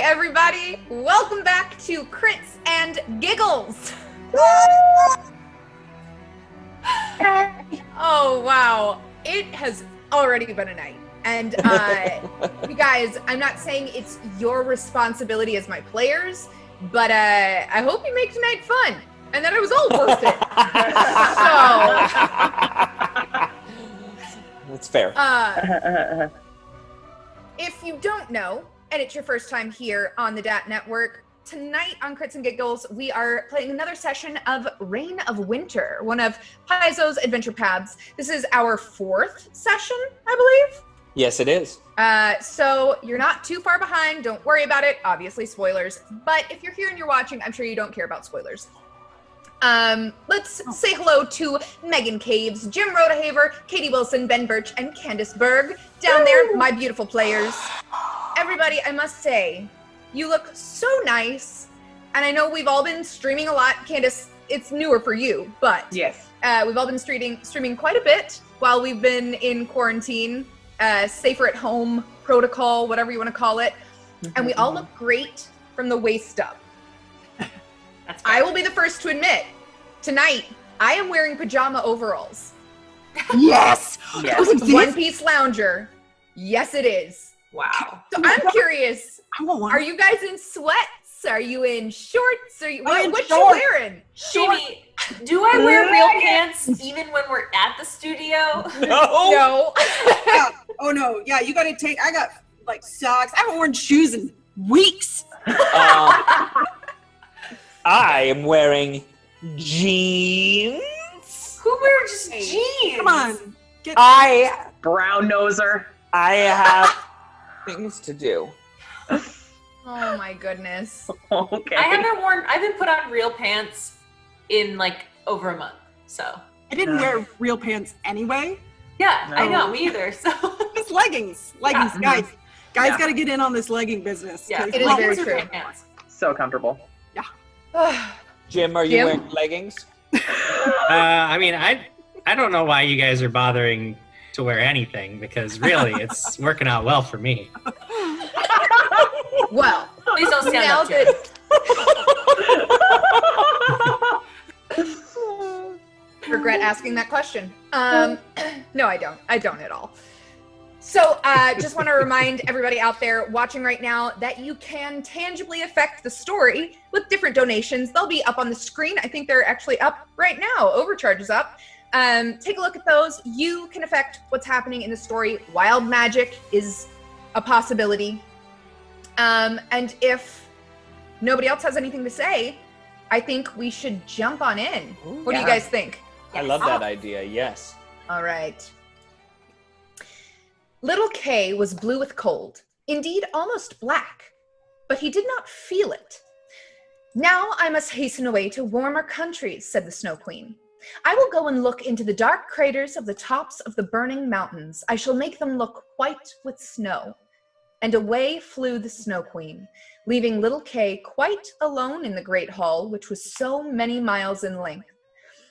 everybody. Welcome back to Crits and Giggles. Oh, wow. It has already been a night. And you guys, I'm not saying it's your responsibility as my players, but I hope you make tonight fun and that it was all worth it. So, that's fair. If you don't know, and it's your first time here on the DAT Network, tonight on Crits and Giggles, we are playing another session of Reign of Winter, one of Paizo's adventure paths. This is our 4th session, I believe. Yes, it is. So you're not too far behind. Don't worry about it. Obviously, spoilers. But if you're here and you're watching, I'm sure you don't care about spoilers. Let's say hello to Megan Caves, Jim Rodehaver, Katie Wilson, Ben Birch, and Candice Berg. Down there, my beautiful players. Everybody, I must say, you look so nice. And I know we've all been streaming a lot. Candice, it's newer for you, but yes, we've all been streaming quite a bit while we've been in quarantine. Safer at home protocol, whatever you want to call it. And we all look great from the waist up. I will be the first to admit, tonight, I am wearing pajama overalls. yes. One-piece lounger. Yes, it is. Wow. So I'm curious, I want one. are you guys in sweats? Are you in shorts? Are you, I'm what in you shorts. wearing? Jimmy, do I wear real pants even when we're at the studio? No. Yeah. Oh no, yeah, you gotta take, I got like socks. I haven't worn shoes in weeks. I am wearing jeans. Who wears just jeans? Come on. Brown noser. I have things to do. Oh my goodness. Okay. I haven't put on real pants in like over a month, so. I didn't wear real pants anyway. Yeah, No. I know, me either, so. Just leggings. Leggings, Yeah. guys. Yeah. Gotta get in on this legging business. Yeah, 'cause It is well, very those are true. Pants. So comfortable. Jim, are you Jim? wearing leggings? I don't know why you guys are bothering to wear anything because really it's working out well for me. Well, Please don't stand now up, Jim. that regret asking that question. No, I don't. I don't at all. So just want to remind everybody out there watching right now that you can tangibly affect the story with different donations. They'll be up on the screen. I think they're actually up right now. Overcharge is up. Take a look at those. You can affect what's happening in the story. Wild magic is a possibility. And if nobody else has anything to say, I think we should jump on in. What do you guys think? I love that idea, yes. All right. Little Kay was blue with cold, indeed almost black, but he did not feel it. Now I must hasten away to warmer countries, said the Snow Queen. I will go and look into the dark craters of the tops of the burning mountains. I shall make them look white with snow. And away flew the Snow Queen, leaving little Kay quite alone in the great hall, which was so many miles in length.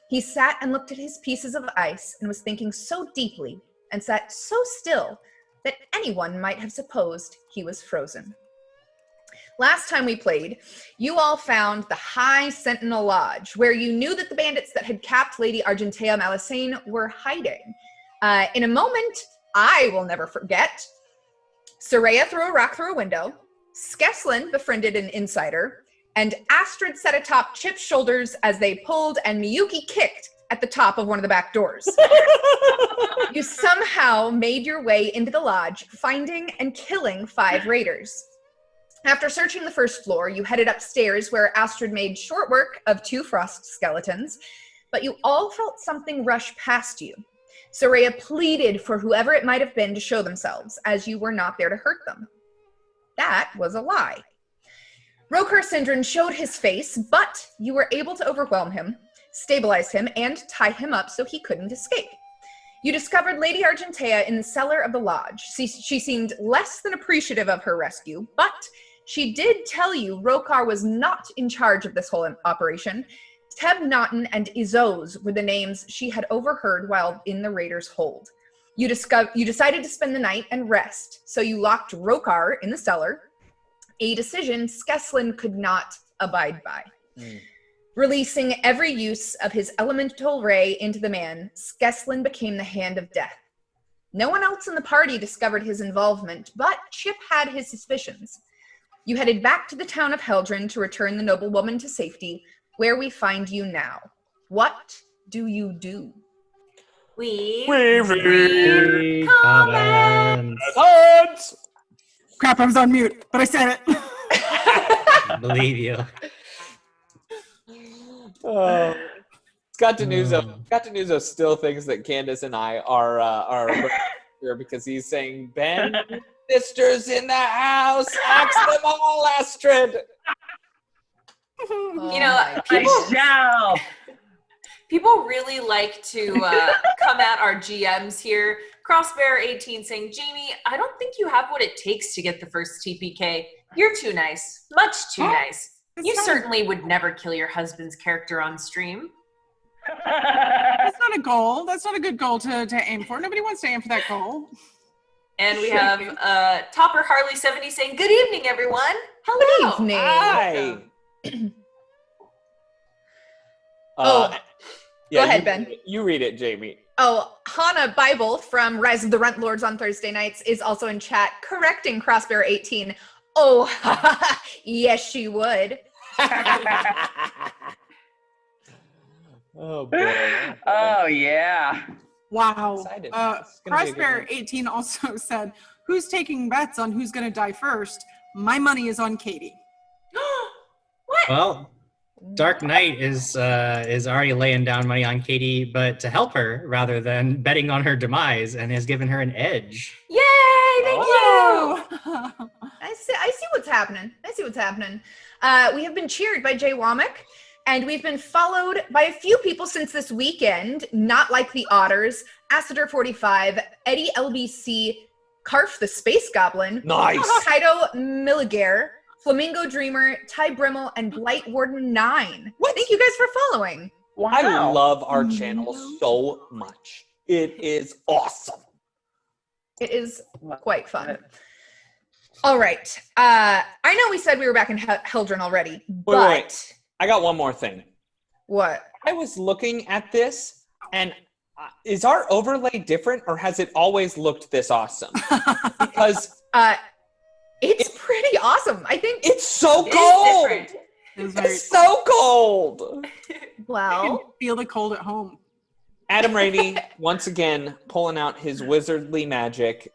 He sat and looked at his pieces of ice and was thinking so deeply and sat so still that anyone might have supposed he was frozen. Last time we played, you all found the High Sentinel Lodge, where you knew that the bandits that had capped Lady Argentea Malysane were hiding. In a moment I will never forget, Soraya threw a rock through a window, Skeslin befriended an insider, and Astrid sat atop Chip's shoulders as they pulled and Miyuki kicked at the top of one of the back doors. You somehow made your way into the lodge, finding and killing 5 raiders. After searching the first floor, you headed upstairs where Astrid made short work of 2 frost skeletons, but you all felt something rush past you. Soraya pleaded for whoever it might have been to show themselves, as you were not there to hurt them. That was a lie. Rokar Sindrin showed his face, but you were able to overwhelm him, stabilize him, and tie him up so he couldn't escape. You discovered Lady Argentea in the cellar of the lodge. She seemed less than appreciative of her rescue, but she did tell you Rokar was not in charge of this whole operation. Teb Naughton and Izoz were the names she had overheard while in the raiders' hold. You decided to spend the night and rest, so you locked Rokar in the cellar, a decision Skeslin could not abide by. Mm. Releasing every use of his elemental ray into the man, Skeslin became the Hand of Death. No one else in the party discovered his involvement, but Chip had his suspicions. You headed back to the town of Heldren to return the noblewoman to safety, where we find you now. What do you do? We Read comments. Comments! Crap, I was on mute, but I said it. Believe you. Oh. Scott Denuzo still thinks that Candace and I are here because he's saying, Ben, sisters in the house, ask them all, Astrid. You know, Nice job. people really like to come at our GMs here. Crossbear18 saying, Jamie, I don't think you have what it takes to get the first TPK. You're too nice. Much too nice. You certainly would never kill your husband's character on stream. That's not a goal. That's not a good goal to aim for. Nobody wants to aim for that goal. And we have Topper Harley 70 saying, good evening, everyone. Hello. Good evening. Hi. Go ahead, you Ben. You read it, Jamie. Oh, Hannah Bible from Rise of the Rent Lords on Thursday nights is also in chat, correcting Crossbear18. Oh, yes, she would. Oh, boy. Oh, yeah. Wow. Excited. It's gonna be a good one. Crossbear18 also said, who's taking bets on who's going to die first? My money is on Katie. What? Well, Dark Knight is already laying down money on Katie, but to help her rather than betting on her demise, and has given her an edge. Yay! Thank you. I see what's happening. We have been cheered by Jay Womack, and we've been followed by a few people since this weekend, not like the Otters, Acitor45, Eddie LBC, Karf the Space Goblin, Nice. Kaido Milliger, Flamingo Dreamer, Ty Brimmel, and Blight Warden 9. Thank you guys for following. Wow. I love our channel so much. It is awesome. It is quite fun. All right. I know we said we were back in Heldren already, but Wait. I got one more thing. what? I was looking at this, and is our overlay different, or has it always looked this awesome? Because It's pretty awesome. I think it's so It is cold. different. It's so cold. You well, can feel the cold at home. Adam Rainey, once again, pulling out his wizardly magic.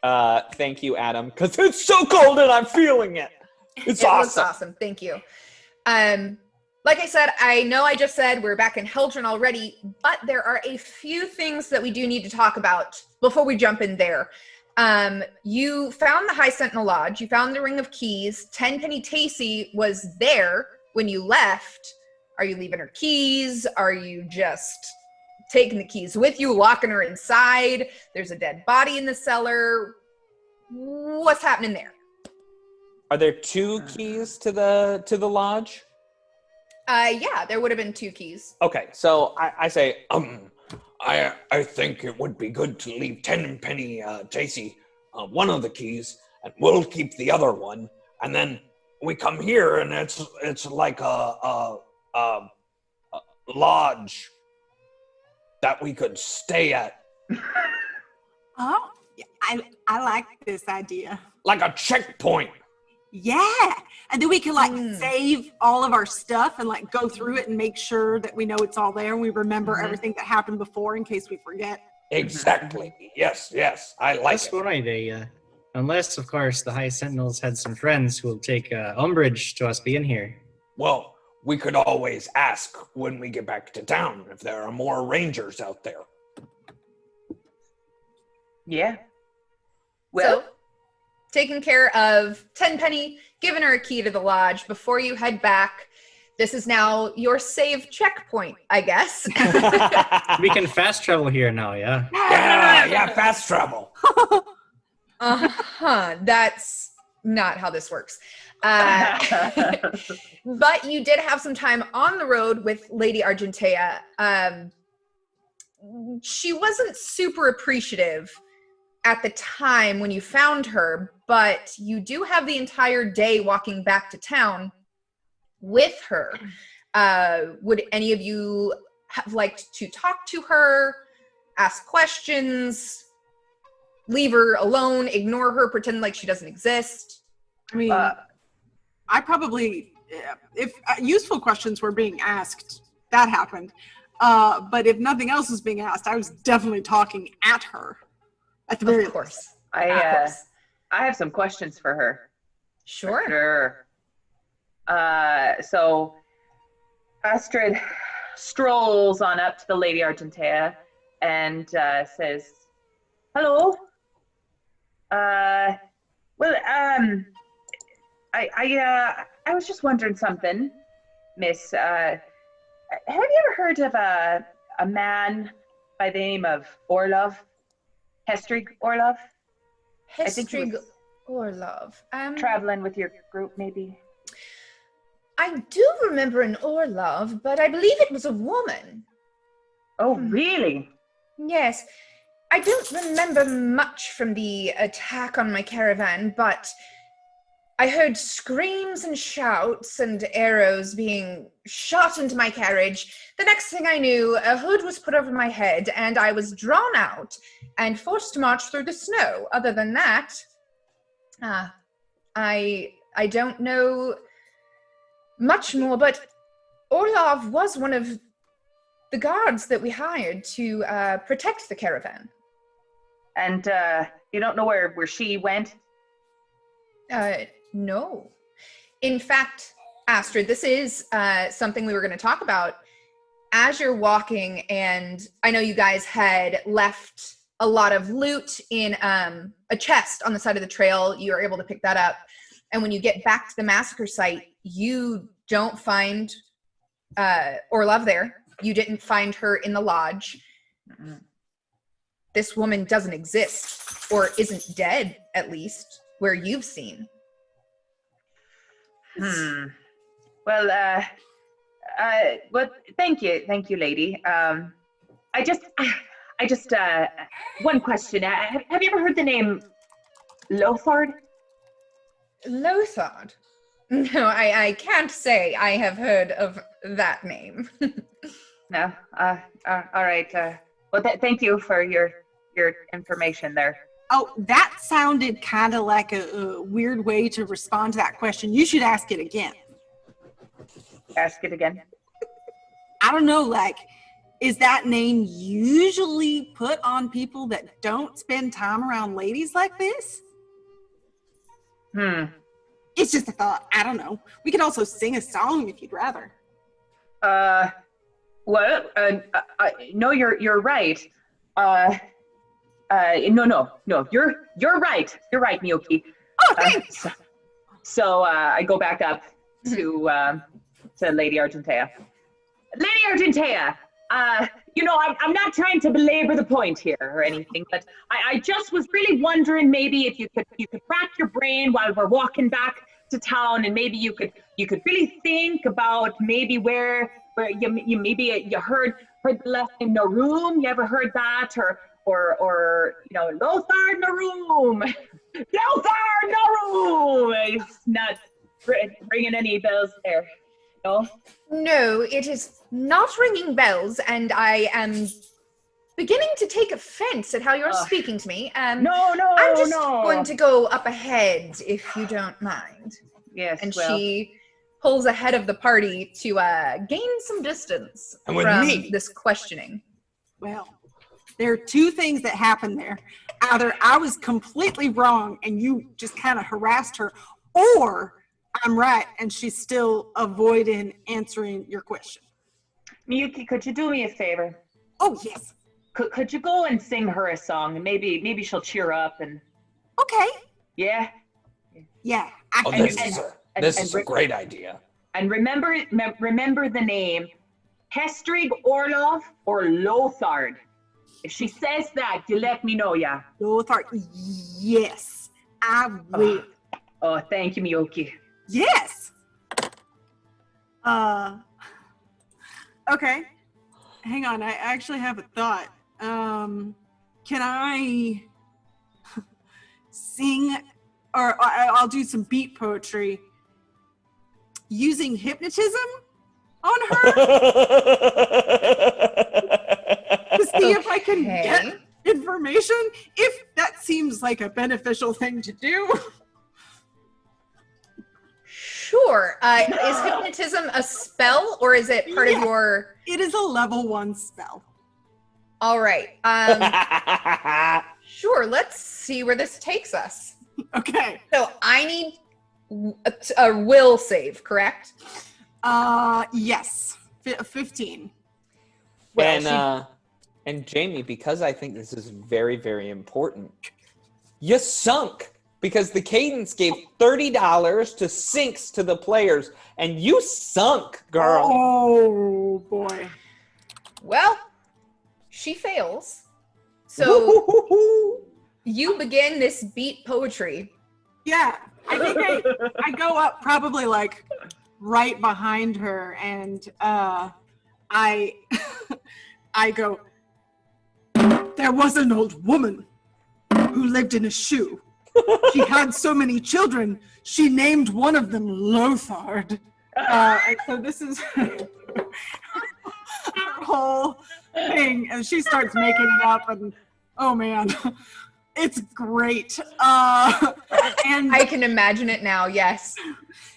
Thank you, Adam, because it's so cold and I'm feeling it. It's it looks awesome. awesome. Thank you. Like I said, I know I just said we're back in Heldren already, but there are a few things that we do need to talk about before we jump in there. You found the High Sentinel Lodge. You found the Ring of Keys. Tenpenny Tacey was there when you left. Are you leaving her keys? Are you just taking the keys with you, locking her inside? There's a dead body in the cellar. What's happening there? Are there 2 keys to the lodge? Yeah, there would have been 2 keys. Okay, so I say, I think it would be good to leave Tenpenny Tacey one of the keys, and we'll keep the other one, and then we come here, and it's like a lodge that we could stay at, Oh, yeah, I like this idea. like a checkpoint. Yeah. And then we can like Mm. save all of our stuff and like go through it and make sure that we know it's all there and we remember Mhm. everything that happened before in case we forget. Exactly. Yes, I like That's it. one idea. Unless, of course, the High Sentinels had some friends who will take umbrage to us being here. Well, we could always ask when we get back to town if there are more rangers out there. Yeah. Well, So, taking care of Tenpenny, giving her a key to the lodge before you head back. This is now your save checkpoint, I guess. We can fast travel here now, yeah? Yeah, fast travel. That's not how this works. But you did have some time on the road with Lady Argentea. She wasn't super appreciative at the time when you found her, but you do have the entire day walking back to town with her. Would any of you have liked to talk to her, ask questions, leave her alone, ignore her, pretend like she doesn't exist? I mean, I probably, if useful questions were being asked, that happened. But if nothing else was being asked, I was definitely talking at her. At the very Of least. course. I Of course. I have some questions for her. Sure. Sure. So Astrid strolls on up to the Lady Argentea and says, "Hello. Well, I was just wondering something, Miss. Have you ever heard of a man by the name of Orlov? Hestrig Orlov? I think he Hestrig was Orlov. traveling with your group, maybe." I do remember an Orlov, but I believe it was a woman. Oh, really? Yes. I don't remember much from the attack on my caravan, but I heard screams and shouts and arrows being shot into my carriage. The next thing I knew, a hood was put over my head, and I was drawn out and forced to march through the snow. Other than that, I don't know much more, but Orlov was one of the guards that we hired to protect the caravan. And you don't know where she went? No. In fact, Astrid, this is something we were going to talk about. As you're walking, and I know you guys had left a lot of loot in a chest on the side of the trail. You were able to pick that up. And when you get back to the massacre site, you don't find Orlov there. You didn't find her in the lodge. Mm-mm. This woman doesn't exist, or isn't dead, at least, where you've seen. Well, well, thank you, lady. I just, one question. Have you ever heard the name Lothard? Lothard? No, I can't say I have heard of that name. No. All right. Well, thank you for your information there. Oh, that sounded kind of like a weird way to respond to that question. You should ask it again. Ask it again. I don't know, like, is that name usually put on people that don't spend time around ladies like this? It's just a thought. I don't know. We could also sing a song if you'd rather. Well, no, you're right. No, you're right. You're right, Miyoki. Oh, thanks. So I go back up to Lady Argentea. Lady Argentea, I'm not trying to belabor the point here or anything, but I just was really wondering maybe if you could rack your brain while we're walking back to town, and maybe you could really think about maybe where you heard the last name Narum. You ever heard that, or Lothar Narum? Lothar Narum. It's not ringing any bells there. No? No, it is not ringing bells, and I am beginning to take offense at how you're speaking to me. No, I'm just going to go up ahead, if you don't mind. Yes, And well. she pulls ahead of the party to gain some distance And with from me. this questioning. Well, there are two things that happened there. Either I was completely wrong and you just kind of harassed her, or I'm right and she's still avoiding answering your question. Miyuki, could you do me a favor? Oh, yes. Could you go and sing her a song, and maybe she'll cheer up, and Okay. yeah. Yeah. Oh, this is a great idea. And remember the name Hestrig Orlov or Lothard. If she says that, you let me know, yeah. Lothar, yes, I will. Oh, thank you, Miyoki. Yes. Okay. Hang on, I actually have a thought. Can I sing, or I'll do some beat poetry using hypnotism on her to see if I can get information, if that seems like a beneficial thing to do. Sure. Is hypnotism a spell or is it part of your... It is a level 1 spell. All right. Sure, let's see where this takes us. Okay. So I need a will save, correct? Yes. 15. Well, And Jamie, because I think this is very, very important, you sunk because the Cadence gave $30 to sinks to the players, and you sunk, girl. Oh boy. Well, she fails. So you begin this beat poetry. Yeah. I think I go up probably like right behind her, and I go, there was an old woman who lived in a shoe. She had so many children, she named one of them Lothard. And so this is her whole thing, and she starts making it up, and oh man, it's great. And I can imagine it now, yes.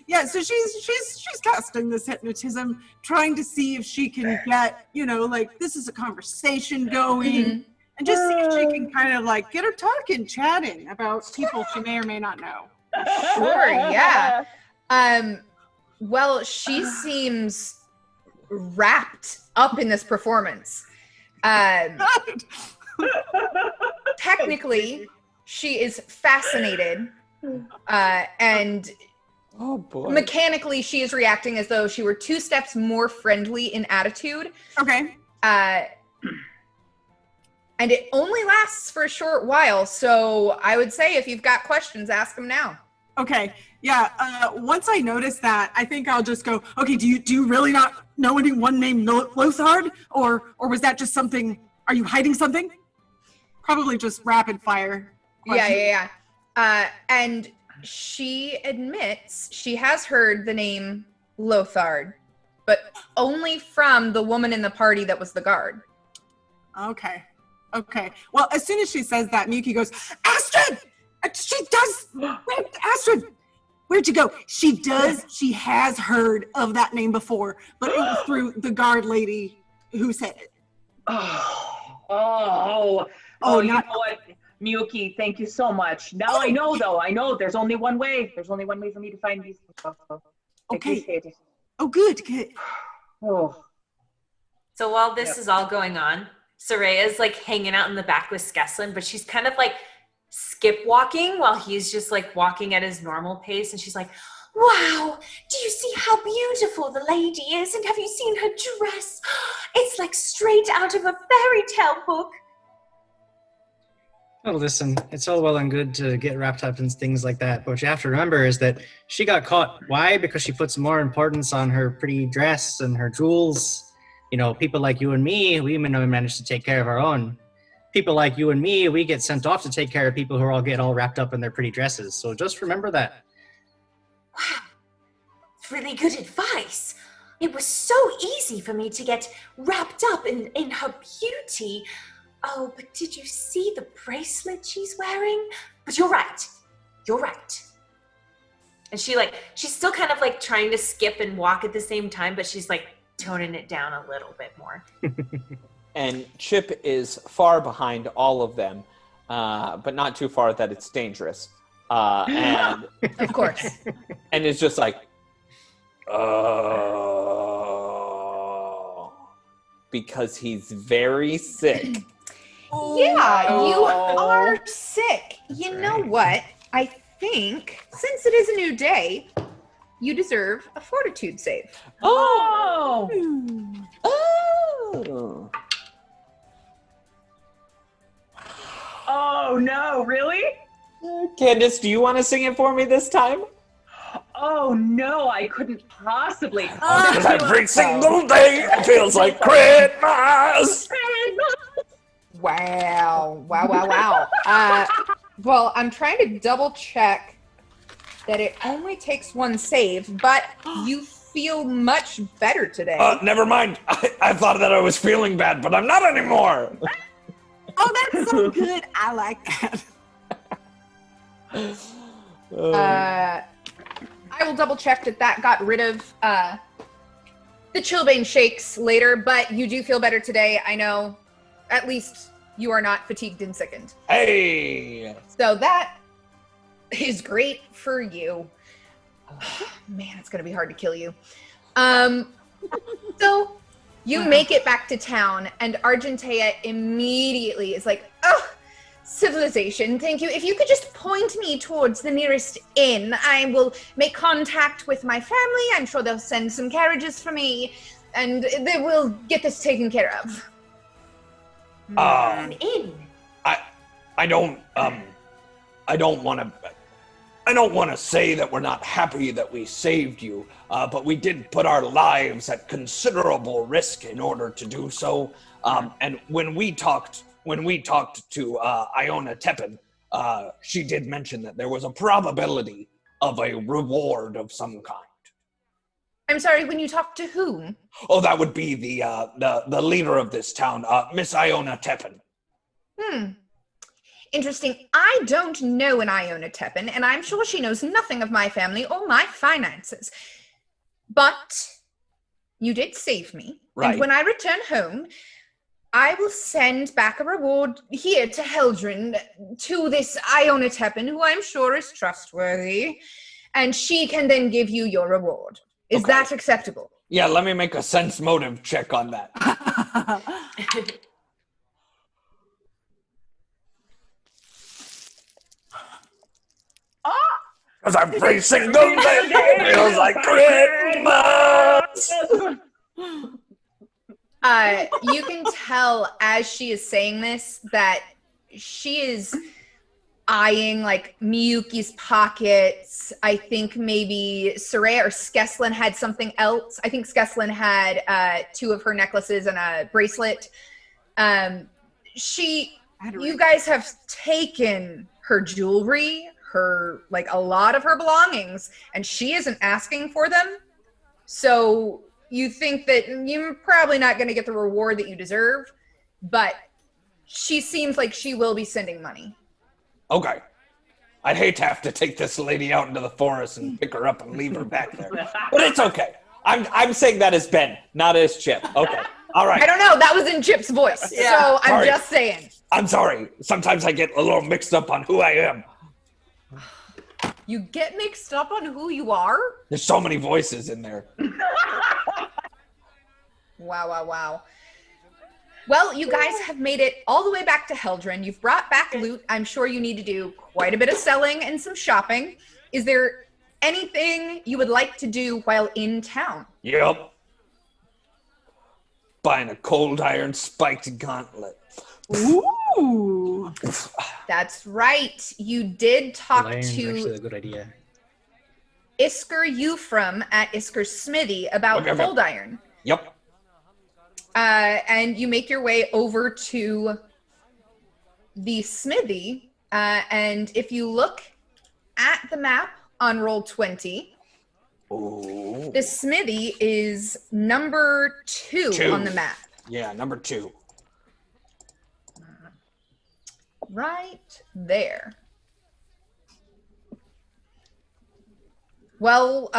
yeah, so she's casting this hypnotism, trying to see if she can get, like, this is a conversation going, and just see if she can kind of like get her talking, chatting about people she may or may not know. Sure, yeah. Well, she seems wrapped up in this performance. Technically, she is fascinated, and Oh boy. mechanically, she is reacting as though she were 2 steps more friendly in attitude. Okay. And it only lasts for a short while, so I would say if you've got questions, ask them now. Okay. Yeah. Once I notice that, I think I'll just go, okay, do you really not know anyone named Lothard? Or was that just something, are you hiding something? Probably just rapid fire questions. Yeah. And she admits she has heard the name Lothard, but only from the woman in the party that was the guard. Okay. Well, as soon as she says that, Miyuki goes, Astrid! She does! Wait, Astrid! Where'd you go? She has heard of that name before, but it was through the guard lady who said it. You know what, Miyuki, thank you so much. Now I know, though. I know there's only one way. There's only one way for me to find these people. So I appreciate it. Oh, good. Oh. So while this is all going on, Soraya's like hanging out in the back with Skeslin, but she's kind of like skip walking while he's just like walking at his normal pace. And she's like, wow, do you see how beautiful the lady is? And have you seen her dress? It's like straight out of a fairy tale book. Well, listen, it's all well and good to get wrapped up in things like that, but what you have to remember is that she got caught. Why? Because she puts more importance on her pretty dress and her jewels. People like you and me, we manage to take care of our own. People like you and me, we get sent off to take care of people who get all wrapped up in their pretty dresses. So just remember that. Wow, it's really good advice. It was so easy for me to get wrapped up in her beauty. Oh, but did you see the bracelet she's wearing? But you're right. And she's still kind of like trying to skip and walk at the same time, but she's like toning it down a little bit more. And Chip is far behind all of them, but not too far that it's dangerous. And Of course. and it's just like, because he's very sick. Yeah, you are sick. You know what? I think since it is a new day, you deserve a fortitude save. Oh No, really? Candace, do you want to sing it for me this time? Oh no, I couldn't possibly. Because every single day it feels like Christmas. Wow. Well, I'm trying to double check that it only takes one save, but you feel much better today. Never mind. I thought that I was feeling bad, but I'm not anymore. Oh, that's so good. I like that. I will double check that got rid of the Chilbane shakes later, but you do feel better today. I know. At least you are not fatigued and sickened. Hey. So that is great for you. Man, it's going to be hard to kill you. So you make it back to town, and Argentea immediately is like, oh, civilization, thank you. If you could just point me towards the nearest inn, I will make contact with my family. I'm sure they'll send some carriages for me, and they will get this taken care of. An inn. I don't want to say that we're not happy that we saved you, but we did put our lives at considerable risk in order to do so. And when we talked to Iona Teppan, she did mention that there was a probability of a reward of some kind. I'm sorry, when you talked to whom? Oh, that would be the leader of this town, Miss Iona Teppan. Interesting. I don't know an Iona Teppan, and I'm sure she knows nothing of my family or my finances. But you did save me. Right. And when I return home, I will send back a reward here to Heldren, to this Iona Teppan, who I'm sure is trustworthy, and she can then give you your reward. Is Okay. that acceptable? Yeah, let me make a sense motive check on that. Because I'm facing the day, feels like Christmas. You can tell as she is saying this that she is eyeing like Miyuki's pockets. I think maybe Soraya or Skeslin had something else. I think Skeslin had 2 of her necklaces and a bracelet. You guys have taken her jewelry, her like a lot of her belongings, and she isn't asking for them. So you think that you're probably not going to get the reward that you deserve, but she seems like she will be sending money. Okay. I'd hate to have to take this lady out into the forest and pick her up and leave her back there. But it's okay. I'm saying that as Ben, not as Chip. Okay. All right. I don't know. That was in Chip's voice. Yeah. So I'm Sorry. just saying. I'm sorry. Sometimes I get a little mixed up on who I am. You get mixed up on who you are? There's so many voices in there. Wow. Well, you guys have made it all the way back to Heldren. You've brought back loot. I'm sure you need to do quite a bit of selling and some shopping. Is there anything you would like to do while in town? Yep. Buying a cold iron spiked gauntlet. Ooh. That's right. You did talk Lion's actually to a good idea. Isker Euphram at Isker's Smithy about Okay. cold iron. Yep. And you make your way over to the smithy. And if you look at the map on Roll20, Ooh. the smithy is number 2 on the map. Yeah, number 2. Right there. Well,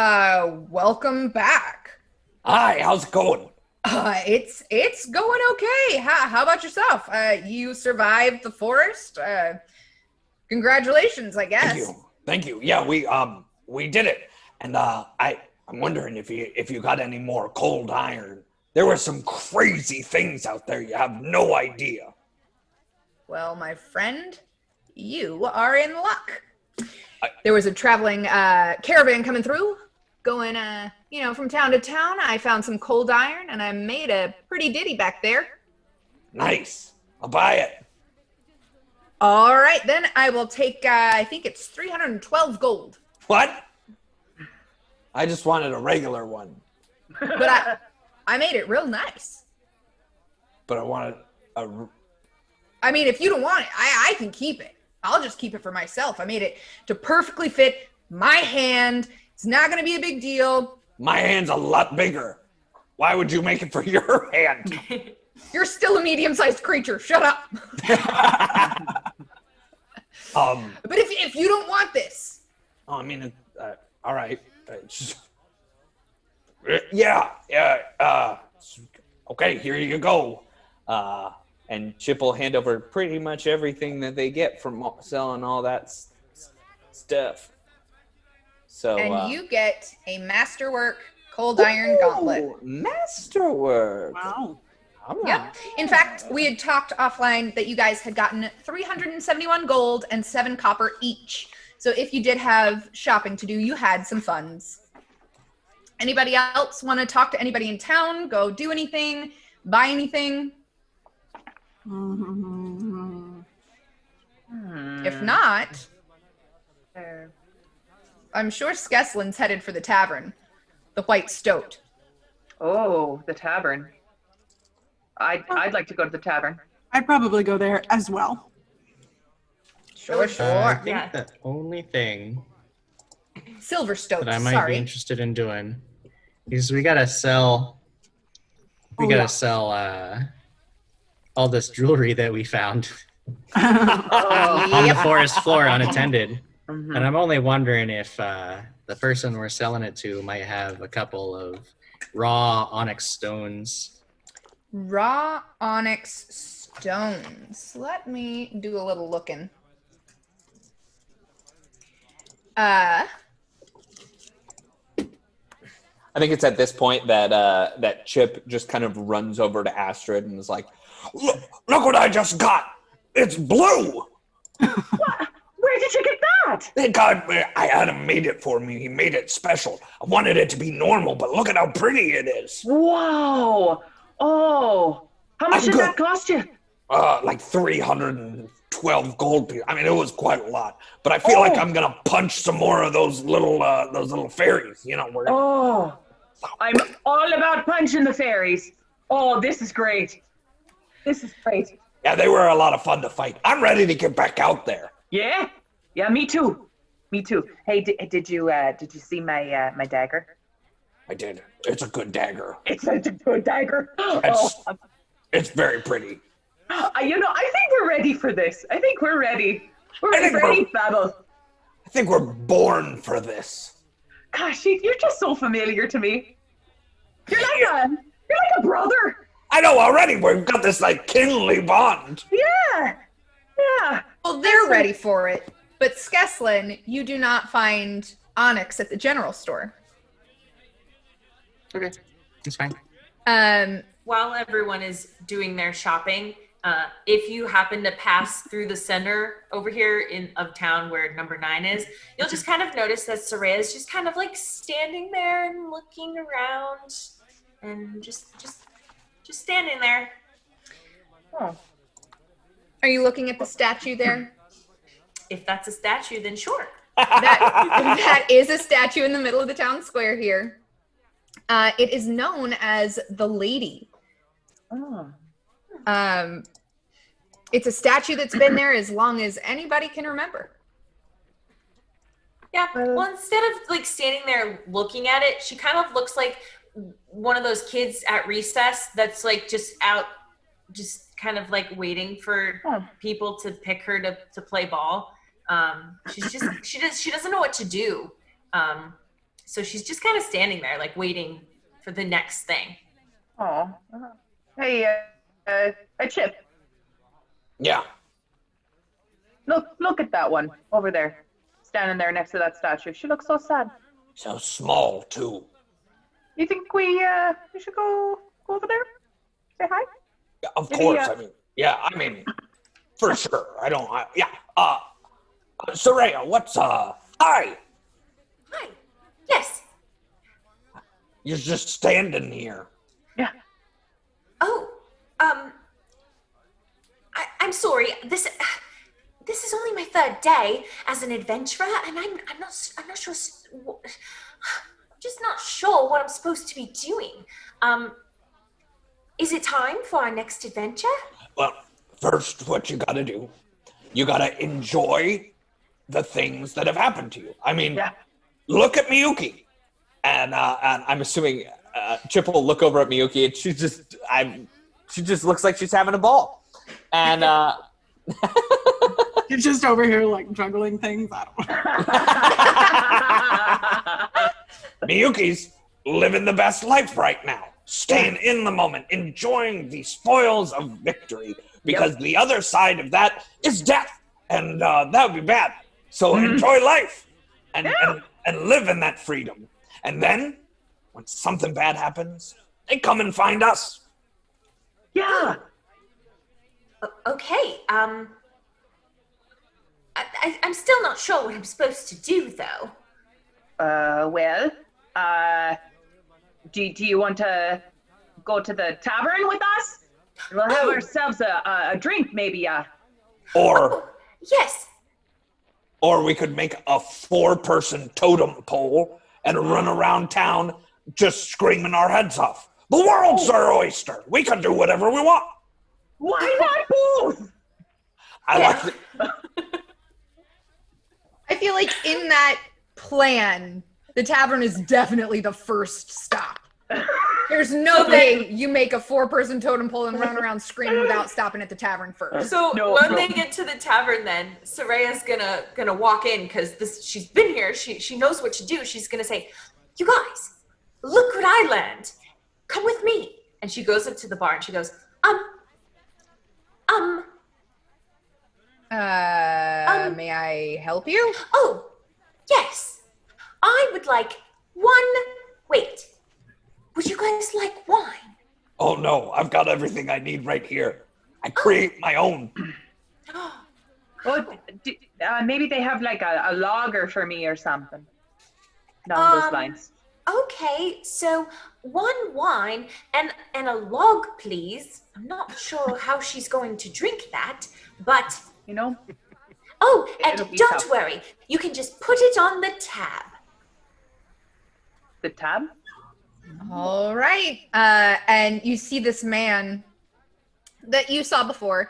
welcome back. Hi, how's it going? It's going okay. How about yourself? You survived the forest. Congratulations, I guess. Thank you. Yeah, we did it. And I'm wondering if you got any more cold iron. There were some crazy things out there. You have no idea. Well, my friend, you are in luck. There was a traveling caravan coming through, going from town to town. I found some cold iron, and I made a pretty ditty back there. Nice. I'll buy it. All right, then I will take, I think it's 312 gold. What? I just wanted a regular one, But I made it real nice. but I wanted a. I mean, if you don't want it, I can keep it. I'll just keep it for myself. I made it to perfectly fit my hand. It's not going to be a big deal. My hand's a lot bigger. Why would you make it for your hand? You're still a medium-sized creature. Shut up. But if you don't want this. I mean, all right. Yeah. Okay, here you go. And Chip will hand over pretty much everything that they get from selling all that stuff. So, And you get a masterwork cold iron gauntlet. Masterwork. Wow. All right. Yep. In fact, we had talked offline that you guys had gotten 371 gold and 7 copper each. So if you did have shopping to do, you had some funds. Anybody else want to talk to anybody in town? Go do anything? Buy anything? If not, I'm sure Skeslin's headed for the tavern, the White Stoat. Oh, the tavern. I'd like to go to the tavern. I'd probably go there as well. Sure. I think Yeah. the only thing Silver Stoat, that I might be sorry. interested in doing is we gotta sell. We gotta sell all this jewelry that we found on the forest floor unattended. Mhm. And I'm only wondering if the person we're selling it to might have a couple of raw onyx stones. Raw onyx stones. Let me do a little looking. I think it's at this point that that Chip just kind of runs over to Astrid and is like, Look what I just got. It's blue. Where did you get that? Thank God I had him made it for me. He made it special. I wanted it to be normal, but look at how pretty it is. Wow. Oh, how much I'm did good. that cost you? Like 312 gold pieces. I mean, it was quite a lot. But I feel like I'm gonna punch some more of those little fairies. You know, where Oh, I'm all about punching the fairies. Oh, this is great. This is great. yeah, they were a lot of fun to fight. I'm ready to get back out there. Yeah, yeah, me too. Me too. Hey, did you see my my dagger? I did. It's a good dagger. It's such a good dagger. It's- Oh, It's very pretty. you know, I think we're ready for this. I think we're ready. We're I ready think for we're- any battle. I think we're born for this. Gosh, you're just so familiar to me. You're like a brother. I know already. We've got this like kinly bond. Yeah, yeah. Well, they're ready for it. But Skeslin, you do not find onyx at the general store. Okay, it's fine. While everyone is doing their shopping, if you happen to pass through the center over here of town where number 9 is, you'll just kind of notice that Soraya is just kind of like standing there and looking around and just standing there. Oh, Are you looking at the statue there? If that's a statue, then sure. That is a statue in the middle of the town square here. It is known as the Lady. oh. It's a statue that's been there as long as anybody can remember. Yeah. Well, instead of like standing there looking at it, she kind of looks like one of those kids at recess that's like just out, just kind of like waiting for people to pick her to play ball. She doesn't know what to do. So she's just kind of standing there like waiting for the next thing. Oh. Hey, Chip. Yeah. Look at that one over there, standing there next to that statue. She looks so sad. So small too. You think we should go over there? Say hi? Yeah, of Maybe, course. I mean, for sure. Soraya, what's hi? Hi. Yes. You're just standing here. Yeah. Oh, I'm sorry. This is only my 3rd day as an adventurer, and I'm not sure. Just not sure what I'm supposed to be doing. Is it time for our next adventure? Well, first, what you gotta do you gotta enjoy the things that have happened to you. I mean, Yeah. look at Miyuki. And I'm assuming Chip will look over at Miyuki, and she just looks like she's having a ball. And You're just over here like juggling things. I don't know. Miyuki's living the best life right now, staying in the moment, enjoying the spoils of victory, because the other side of that is death, and that would be bad. So enjoy life and live in that freedom. And then, when something bad happens, they come and find us. Yeah. Okay, I'm still not sure what I'm supposed to do, though. Do you want to go to the tavern with us? We'll have ourselves a drink, maybe. Or Yes. or we could make a 4-person totem pole and run around town just screaming our heads off. The world's our oyster. We can do whatever we want. Why not both? I like it. I feel like in that plan, the tavern is definitely the first stop. There's no way you make a 4-person totem pole and run around screaming without stopping at the tavern first. So No, when no. they get to the tavern, then Soraya's gonna walk in because she's been here. She knows what to do. She's gonna say, "You guys, look what I learned. Come with me." And she goes up to the bar and she goes, May I help you? Oh, yes. I would like wait. Would you guys like wine? Oh no, I've got everything I need right here. I create my own. Well, maybe they have like a lager for me or something. Down those lines. Okay, so 1 wine and a log, please. I'm not sure how she's going to drink that, but You know? oh, and It'll be don't tough. worry. You can just put it on the tab. The tab? All right. And you see this man that you saw before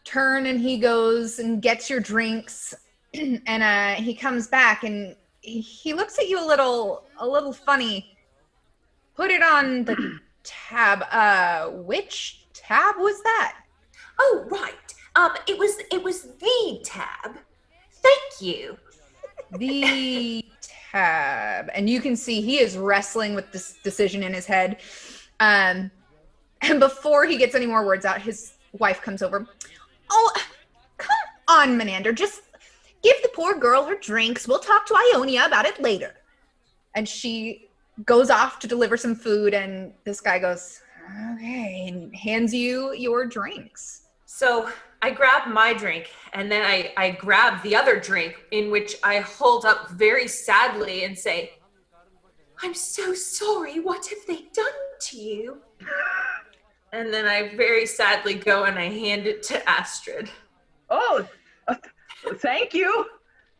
turn, and he goes and gets your drinks, and he comes back and he looks at you a little funny. Put it on the tab. Which tab was that? Oh, right. It was the tab. Thank you. The tab. And you can see he is wrestling with this decision in his head. And before he gets any more words out, his wife comes over. Oh, come on, Menander. Just give the poor girl her drinks. We'll talk to Ionia about it later. And she goes off to deliver some food, and this guy goes, okay, and hands you your drinks. So I grab my drink and then I grab the other drink, in which I hold up very sadly and say, "I'm so sorry. What have they done to you?" And then I very sadly go and I hand it to Astrid. Oh, thank you.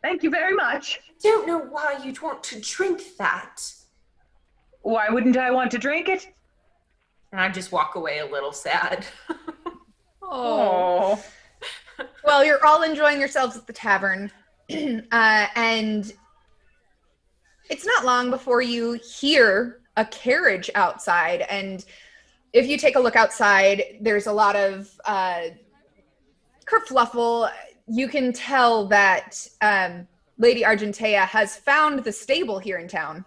Thank you very much. Don't know why you'd want to drink that. Why wouldn't I want to drink it? And I just walk away a little sad. Oh. Well, you're all enjoying yourselves at the tavern, and it's not long before you hear a carriage outside. And if you take a look outside, there's a lot of kerfluffle. You can tell that Lady Argentea has found the stable here in town.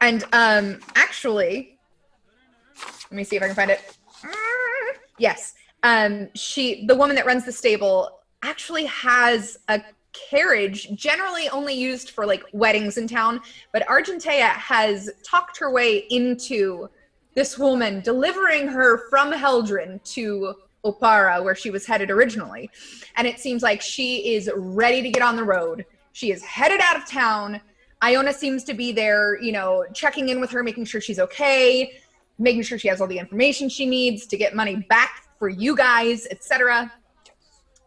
And actually, let me see if I can find it. Yes. The woman that runs the stable actually has a carriage generally only used for like weddings in town, but Argentea has talked her way into this woman delivering her from Heldren to Opara, where she was headed originally. And it seems like she is ready to get on the road. She is headed out of town. Iona seems to be there, checking in with her, making sure she's okay, making sure she has all the information she needs to get money back for you guys, etc.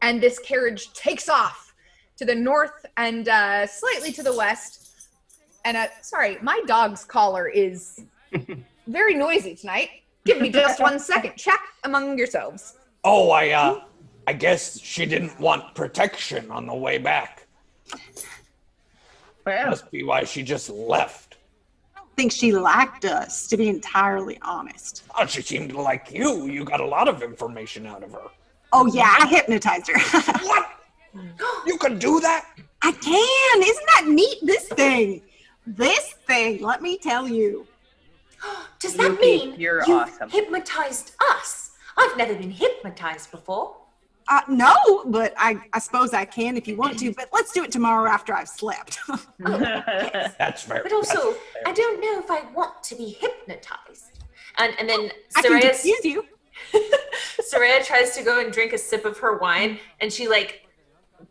And this carriage takes off to the north and slightly to the west. And sorry, my dog's collar is very noisy tonight. Give me just 1 second. Chat among yourselves. Oh, I I guess she didn't want protection on the way back. Well, Must be why she just left. I don't think she liked us, to be entirely honest. Oh, she seemed to like you. You got a lot of information out of her. Oh yeah, I hypnotized her. What? You can do that? I can. Isn't that neat? This thing, let me tell you. Does that Yuki, mean you're you've awesome. hypnotized us? I've never been hypnotized before. No, but I suppose I can if you want to, but let's do it tomorrow after I've slept. That's fair. But also, That's fair. I don't know if I want to be hypnotized. And then I can Soraya, confuse you. Soraya tries to go and drink a sip of her wine, and she like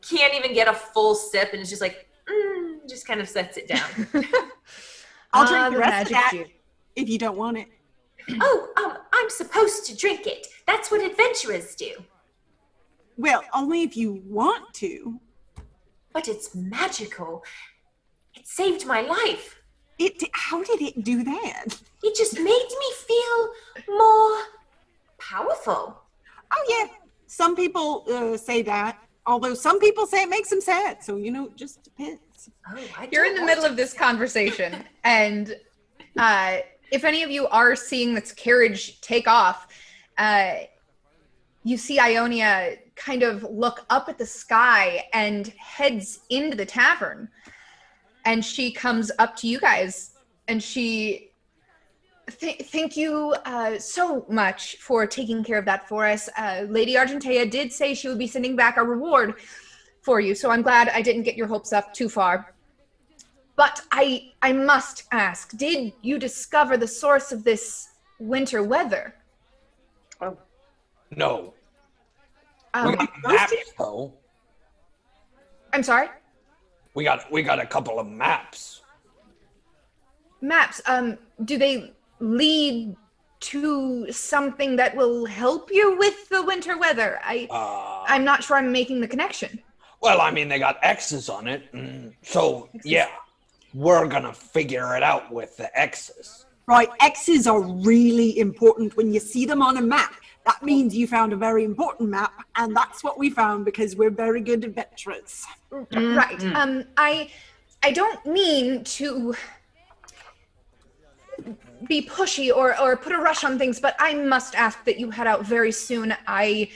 can't even get a full sip, and it's just like just kind of sets it down. I'll drink the the rest of magic that juice. if you don't want it. I'm supposed to drink it. That's what adventurers do. Well, only if you want to. But it's magical. It saved my life. How did it do that? It just made me feel more powerful. Oh yeah, some people say that. Although some people say it makes them sad. So it just depends. Oh, You're in the middle of this conversation, and if any of you are seeing this carriage take off, you see Ionia kind of look up at the sky and heads into the tavern. And she comes up to you guys, and she, thank you so much for taking care of that for us. Lady Argentea did say she would be sending back a reward for you, so I'm glad I didn't get your hopes up too far. But I must ask, did you discover the source of this winter weather? No. We got maps, though. I'm sorry? We got a couple of maps. Maps, do they lead to something that will help you with the winter weather? I'm not sure I'm making the connection. Well, I mean, they got X's on it, so yeah, we're gonna figure it out with the X's. Right, X's are really important when you see them on a map. That means you found a very important map, and that's what we found because we're very good adventurers. Right. I don't mean to be pushy or put a rush on things, but I must ask that you head out very soon. I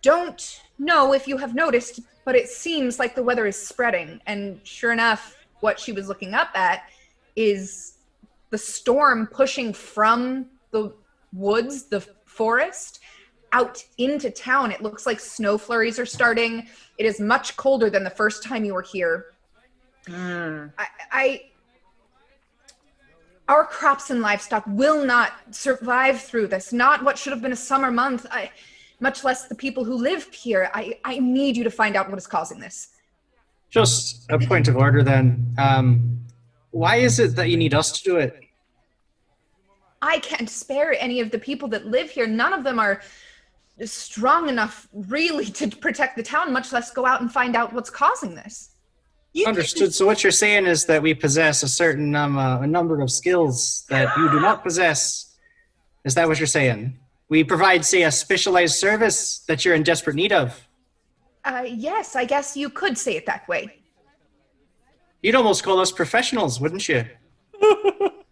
don't know if you have noticed, but it seems like the weather is spreading. And sure enough, what she was looking up at is the storm pushing from the woods, the forest, out into town. It looks like snow flurries are starting. It is much colder than the first time you were here. Our crops and livestock will not survive through this. Not what should have been a summer month, much less the people who live here. I need you to find out what is causing this. Just a point of order then. Why is it that you need us to do it? I can't spare any of the people that live here. None of them are strong enough really to protect the town, much less go out and find out what's causing this. Understood. So what you're saying is that we possess a certain a number of skills that you do not possess. Is that what you're saying? We provide, say, a specialized service that you're in desperate need of. Yes, I guess you could say it that way. You'd almost call us professionals, wouldn't you?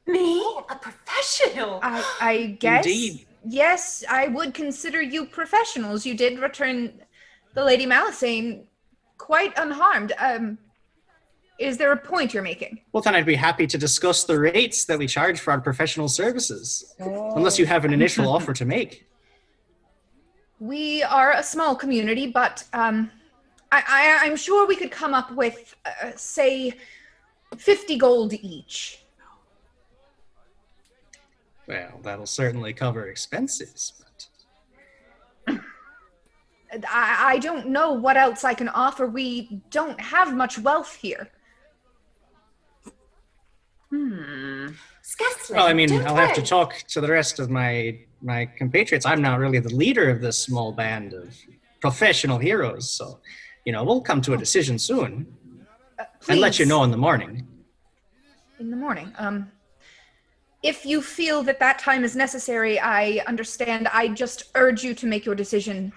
Me? A professional? I guess. Indeed. Yes, I would consider you professionals. You did return the Lady Malisane quite unharmed. Is there a point you're making? Well, then I'd be happy to discuss the rates that we charge for our professional services, unless you have an initial offer to make. We are a small community, but I'm sure we could come up with, say, 50 gold each. Well, that'll certainly cover expenses, but... I don't know what else I can offer. We don't have much wealth here. Scaslin, Well, I mean, don't I'll have to worry. talk to the rest of my compatriots. I'm not really the leader of this small band of professional heroes, so, we'll come to a decision soon. And let you Please. know in the morning. In the morning. If you feel that time is necessary, I understand. I just urge you to make your decision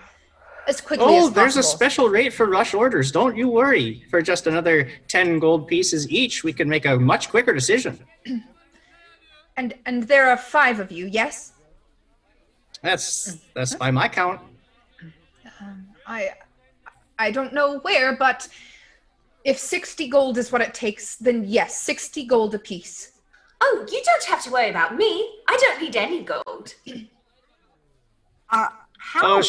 as quickly as possible. There's a special rate for rush orders. Don't you worry. For just another 10 gold pieces each, we can make a much quicker decision. And there are 5 of you, yes? That's by my count. I don't know where, but if 60 gold is what it takes, then yes, 60 gold apiece. Oh, you don't have to worry about me. I don't need any gold. How?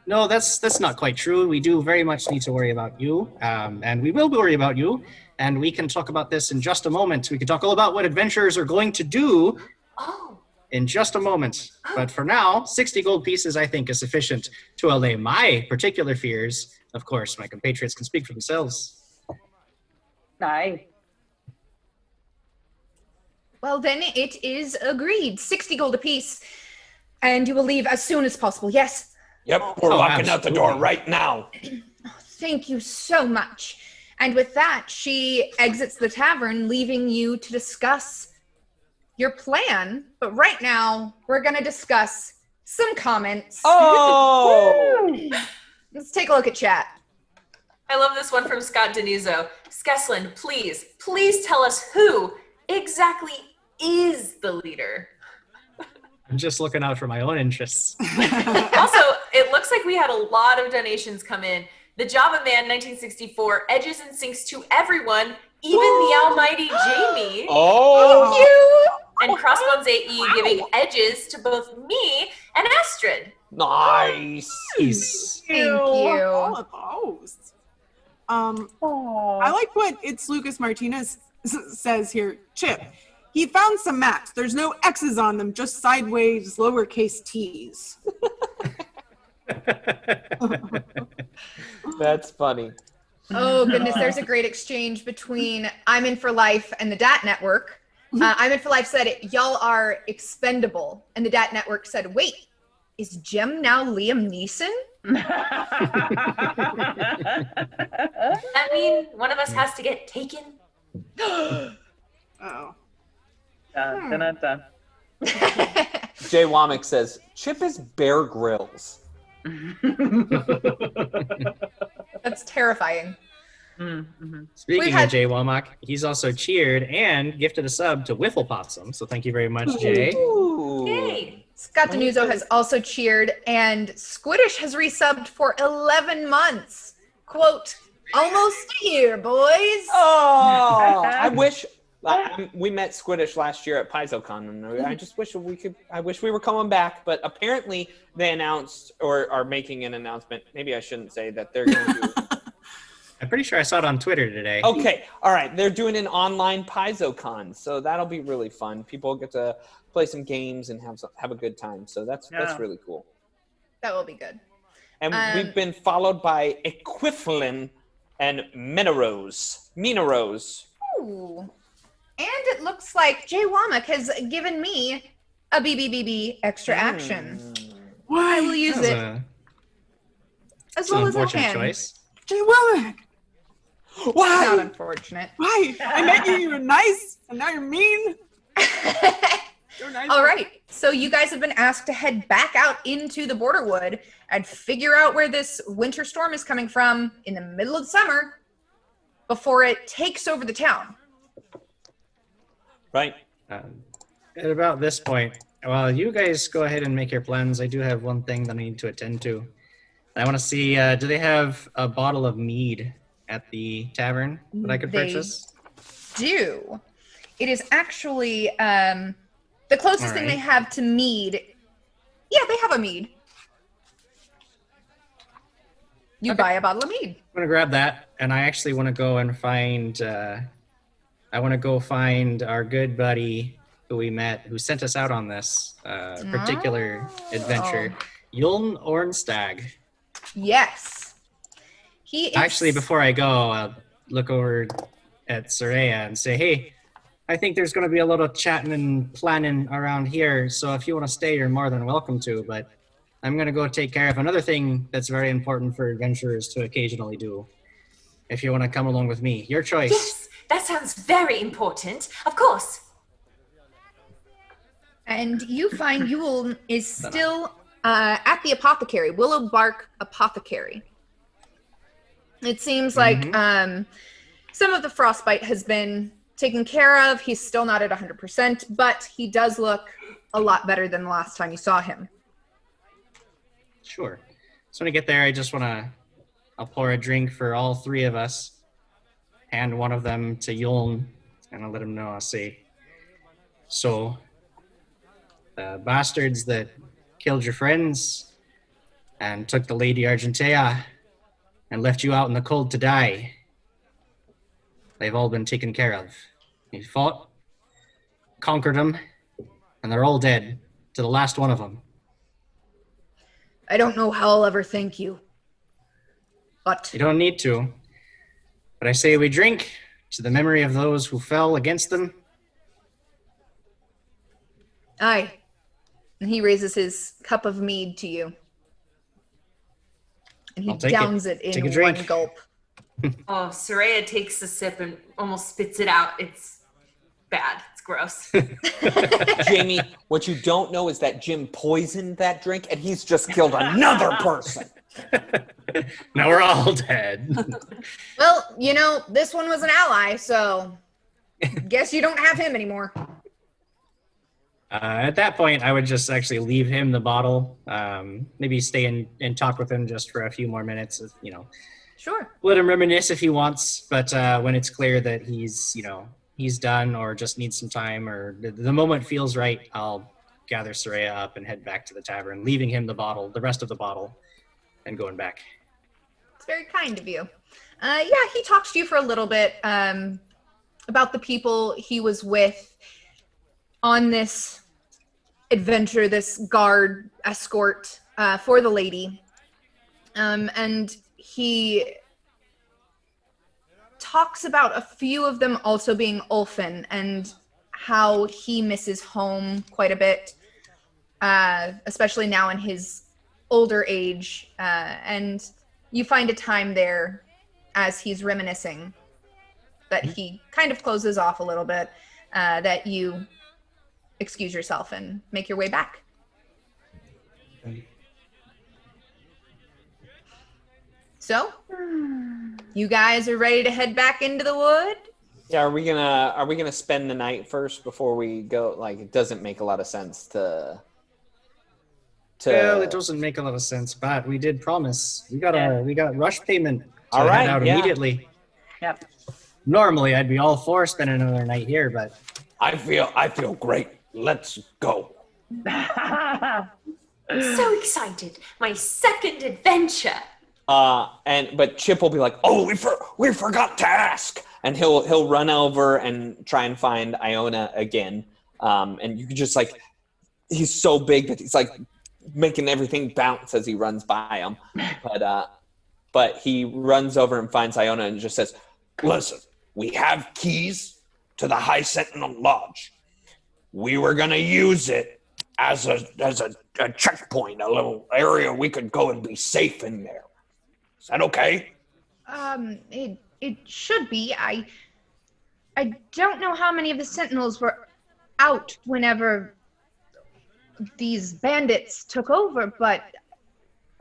No, that's not quite true. We do very much need to worry about you, and we will worry about you. And we can talk about this in just a moment. We can talk all about what adventurers are going to do in just a moment. But for now, 60 gold pieces, I think, is sufficient to allay my particular fears. Of course, my compatriots can speak for themselves. Aye. Well, then it is agreed. 60 gold apiece. And you will leave as soon as possible, yes? Yep, we're walking out the door right now. Thank you so much. And with that, she exits the tavern, leaving you to discuss your plan. But right now, we're going to discuss some comments. Oh! Let's take a look at chat. I love this one from Scott Denizzo. Skesland, please tell us who exactly is the leader. I'm just looking out for my own interests. Also, it looks like we had a lot of donations come in. The Java Man 1964 edges and sinks to everyone, even the almighty Jamie. Oh! Thank you! And Crossbones AE giving edges to both me and Astrid. Nice. Thank you. All of those. I like what It's Lucas Martinez says here. Chip, he found some maps. There's no X's on them, just sideways lowercase t's. That's funny. Oh, goodness. There's a great exchange between I'm In For Life and the DAT Network. I'm In For Life said, y'all are expendable. And the DAT Network said, wait, is Jem now Liam Neeson? I mean, one of us has to get taken. Oh. Dun, dun, dun, dun. Jay Womack says, Chip is Bear Grylls. That's terrifying. Speaking of Jay Womack, he's also cheered and gifted a sub to Wiffle Possum. So thank you very much, Jay. Ooh. Yay. Scott Denuzzo has also cheered, and Squiddish has resubbed for 11 months. Quote, almost a year, boys. Oh, I wish we met Squiddish last year at PaizoCon, and I just wish I wish we were coming back, but apparently they announced or are making an announcement. Maybe I shouldn't say that they're going to do. I'm pretty sure I saw it on Twitter today. Okay, all right. They're doing an online PaizoCon, so that'll be really fun. People get to play some games and have a good time. So that's really cool. That will be good. And we've been followed by Equiflin and Minerose. Ooh. And it looks like Jay Womack has given me a BBBB extra action. I will use it as well as I can. Choice. Jay Womack, why? Not unfortunate. Why? I met you, you were nice, and now you're mean. You're nice. All right. So you guys have been asked to head back out into the Borderwood and figure out where this winter storm is coming from in the middle of summer before it takes over the town. Right. At about this point, while you guys go ahead and make your plans, I do have one thing that I need to attend to. I want to see, do they have a bottle of mead at the tavern that I could purchase? Do. It is actually the closest thing they have to mead. Yeah, they have a mead. You buy a bottle of mead. I'm going to grab that, and I actually want to go and find, find our good buddy who we met, who sent us out on this particular adventure, Yuln Ornstag. Yes. He is... Actually, before I go, I'll look over at Soraya and say, hey, I think there's going to be a lot of chatting and planning around here, so if you want to stay, you're more than welcome to, but I'm going to go take care of another thing that's very important for adventurers to occasionally do. If you want to come along with me, your choice. Yes, that sounds very important. Of course. And you find Yule is still at the apothecary, Willow Bark Apothecary. It seems like some of the frostbite has been taken care of. He's still not at 100%, but he does look a lot better than the last time you saw him. Sure. So when I get there, I'll pour a drink for all three of us, hand one of them to Yuln, and I'll let him know. I'll say, so, the bastards that killed your friends and took the Lady Argentea and left you out in the cold to die, they've all been taken care of. You fought, conquered them, and they're all dead, to the last one of them. I don't know how I'll ever thank you, but... You don't need to. But I say we drink to the memory of those who fell against them. Aye. And he raises his cup of mead to you. And he downs it in one gulp. Oh, Soraya takes a sip and almost spits it out. It's bad. It's gross. Jamie, what you don't know is that Jim poisoned that drink and he's just killed another person. Now we're all dead. Well, you know, this one was an ally, so guess you don't have him anymore. At that point, I would just actually leave him the bottle. Maybe stay and talk with him just for a few more minutes. You know, sure. Let him reminisce if he wants. But when it's clear that he's done or just needs some time or the moment feels right, I'll gather Soraya up and head back to the tavern, leaving him the rest of the bottle, and going back. It's very kind of you. Yeah, he talks to you for a little bit about the people he was with on this adventure, this guard escort for the lady. And he talks about a few of them also being Ulfin and how he misses home quite a bit, especially now in his older age. And you find a time there as he's reminiscing that he kind of closes off a little bit, that you excuse yourself and make your way back. So, you guys are ready to head back into the wood? Yeah, are we gonna spend the night first before we go? Like, it doesn't make a lot of sense to Well, it doesn't make a lot of sense, but we did promise. We got rush payment to All right, head out immediately. Yep. Normally, I'd be all for spending another night here, but I feel great. Let's go. So excited. My second adventure. But Chip will be like, Oh, we forgot to ask. and he'll run over and try and find Iona again. And you can just like, he's so big that he's like making everything bounce as he runs by him. But he runs over and finds Iona and just says, Listen, we have keys to the High Sentinel Lodge. We were gonna use it as a checkpoint, a little area we could go and be safe in there. Is that okay? It should be. I don't know how many of the Sentinels were out whenever these bandits took over, but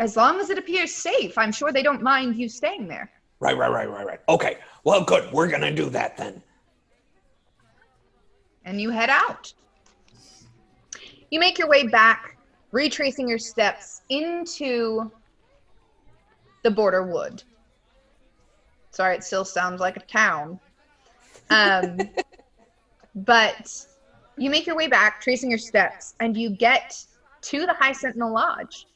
as long as it appears safe, I'm sure they don't mind you staying there. Right. Okay, well, good. We're gonna do that then. And you head out. You make your way back, retracing your steps into the border wood. Sorry, it still sounds like a town. But you make your way back, tracing your steps, and you get to the High Sentinel Lodge.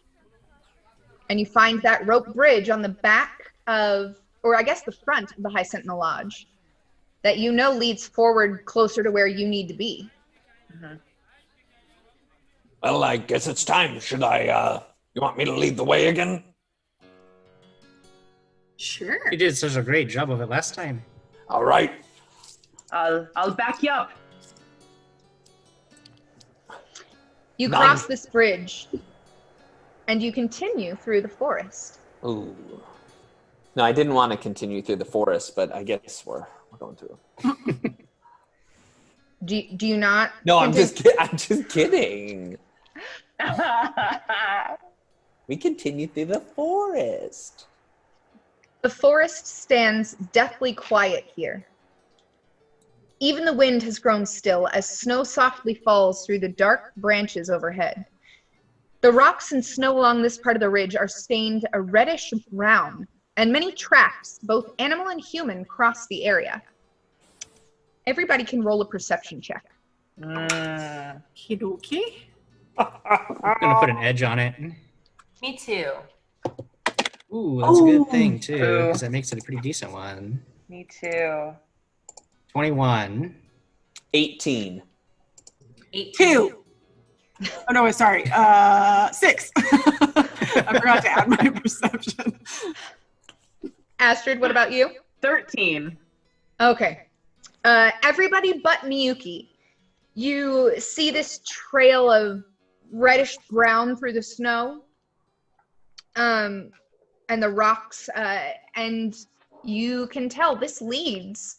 And you find that rope bridge on the back of, or I guess the front of the High Sentinel Lodge, that you know leads forward closer to where you need to be. Mhm. Well, I guess it's time. Should I, you want me to lead the way again? Sure. you did such a great job of it last time. All right. I'll back you up. You None. cross this bridge, and you continue through the forest. ooh. No, I didn't want to continue through the forest, but I guess we're going through. Do you not? No, I'm continue- just kidding. We continue through the forest. The forest stands deathly quiet here. Even the wind has grown still as snow softly falls through the dark branches overhead. The rocks and snow along this part of the ridge are stained a reddish brown, and many tracks, both animal and human, cross the area. Everybody can roll a perception check. Kidoki. I'm gonna put an edge on it. Me too. Ooh, that's a good thing too, because that makes it a pretty decent one. Me too. 21. 18. 2. Oh no, sorry. 6. I forgot to add my perception. Astrid, what about you? 13. Okay. Everybody but Miyuki. You see this trail of reddish brown through the snow, and the rocks, and you can tell this leads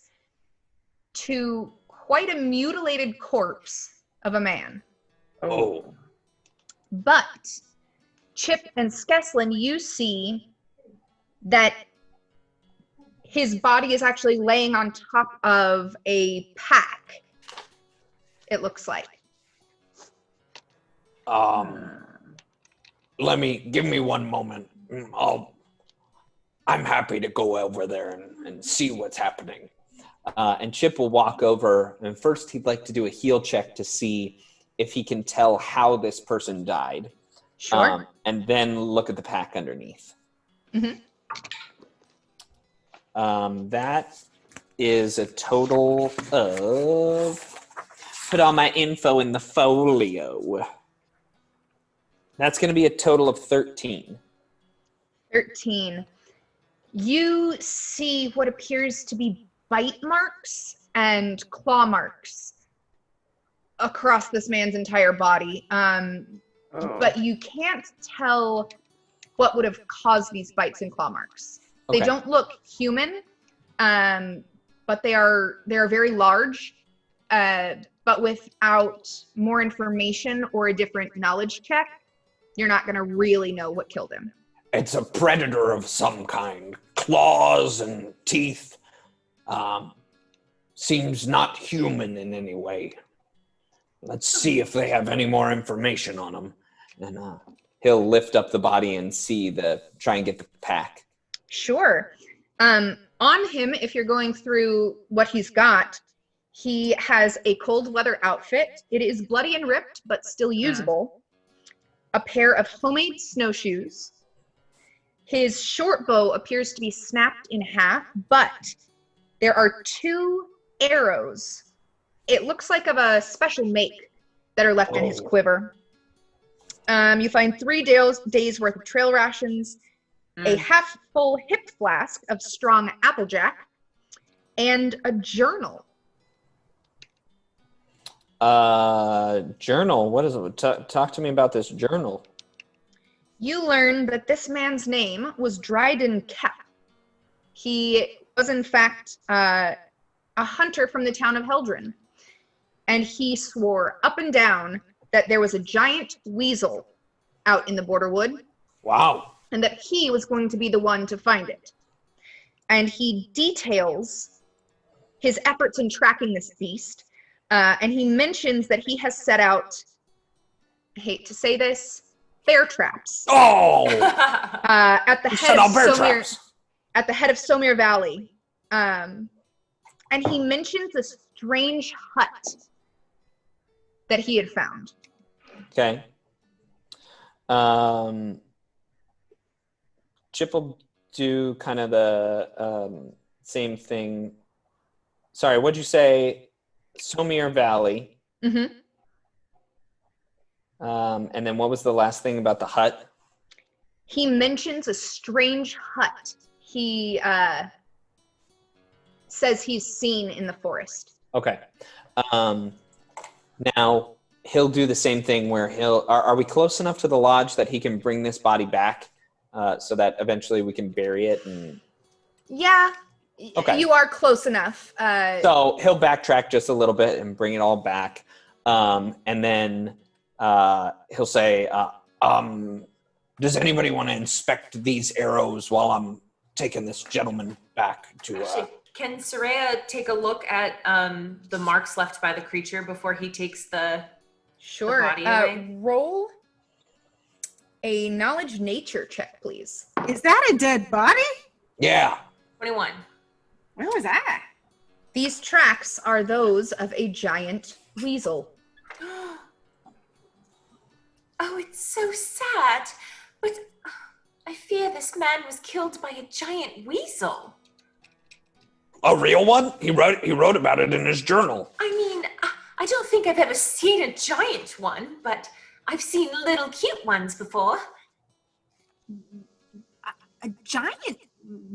to quite a mutilated corpse of a man. Oh. But Chip and Skeslin, you see that his body is actually laying on top of a pack, it looks like. Give me one moment. I'm happy to go over there and see what's happening. And Chip will walk over, and first he'd like to do a heal check to see if he can tell how this person died. Sure. And then look at the pack underneath. Mm-hmm. That is a total of... Put all my info in the folio. That's going to be a total of 13. 13. You see what appears to be bite marks and claw marks across this man's entire body. But you can't tell what would have caused these bites and claw marks. They Okay. don't look human, but they are very large. But without more information or a different knowledge check, you're not going to really know what killed him. It's a predator of some kind. Claws and teeth. Seems not human in any way. Let's see if they have any more information on him. And he'll lift up the body and try and get the pack. Sure. On him, if you're going through what he's got, he has a cold weather outfit. It is bloody and ripped, but still usable. A pair of homemade snowshoes. His short bow appears to be snapped in half, but there are 2 arrows. It looks like of a special make that are left in his quiver. You find 3 days worth of trail rations, a half-full hip flask of strong applejack, and a journal. Journal. What is it? Talk to me about this journal. You learn that this man's name was Dryden Kep. He was, in fact, a hunter from the town of Heldren. And he swore up and down that there was a giant weasel out in the border wood. Wow. And that he was going to be the one to find it. And he details his efforts in tracking this beast. And he mentions that he has set out, I hate to say this, bear traps. Oh! At the You head set of out bear Somir, traps. at the head of Somir Valley. And he mentions a strange hut that he had found. Okay. Chip will do kind of the same thing. Sorry, what'd you say? Somir Valley. Mm-hmm. And then what was the last thing about the hut? He mentions a strange hut he says he's seen in the forest. Okay. Now he'll do the same thing where are we close enough to the lodge that he can bring this body back so that eventually we can bury it? And Yeah, Okay. you are close enough. so he'll backtrack just a little bit and bring it all back. And then he'll say, does anybody want to inspect these arrows while I'm taking this gentleman back to... Actually, can Soraya take a look at the marks left by the creature before he takes the Sure. body away? Roll a knowledge nature check, please. Is that a dead body? Yeah. 21. Where was that? These tracks are those of a giant weasel. Oh, it's so sad. But I fear this man was killed by a giant weasel. A real one? He wrote about it in his journal. I mean, I don't think I've ever seen a giant one, but I've seen little cute ones before. A giant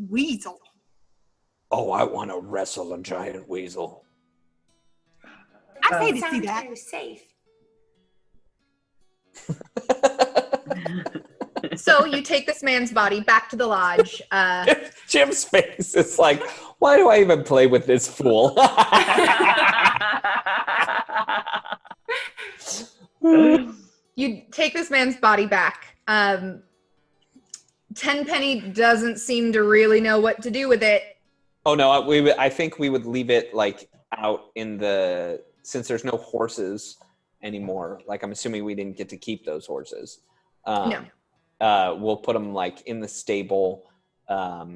weasel. Oh, I want to wrestle a giant weasel. I say to see Sounds that. very safe. So you take this man's body back to the lodge. Jim's face is like, why do I even play with this fool? You take this man's body back. Tenpenny doesn't seem to really know what to do with it. Oh no, I think we would leave it like out in the, since there's no horses anymore. Like I'm assuming we didn't get to keep those horses. No. We'll put them like in the stable. I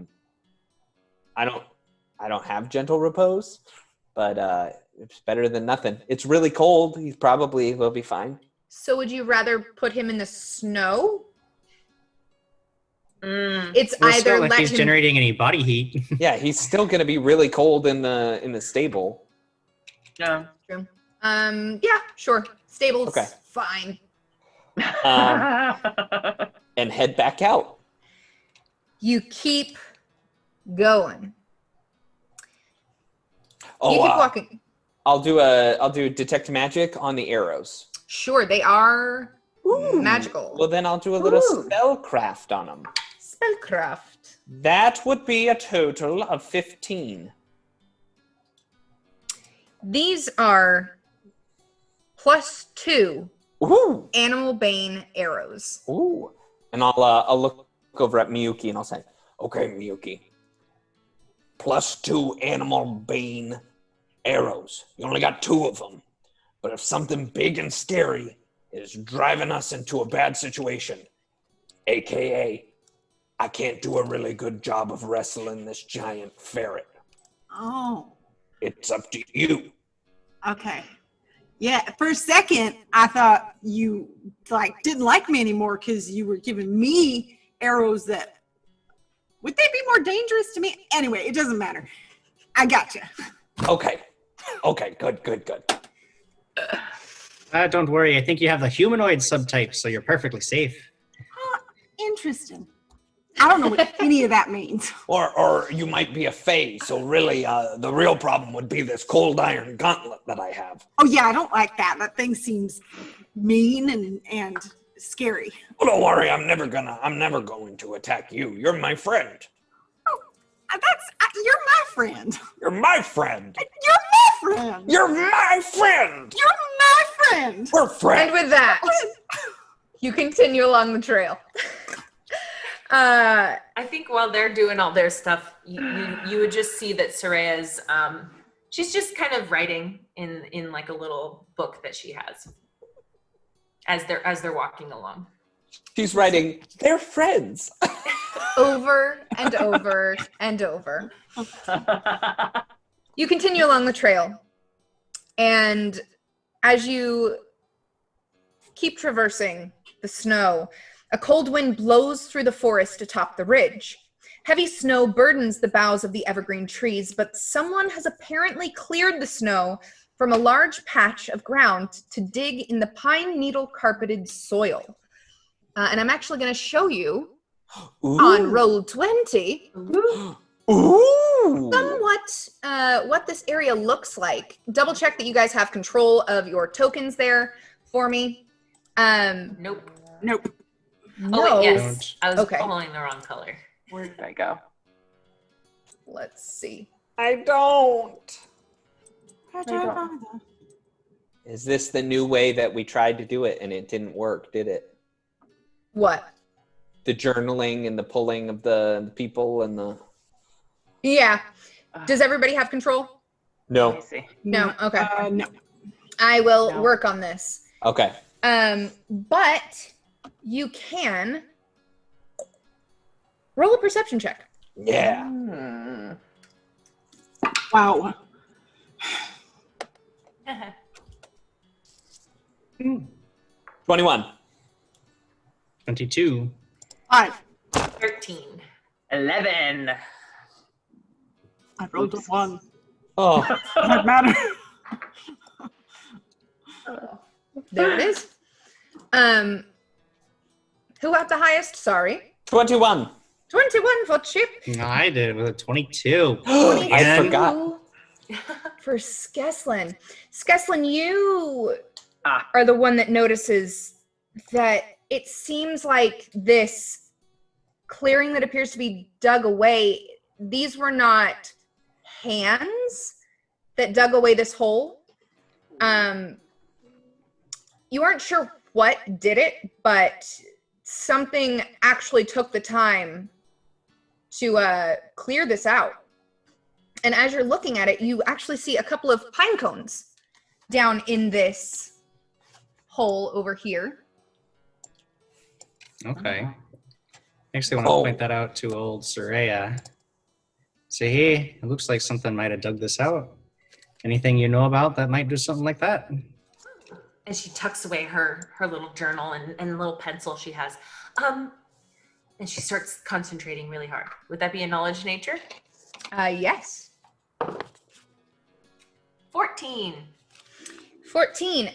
don't have gentle repose, but it's better than nothing. It's really cold. He probably will be fine. So would you rather put him in the snow? Mm. It's Well, it's either not like let he's him generating any body heat. Yeah, he's still gonna be really cold in the stable. No. yeah, sure. Stable's Okay. fine. And head back out. You keep going. Oh, You keep walking. I'll do detect magic on the arrows. Sure, they are magical. Well, then I'll do a little spellcraft on them. Spellcraft. That would be a total of 15. These are +2 Ooh, animal bane arrows. ooh. And I'll look over at Miyuki and I'll say, Okay, Miyuki. +2 animal bane arrows. You only got 2 of them. But if something big and scary is driving us into a bad situation, aka I can't do a really good job of wrestling this giant ferret, Oh, it's up to you. okay. Yeah, for a second, I thought you didn't like me anymore because you were giving me arrows that would they be more dangerous to me? Anyway, it doesn't matter. I got you. Okay, good. Don't worry. I think you have the humanoid subtype, so you're perfectly safe. Interesting. I don't know what any of that means. Or you might be a fae, so really the real problem would be this cold iron gauntlet that I have. Oh yeah, I don't like that. That thing seems mean and scary. Well, don't worry, I'm never going to attack you. You're my friend. You're my friend. You're my friend. You're my friend. You're my friend. You're my friend. We're And friends. with that, you continue along the trail. I think while they're doing all their stuff, you would just see that Soraya's she's just kind of writing in like a little book that she has as they're walking along. she's writing, they're friends. Over and over and over. You continue along the trail, and as you keep traversing the snow, a cold wind blows through the forest atop the ridge. Heavy snow burdens the boughs of the evergreen trees, but someone has apparently cleared the snow from a large patch of ground to dig in the pine needle carpeted soil. And I'm actually going to show you on roll 20 Ooh. somewhat what this area looks like. Double check that you guys have control of your tokens there for me. Nope. Nope. No. Oh wait, yes. I was Okay. pulling the wrong color. Where did I go? Let's see. I don't. Is this the new way that we tried to do it and it didn't work, did it? What? The journaling and the pulling of the people and the... Yeah. Does everybody have control? No. Let me see. No. Okay. No. I will No. work on this. Okay. But you can roll a perception check. Yeah. Hmm. Wow. 21. 22. 5. 13. 11. I rolled a 1. Oh. Doesn't matter. There it is. Who had the highest? Sorry. 21. 21 for Chip. No, I did with a 22. I Again? forgot. For Skeslin. Skeslin, you Ah. are the one that notices that it seems like this clearing that appears to be dug away, these were not hands that dug away this hole. You aren't sure what did it, but something actually took the time to clear this out. And as you're looking at it, you actually see a couple of pine cones down in this hole over here. Okay. Actually, I want to Oh. point that out to old Soraya. Say, hey, it looks like something might have dug this out. Anything you know about that might do something like that? And she tucks away her little journal and little pencil she has. And she starts concentrating really hard. Would that be a knowledge nature? Yes. 14. 14.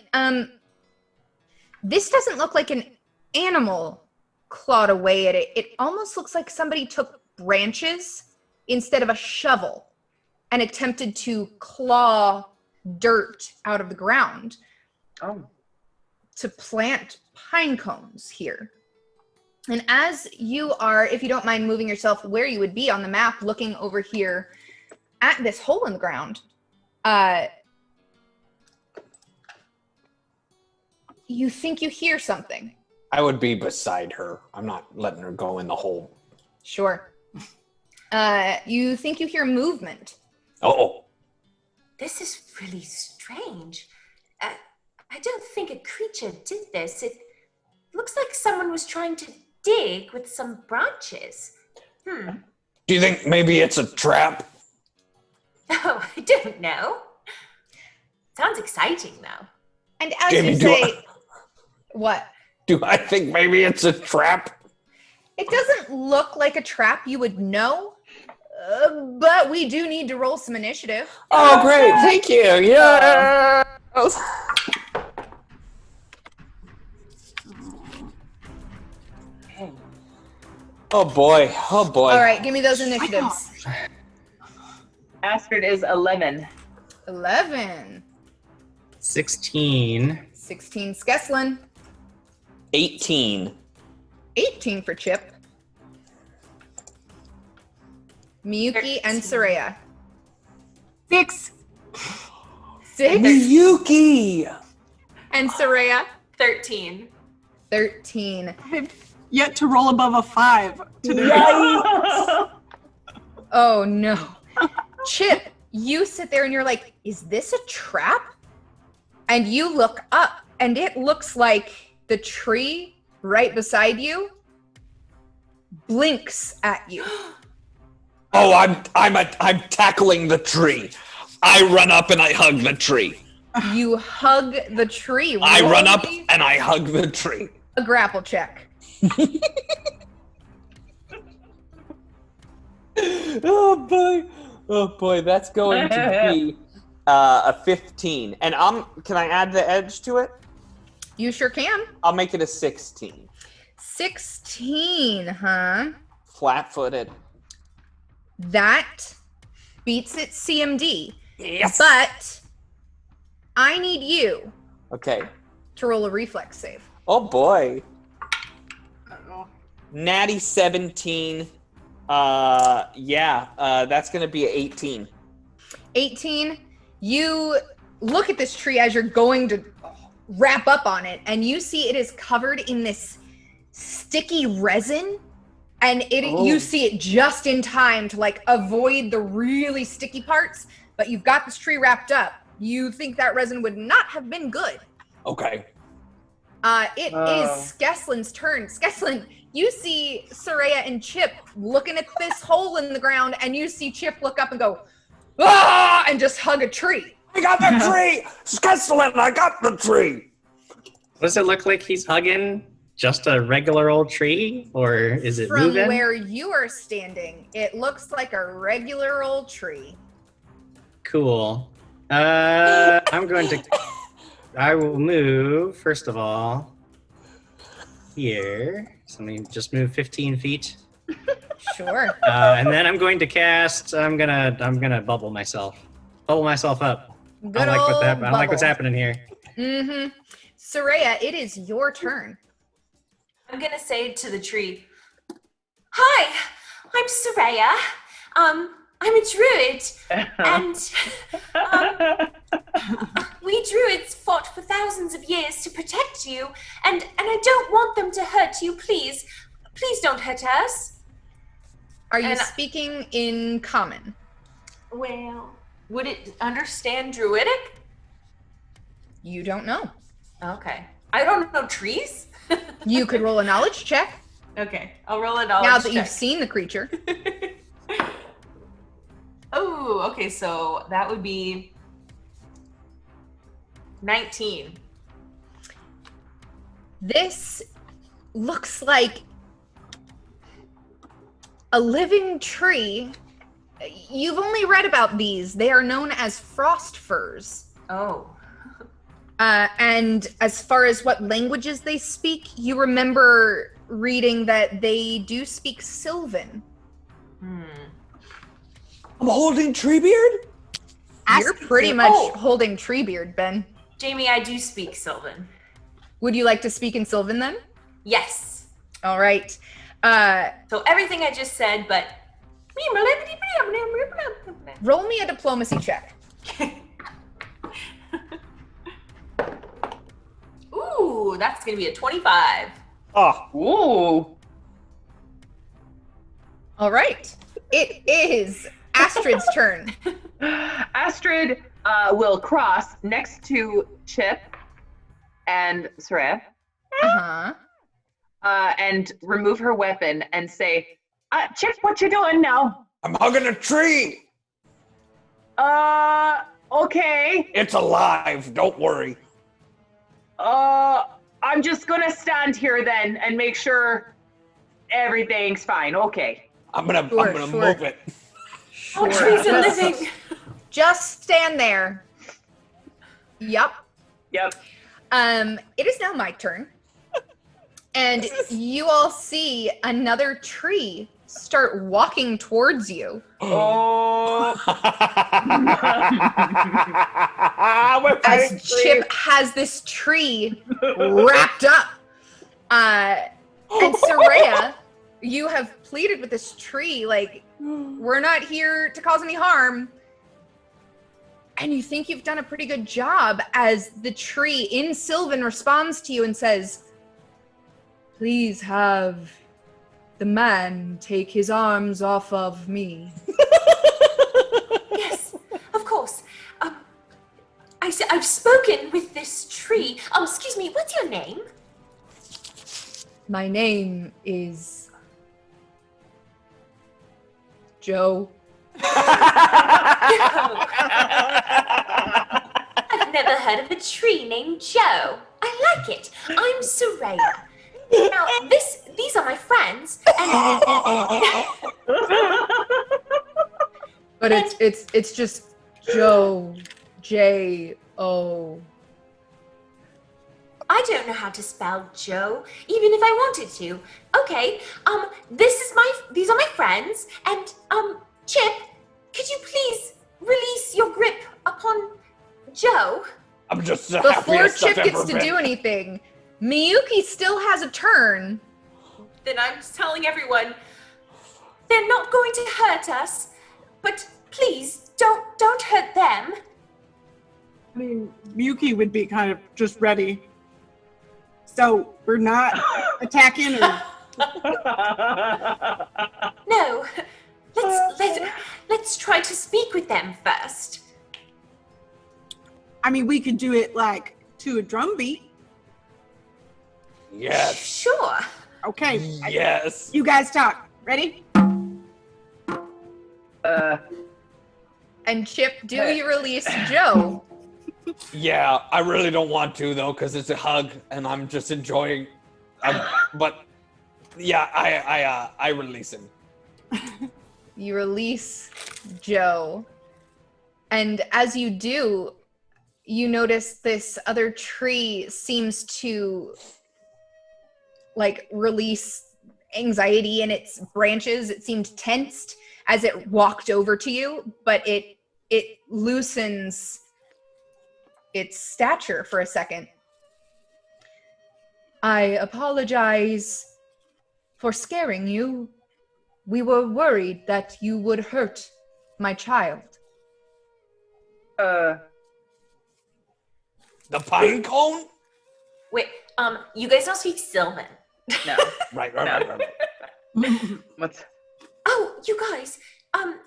This doesn't look like an animal clawed away at it. It almost looks like somebody took branches instead of a shovel and attempted to claw dirt out of the ground Oh. to plant pine cones here. And as you are, if you don't mind moving yourself where you would be on the map, looking over here at this hole in the ground, you think you hear something. I would be beside her. I'm not letting her go in the hole. Sure. You think you hear movement. Oh, This is really strange. I don't think a creature did this. It looks like someone was trying to dig with some branches. do you think maybe it's a trap? Oh, I don't know. Sounds exciting, though. And as Jamie, you do say, what? Do I think maybe it's a trap? It doesn't look like a trap you would know, but we do need to roll some initiative. Oh, great. Thank you. Yeah. Oh boy. Oh boy. All right, give me those initiatives. Astrid is 11. 11. 16. 16 Skeslin. 18. 18 for Chip. Miyuki and Soraya. 6. 6. Miyuki. And Soraya. 13. 13. I've yet to roll above a 5 today. Oh no. Chip, you sit there and you're like, is this a trap? And you look up and it looks like the tree right beside you blinks at you. Oh, I'm tackling the tree. I run up and I hug the tree. You hug the tree. I Roll run up me and I hug the tree. a grapple check. Oh boy, that's going to be a 15. And can I add the edge to it? You sure can. I'll make it a 16. 16, huh? Flat-footed. That beats it CMD. Yes. But I need you Okay. to roll a reflex save. Oh boy. Uh-oh. Natty 17. That's gonna be 18. 18, you look at this tree as you're going to wrap up on it, and you see it is covered in this sticky resin, and you see it just in time to like avoid the really sticky parts, but you've got this tree wrapped up. You think that resin would not have been good. Okay. It is Skeslin's turn. Skeslin, you see Soraya and Chip looking at this hole in the ground, and you see Chip look up and go, ah, and just hug a tree. I got the tree! Skeslin, I got the tree! Does it look like he's hugging just a regular old tree, or is it From moving? where you are standing, it looks like a regular old tree. Cool. I will move, first of all, here. So let me just move 15 feet. Sure. And then I'm going to cast, I'm gonna bubble myself. Bubble myself up. Good I don't old like what's bubble. happening here. Mm-hmm. Soraya, it is your turn. I'm gonna say to the tree, Hi, I'm Soraya. I'm a druid, and we druids fought for thousands of years to protect you, and I don't want them to hurt you. Please don't hurt us. Are you And- speaking in common? well, would it understand druidic? You don't know. Okay. I don't know trees. You could roll a knowledge check Okay, I'll roll a knowledge now that check. you've seen the creature. Oh, okay, so that would be 19. This looks like a living tree. You've only read about these. They are known as frost firs. Oh. And as far as what languages they speak, you remember reading that they do speak Sylvan. I'm holding Treebeard? You're pretty much Oh. holding Treebeard, Ben. Jamie, I do speak Sylvan. Would you like to speak in Sylvan then? Yes. All right. So everything I just said, but Roll me a diplomacy check. ooh, that's gonna be a 25. Oh, Ooh. All right. It is Astrid's turn. Astrid will cross next to Chip and Soraya Uh-huh. and remove her weapon and say, Chip, what you doing now? I'm hugging a tree! Okay. It's alive, don't worry. I'm just gonna stand here then and make sure everything's fine. Okay. I'm gonna Sure. move it. Oh, trees are Just- living. Just stand there. Yep. Yep. It is now my turn. And you all see another tree start walking towards you. Oh. We're fighting As Chip has this tree wrapped up. And Soraya, you have pleaded with this tree, like, we're not here to cause any harm. And you think you've done a pretty good job as the tree in Sylvan responds to you and says, please have the man take his arms off of me. Yes, of course. I've spoken with this tree. Excuse me, what's your name? My name is Joe. I've never heard of a tree named Joe. I like it. I'm Soraya. Now, these are my friends, and But it's just Joe, J-O. I don't know how to spell Joe, even if I wanted to. Okay, these are my friends, and Chip, could you please release your grip upon Joe? I'm just the Before happiest Chip I've gets ever to been. do anything, Miyuki still has a turn. Then I'm just telling everyone, They're not going to hurt us, but please don't hurt them. I mean, Yuki would be kind of just ready. So we're not attacking or... No, let's try to speak with them first. I mean, we could do it like to a drum beat. Yes. Sure. Okay. Yes. You guys talk. Ready? And Chip, do you release Joe? Yeah, I really don't want to though, because it's a hug, and I'm just enjoying. But yeah, I release him. You release Joe. And as you do, you notice this other tree seems to like release anxiety in its branches. It seemed tensed as it walked over to you, but it loosens its stature for a second. I apologize for scaring you. We were worried that you would hurt my child. The pine cone? Wait, you guys don't speak Sylvan. No. Right. What's Oh, you guys,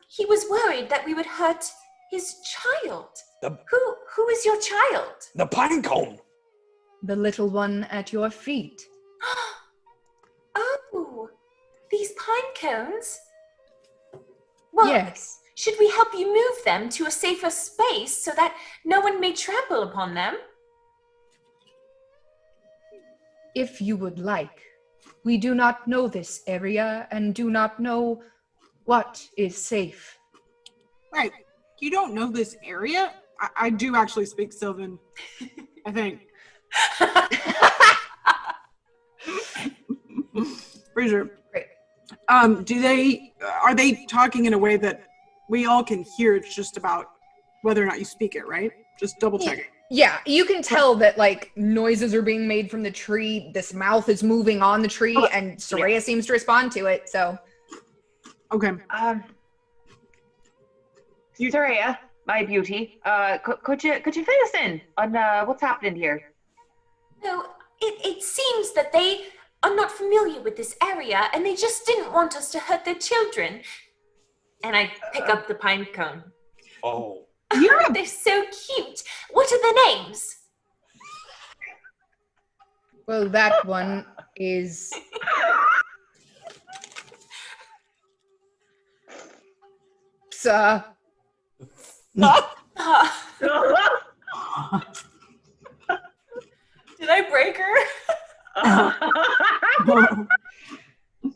he was worried that we would hurt his child. Who is your child? The pine cone. The little one at your feet. Oh, these pine cones? Well, Yes. should we help you move them to a safer space so that no one may trample upon them? If you would like. We do not know this area and do not know what is safe. Right. You don't know this area? I do actually speak Sylvan, I think. Pretty sure. Great. Are they talking in a way that we all can hear? It's just about whether or not you speak it, right? Just double check it. Yeah, you can tell that like noises are being made from the tree. This mouth is moving on the tree, and Soraya seems to respond to it. So, Okay. Soraya, my beauty? Could you fill us in on what's happening here? No, it seems that they are not familiar with this area and they just didn't want us to hurt their children. And I pick up the pine cone. Oh. They're so cute. What are their names? well, that one is Sa. Did I break her?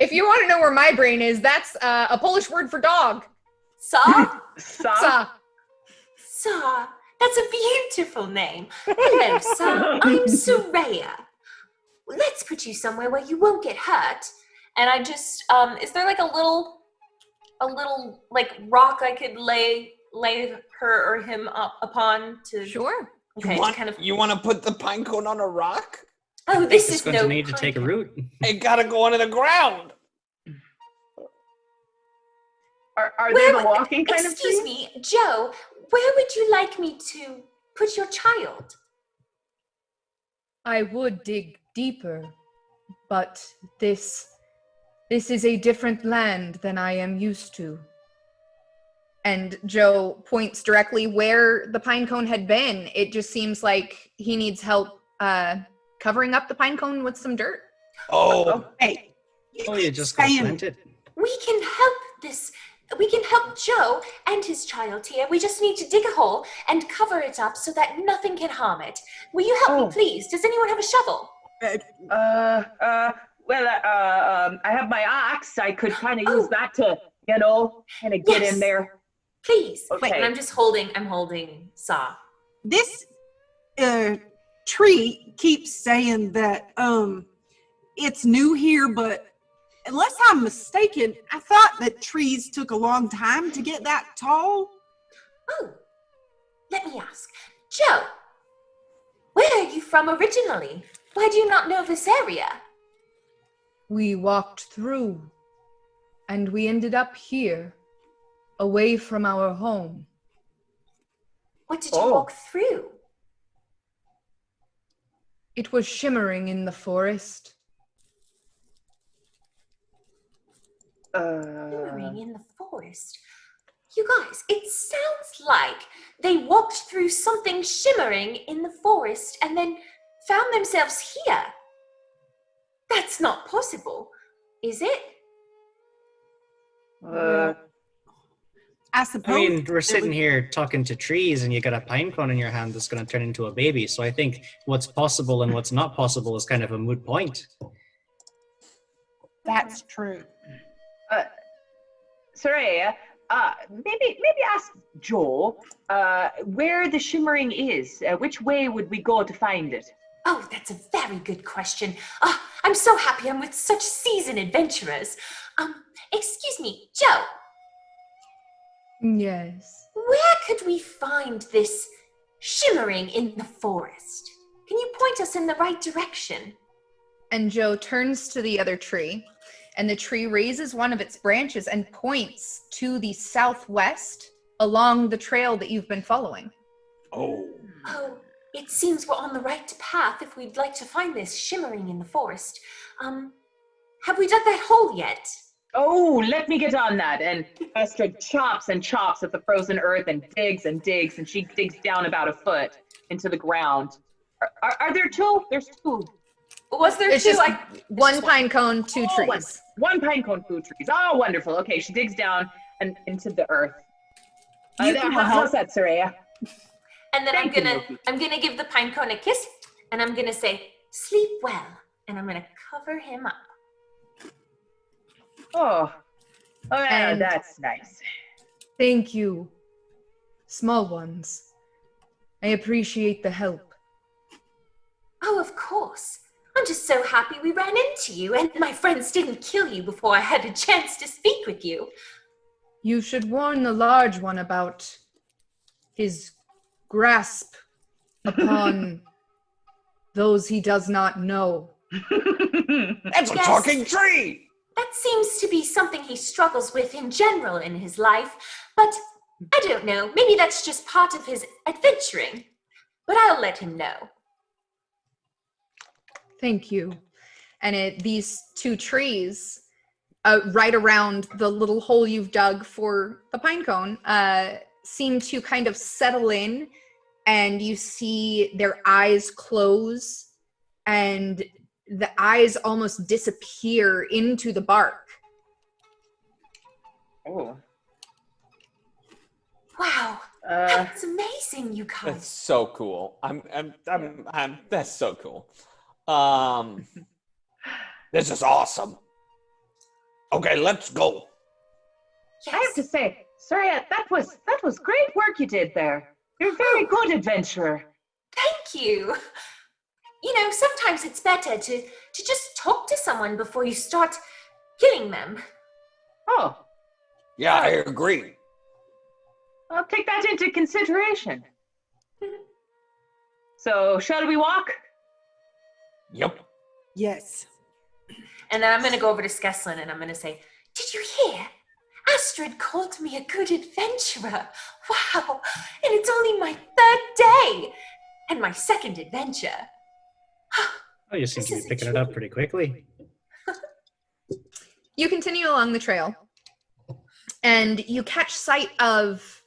If you want to know where my brain is, that's a Polish word for dog. Sa? Sa. Sa. That's a beautiful name. Hello, Sa. I'm Soraya. Let's put you somewhere where you won't get hurt. And I just, is there like a little like rock I could lay her or him up upon to? Sure. Okay, You want to put the pine cone on a rock? Oh, this It's is going no to need to take a pine- root. It gotta go into the ground. Are they the walking kind of Excuse tree? me, Joe, where would you like me to put your child? I would dig deeper, but this is a different land than I am used to. And Joe points directly where the pine cone had been. It just seems like he needs help covering up the pine cone with some dirt. Oh. Hey. Oh, you just got saying- planted. We can help this. We can help Joe and his child here. We just need to dig a hole and cover it up so that nothing can harm it. Will you help me, please? Does anyone have a shovel? I have my axe. I could kind of use that to, kind of get in there. Please. Okay. Wait, and I'm holding Sa. This tree keeps saying that it's new here, but unless I'm mistaken, I thought that trees took a long time to get that tall. Oh, let me ask. Joe, where are you from originally? Why do you not know this area? We walked through, and we ended up here, away from our home. What did you walk through? It was shimmering in the forest. Shimmering in the forest. You guys, it sounds like they walked through something shimmering in the forest and then found themselves here. That's not possible, is it? I suppose. I mean, we're sitting here talking to trees, and you got a pine cone in your hand that's going to turn into a baby. So I think what's possible and what's not possible is kind of a moot point. That's true. Soraya, maybe ask Joe where the shimmering is. Which way would we go to find it? Oh, that's a very good question. I'm so happy I'm with such seasoned adventurers. Excuse me, Joe, Yes. where could we find this shimmering in the forest? Can you point us in the right direction? And Joe turns to the other tree, and the tree raises one of its branches and points to the southwest along the trail that you've been following. Oh. Oh, it seems we're on the right path if we'd like to find this shimmering in the forest. Have we dug that hole yet? Oh, let me get on that. And Astrid chops and chops at the frozen earth and digs, and she digs down about a foot into the ground. Are there two? There's two. Was there It's two? just one pine cone, two Oh, trees. One pine cone, two trees. Oh, wonderful. Okay, she digs down and into the earth. How's that, Soraya? And then Thank you, I'm gonna give the pine cone a kiss, and I'm gonna say, "Sleep well," and I'm gonna cover him up. Oh, yeah, And- that's nice. Thank you, small ones. I appreciate the help. Oh, of course. I'm just so happy we ran into you, and my friends didn't kill you before I had a chance to speak with you. You should warn the large one about his grasp upon those he does not know. That's a Yes. talking tree! That seems to be something he struggles with in general in his life, but I don't know. Maybe that's just part of his adventuring. But I'll let him know. Thank you. And these two trees, right around the little hole you've dug for the pine cone, seem to kind of settle in, and you see their eyes close, and the eyes almost disappear into the bark. Oh. Wow, that's amazing, you That's guys. so cool. That's so cool. This is awesome. Okay, let's go. I have to say, Soraya, that was great work you did there. You're a very good adventurer. Thank you. You know, sometimes it's better to just talk to someone before you start killing them. Oh, Yeah, I agree. I'll take that into consideration. So, shall we walk? Yep. Yes. And then I'm going to go over to Skeslin and I'm going to say, "Did you hear? Astrid called me a good adventurer. Wow. And it's only my 3rd day and my 2nd adventure." Oh, you seem This to be is a picking it up pretty quickly. You continue along the trail, and you catch sight of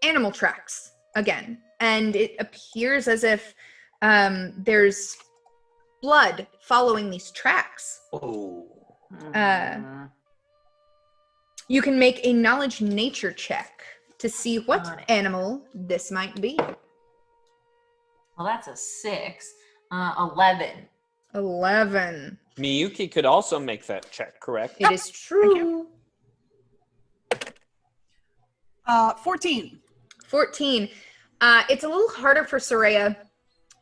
animal tracks again, and it appears as if there's blood following these tracks. Oh. You can make a knowledge nature check to see what Got it. animal this might be. Well, that's a 6. 11. 11. Miyuki could also make that check, correct? It is true. 14. 14. It's a little harder for Soraya.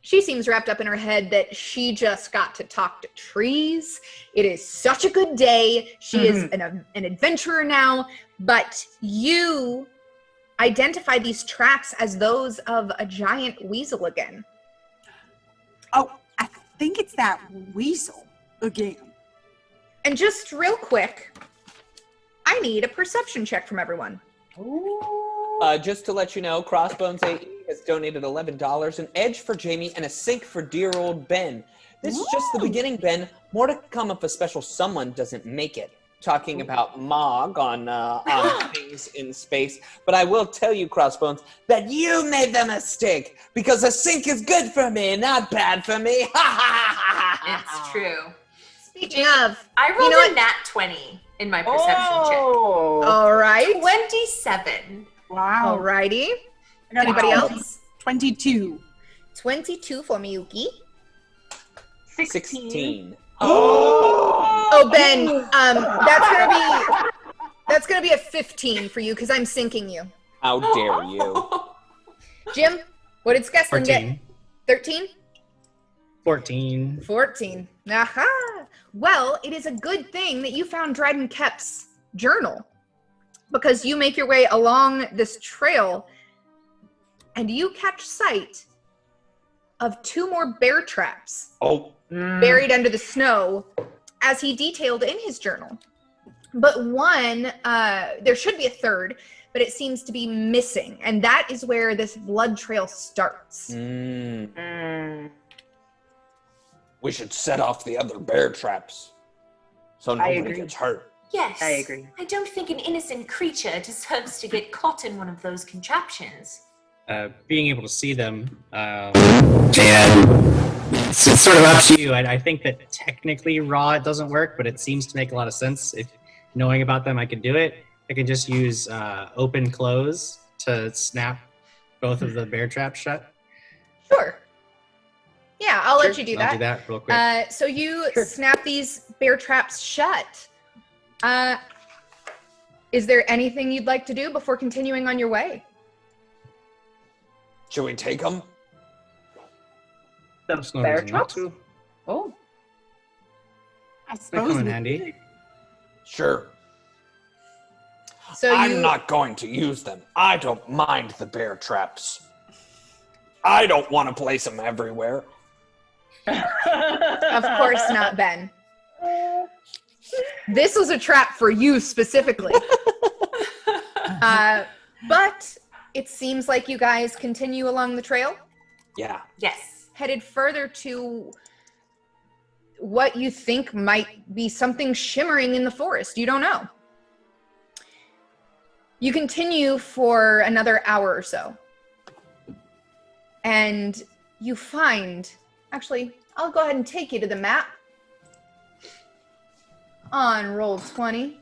She seems wrapped up in her head that she just got to talk to trees. It is such a good day. She is an adventurer now. But you identify these tracks as those of a giant weasel again. Oh, I think it's that weasel again. And just real quick, I need a perception check from everyone. Just to let you know, Crossbones AE has donated $11, an edge for Jamie, and a sink for dear old Ben. This is just the beginning, Ben. More to come if a special someone doesn't make it. Talking about Mog on things in space. But I will tell you, Crossbones, that you made the mistake because a sink is good for me, not bad for me. It's true. Speaking of, I rolled know a what? nat 20 in my perception check. All right. 27. Wow. Alrighty. I got Anybody a else? 22. 22 for Miyuki. 16. Oh, Ben, that's gonna be a 15 for you because I'm sinking you. How dare you? Jim, what did Skeslin get? 14. 13? 14. 14. Aha! Well, it is a good thing that you found Dryden Kep's journal because you make your way along this trail and you catch sight of 2 more bear traps Oh, buried under the snow as he detailed in his journal. But one, there should be a third, but it seems to be missing. And that is where this blood trail starts. We should set off the other bear traps so nobody agree. gets hurt. Yes. I agree. I don't think an innocent creature deserves to get caught in one of those contraptions. Being able to see them, it's sort of up to you. I think that technically raw it doesn't work, but it seems to make a lot of sense. If knowing about them, I can do it. I can just use open close to snap both of the bear traps shut. Sure. Yeah, I'll let you do I'll that. do that real quick. So you snap these bear traps shut. Is there anything you'd like to do before continuing on your way? Should we take them? The There's no bear reason not traps? to. Oh. I They suppose come in we handy. could. Sure. So I'm not going to use them. I don't mind the bear traps. I don't want to place them everywhere. Of course not, Ben. This was a trap for you specifically. But it seems like you guys continue along the trail, Yeah. Yes. headed further to what you think might be something shimmering in the forest. You don't know. You continue for another hour or so. And you find, actually, I'll go ahead and take you to the map. On roll 20.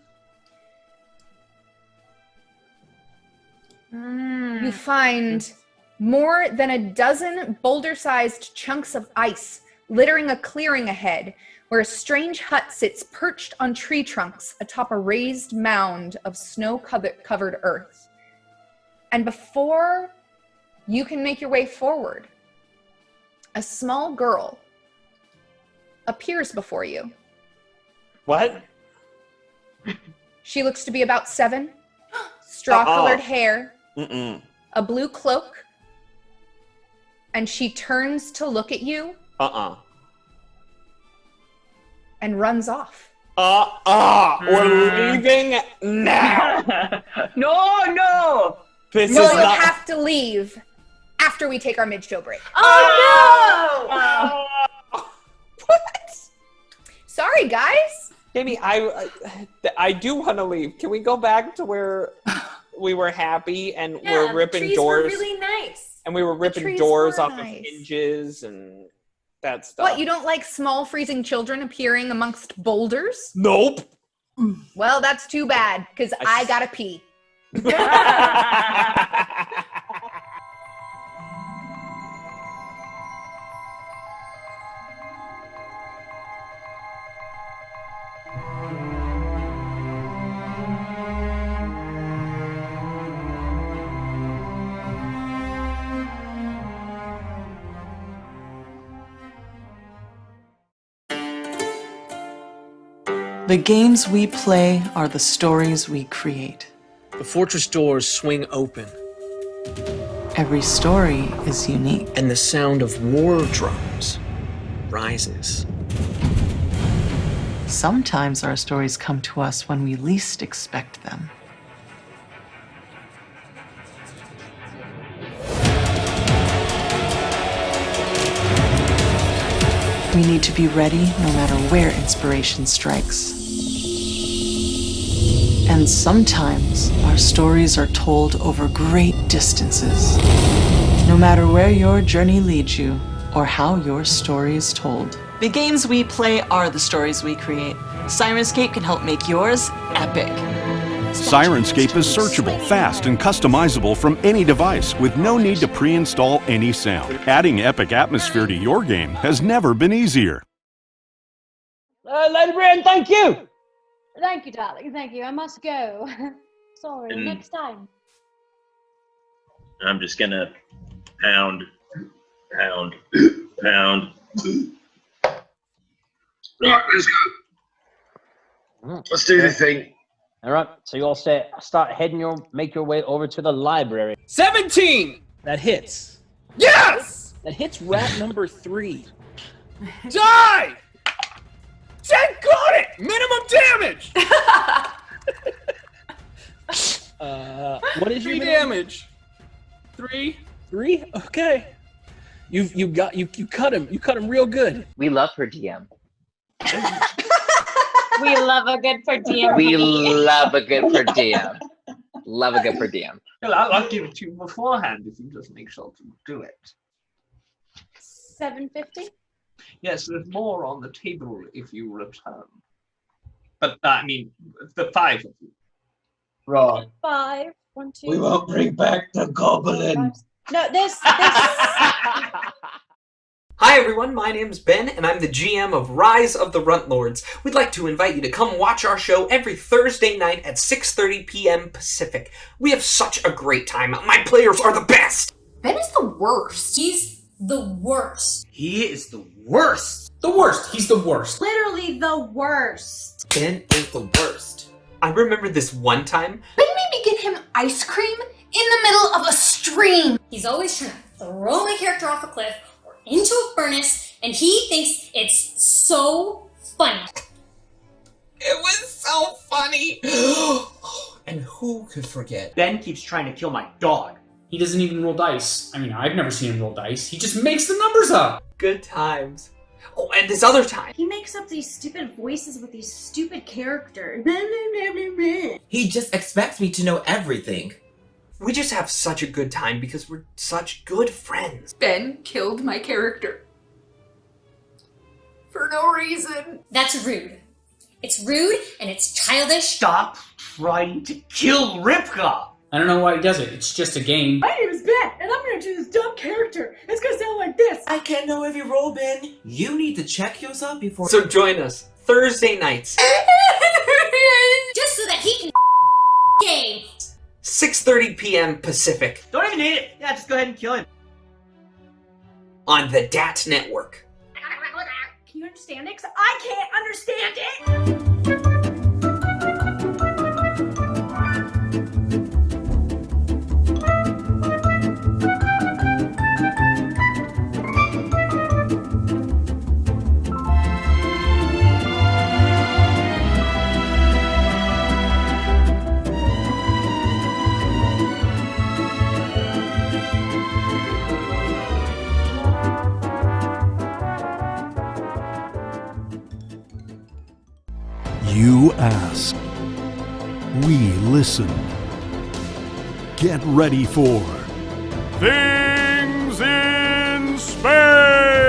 You find more than a dozen boulder-sized chunks of ice littering a clearing ahead, where a strange hut sits perched on tree trunks atop a raised mound of snow-covered earth. And before you can make your way forward, a small girl appears before you. What? She looks to be about 7, straw-colored hair, Mm-mm. a blue cloak, and she turns to look at you and runs off. We're leaving now. No. This No, is you'll not. have to leave after we take our mid-show break. Oh, Sorry, guys. Jamie, I do want to leave. Can we go back to where we were happy and no! we're Yeah, ripping trees doors were really nice. and we were ripping trees doors were off nice. of hinges and that stuff? What, you don't like small freezing children appearing amongst boulders? Nope. Well, that's too bad, because I gotta pee. The games we play are the stories we create. The fortress doors swing open, Every story is unique. and the sound of war drums rises. Sometimes our stories come to us when we least expect them. We need to be ready no matter where inspiration strikes. And sometimes our stories are told over great distances. No matter where your journey leads you or how your story is told. The games we play are the stories we create. Sirenscape can help make yours epic. Sirenscape is searchable, fast, and customizable from any device with no need to pre-install any sound. Adding epic atmosphere to your game has never been easier. Lady Brienne, thank you! Thank you, darling. Thank you. I must go. Sorry. Next time. I'm just gonna pound. Right, let's go. Let's do the thing. All right, so you all make your way over to the library. 17! That hits. Yes! That hits rat number 3. Die! Jen got it! Minimum damage! What is your 3 damage. 3. 3? Okay. You cut him. You cut him real good. We love her DM. We love a good per diem. We love a good per diem. Love a good per diem. Well, I'll give it to you beforehand if you just make sure to do it. $7.50. Yes, there's more on the table if you return. But I mean, the 5 of you. Right. 5. 1, 2. We won't bring back the goblin. No, this. Hi everyone, my name's Ben, and I'm the GM of Rise of the Runtlords. We'd like to invite you to come watch our show every Thursday night at 6:30 p.m. Pacific. We have such a great time. My players are the best! Ben is the worst. He's the worst. He is the worst. The worst. He's the worst. Literally the worst. Ben is the worst. I remember this one time. Ben made me get him ice cream in the middle of a stream. He's always trying to throw my character off a cliff or into a furnace, and he thinks it's so funny. It was so funny. And who could forget? Ben keeps trying to kill my dog. He doesn't even roll dice. I mean, I've never seen him roll dice. He just makes the numbers up. Good times. Oh, and this other time. He makes up these stupid voices with these stupid characters. He just expects me to know everything. We just have such a good time because we're such good friends. Ben killed my character. For no reason. That's rude. It's rude and it's childish. Stop trying to kill Ripka. I don't know why he does it. It's just a game. My name is Ben, and I'm gonna do this dumb character. It's gonna sound like this. I can't know every role, Ben. You need to check yourself before. So join us Thursday nights. Just so that he can game. 6:30 p.m. Pacific. Don't even need it. Yeah, just go ahead and kill him. On the DAT Network. Can you understand it? 'Cause I can't understand it. You ask. We listen. Get ready for Things in Space!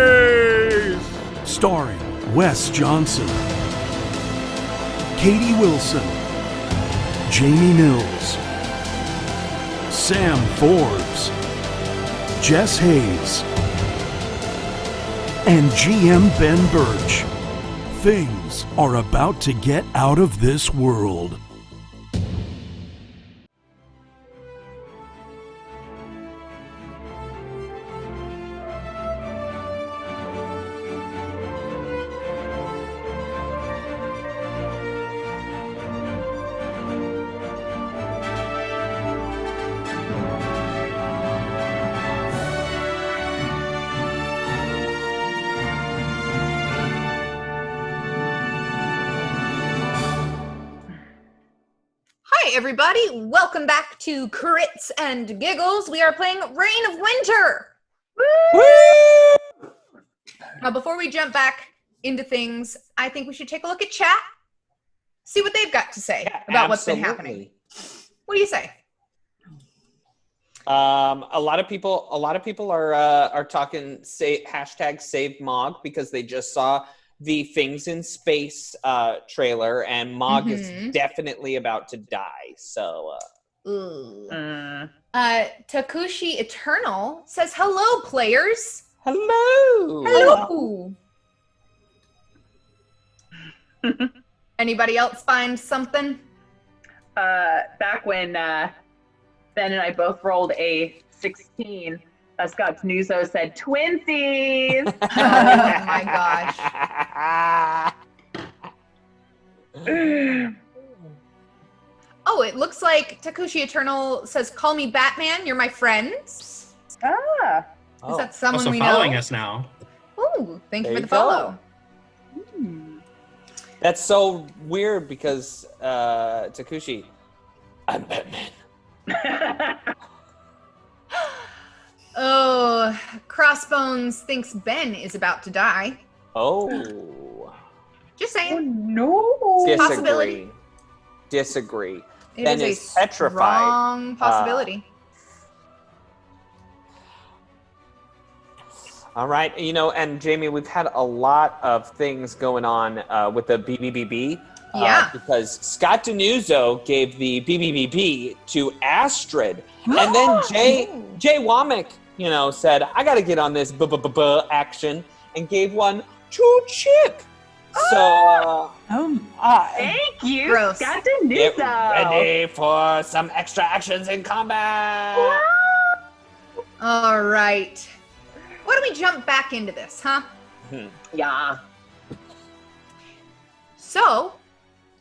Starring Wes Johnson, Katie Wilson, Jamie Mills, Sam Forbes, Jess Hayes, and GM Ben Birch. Things are about to get out of this world. Hi, everybody. Welcome back to Crits and Giggles. We are playing Reign of Winter. Woo! Now, before we jump back into things, I think we should take a look at chat, see what they've got to say about what's been happening. What do you say? A lot of people are talking hashtag Save Mog because they just saw the Things in Space trailer, and Mog is definitely about to die. So, Takushi Eternal says, "Hello, players." Hello. Anybody else find something? Back when Ben and I both rolled a 16, Scott Nuzo said twinsies. Oh my gosh. Oh, it looks like Takushi Eternal says, "Call me Batman, you're my friends." Ah. Is that someone also we know? following us now. Ooh, thank you There for the you follow. That's so weird because Takushi, I'm Batman. Oh, Crossbones thinks Ben is about to die. Oh. Just saying. No. Possibility. Disagree. It Ben is is a petrified. strong possibility. All right, and Jamie, we've had a lot of things going on with the BBBB. Yeah. Because Scott Denuzzo gave the BBBB to Astrid, and then Jay Womack, said, "I got to get on this action," and gave one to Chip. So, Thank you, Gross. Scott get Denuzzo. ready for some extra actions in combat. All right. Why don't we jump back into this, huh? Yeah. So,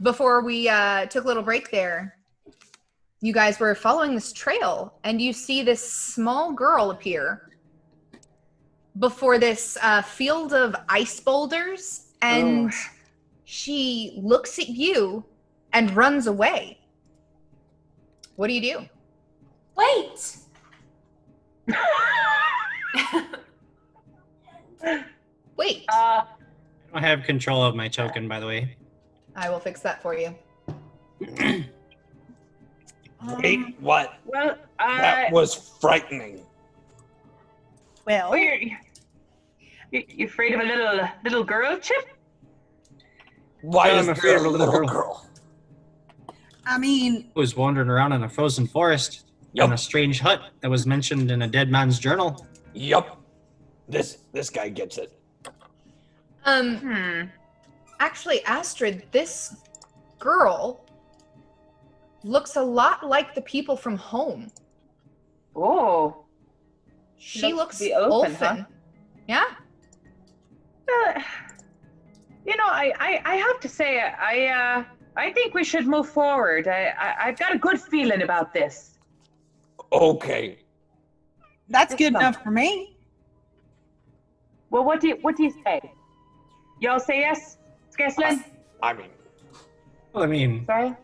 before we took a little break there, you guys were following this trail, and you see this small girl appear before this field of ice boulders, and she looks at you and runs away. What do you do? Wait. Wait. I don't have control of my token, by the way. I will fix that for you. Wait, what? Well, That was frightening. Well, you afraid of a little girl, Chip? Why I'm is afraid there of a a little little girl. girl? I mean, Was wandering around in a frozen forest in a strange hut that was mentioned in a dead man's journal. Yup. This guy gets it. Actually, Astrid, this girl looks a lot like the people from home. Oh. She looks to be open, Ulfin. huh? Yeah. I have to say, I think we should move forward. I've got a good feeling about this. Okay. that's good enough for me. Well, what do you say? Y'all say yes, Skeslin? Well, I mean, Sorry?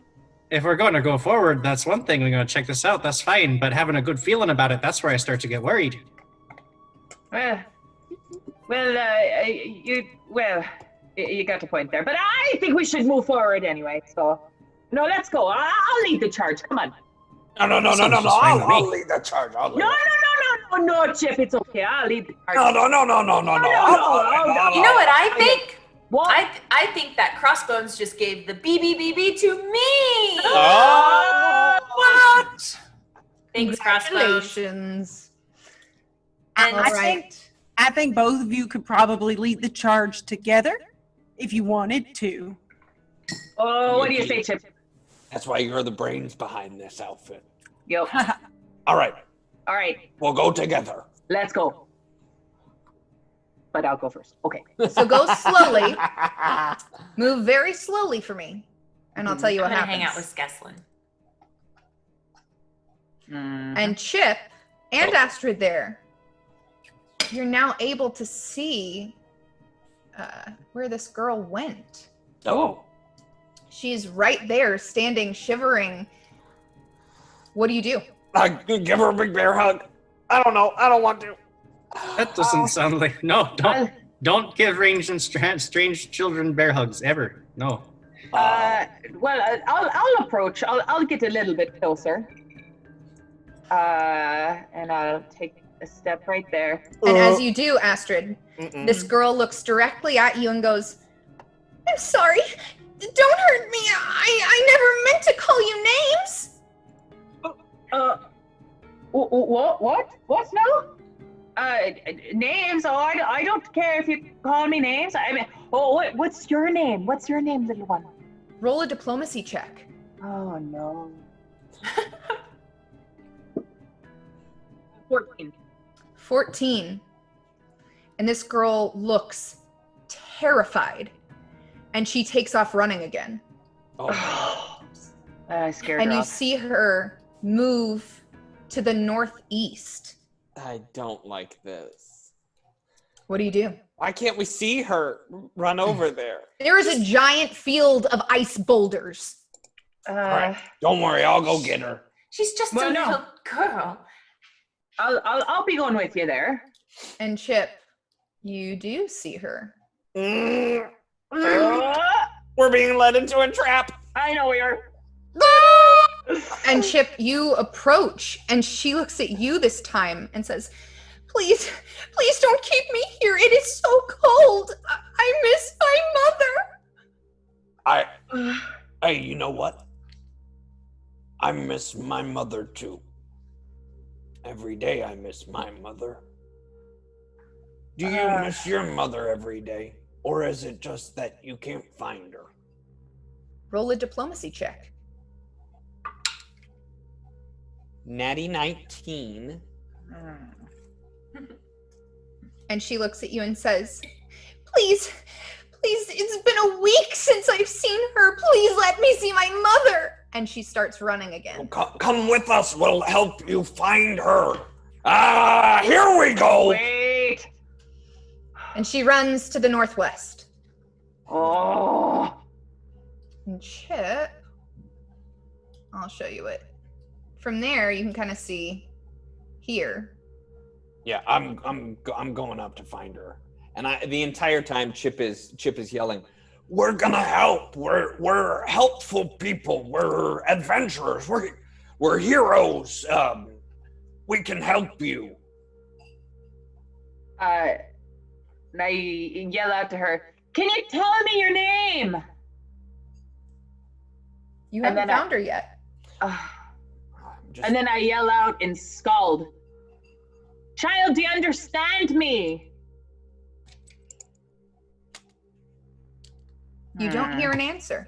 if we're going to go forward, that's one thing. We're going to check this out. That's fine. But having a good feeling about it, that's where I start to get worried. You got a point there. But I think we should move forward anyway. So, no, let's go. I'll lead the charge. Come on. No. Sounds just fine to me. I'll lead the charge. No, Chip. It's okay. I'll lead the charge. No. You know what I think? What? I think that Crossbones just gave the BBBB to me. What? Thanks, Crossbones. Congratulations. And All right. I think both of you could probably lead the charge together if you wanted to. Oh, what do you say, Chip? That's why you're the brains behind this outfit. Yo. All right. All right. We'll go together. Let's go. But I'll go first. Okay. So go slowly. Move very slowly for me. And I'll tell you I'm what gonna happens. hang out with Skeslin. And Chip and Astrid there, you're now able to see where this girl went. Oh. She's right there, standing, shivering. What do you do? I give her a big bear hug. I don't know. I don't want to. That doesn't sound like... No, don't. Don't give strange children bear hugs ever. No. Well, I'll approach. I'll get a little bit closer. And I'll take a step right there. And as you do, Astrid, this girl looks directly at you and goes, "I'm sorry. Don't hurt me. I never meant to call you names." What now? Names? Oh, I don't care if you call me names. I mean, what's your name? What's your name, little one? Roll a diplomacy check. Oh, no. 14. 14. And this girl looks terrified. And she takes off running again. Oh. I scared And her you off. see her move to the northeast. I don't like this. What do you do? Why can't we see her run over there? There is a giant field of ice boulders. All right, don't worry, I'll go get her. She's just Well, a no. little girl. I'll be going with you there. And Chip, you do see her. We're being led into a trap. I know we are. And Chip, you approach, and she looks at you this time and says, please don't keep me here. It is so cold. I miss my mother. Hey, you know what? I miss my mother too. Every day I miss my mother. Do you miss your mother every day? Or is it just that you can't find her? Roll a diplomacy check. Natty 19. And she looks at you and says, please, it's been a week since I've seen her. Please let me see my mother. And she starts running again. Come with us, we'll help you find her. Here we go. Wait. And she runs to the northwest. Oh. And Chip, I'll show you it. From there, you can kind of see here. Yeah, I'm going up to find her. And the entire time Chip is yelling, We're gonna help. We're helpful people. We're adventurers. We're heroes. We can help you. And I yell out to her, can you tell me your name? You haven't found her yet. And then I yell out in Scald, child, do you understand me? You don't hear an answer.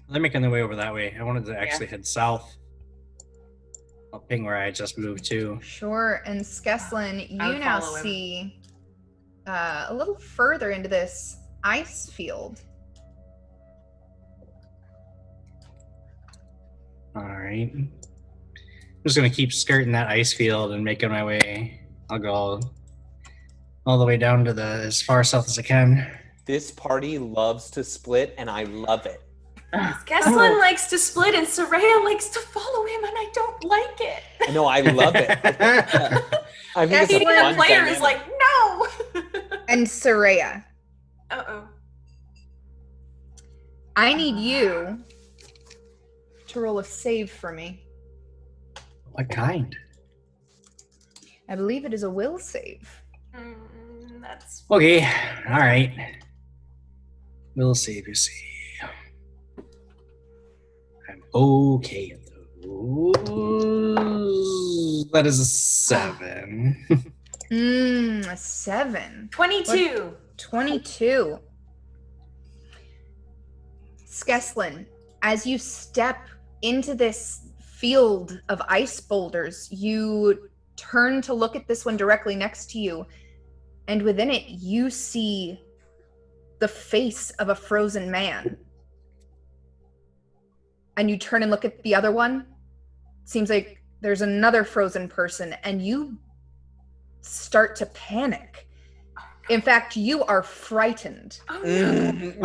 They're making their way over that way. I wanted to actually head south. I'll ping where I just moved to. Sure. And Skeslin, I you would now follow him. see a little further into this ice field. All right. I'm just gonna keep skirting that ice field and making my way. I'll go all the way down to as far south as I can. this party loves to split, and I love it. Skeslin likes to split and Soraya likes to follow him, and I don't like it. I know, I love it. I think it's a Being fun the player dynamic. is like, no! And Soraya, Uh-oh. I need you to roll a save for me. What kind? I believe it is a will save. That's Okay, all right. We'll save you. See, I'm okay at those. That is a 7. A 7. 22. 22. Skeslin, as you step into this field of ice boulders, you turn to look at this one directly next to you, and within it, you see the face of a frozen man. And you turn and look at the other one. Seems like there's another frozen person, and you start to panic. In fact, you are frightened. Good.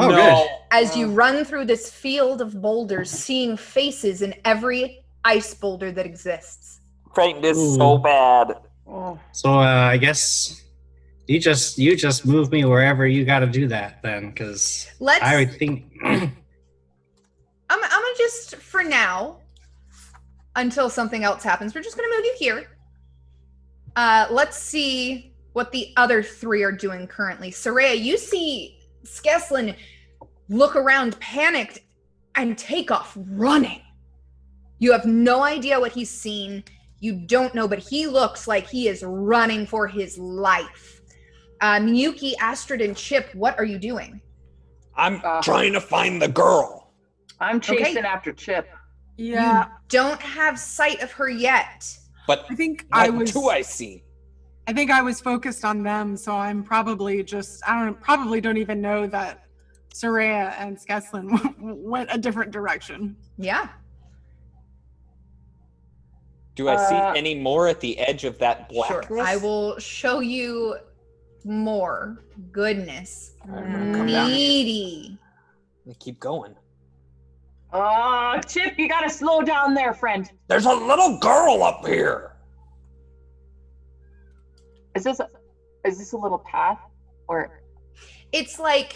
As you run through this field of boulders, seeing faces in every ice boulder that exists. Frightened is so bad. So I guess You just move me wherever you got to do that then, because I would think. I'm gonna just, for now, until something else happens, we're just gonna move you here. Let's see what the other three are doing currently. Soraya, you see Skeslin look around panicked and take off running. You have no idea what he's seen. You don't know, but he looks like he is running for his life. Miyuki, Astrid, and Chip, what are you doing? I'm trying to find the girl. I'm chasing after Chip. Yeah. You don't have sight of her yet. But I think what do I see? I think I was focused on them, so I'm probably probably don't even know that Soraya and Skeslin went a different direction. Yeah. Do I see any more at the edge of that blackness? Sure. I will show you more. Goodness. I'm gonna come down here. Needy. They keep going. Chip, you gotta slow down there, friend. There's a little girl up here. Is this a little path, or? It's like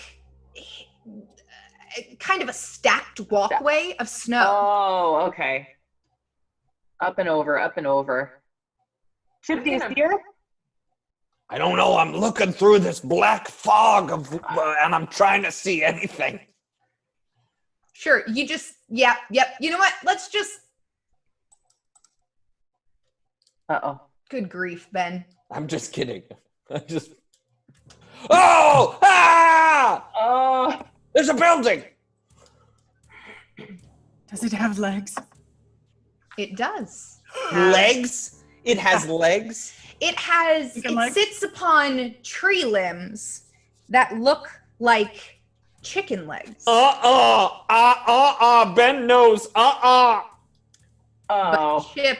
kind of a stacked walkway of snow. Oh, okay. Up and over. Chip, do you see her? I don't know. I'm looking through this black fog and I'm trying to see anything. Sure. You just, yep. You know what? Let's just. Uh-oh. Good grief, Ben. I'm just kidding. Oh! Ah! There's a building. Does it have legs? It does. Legs? It has legs? It sits upon tree limbs that look like chicken legs. Ben knows. But Chip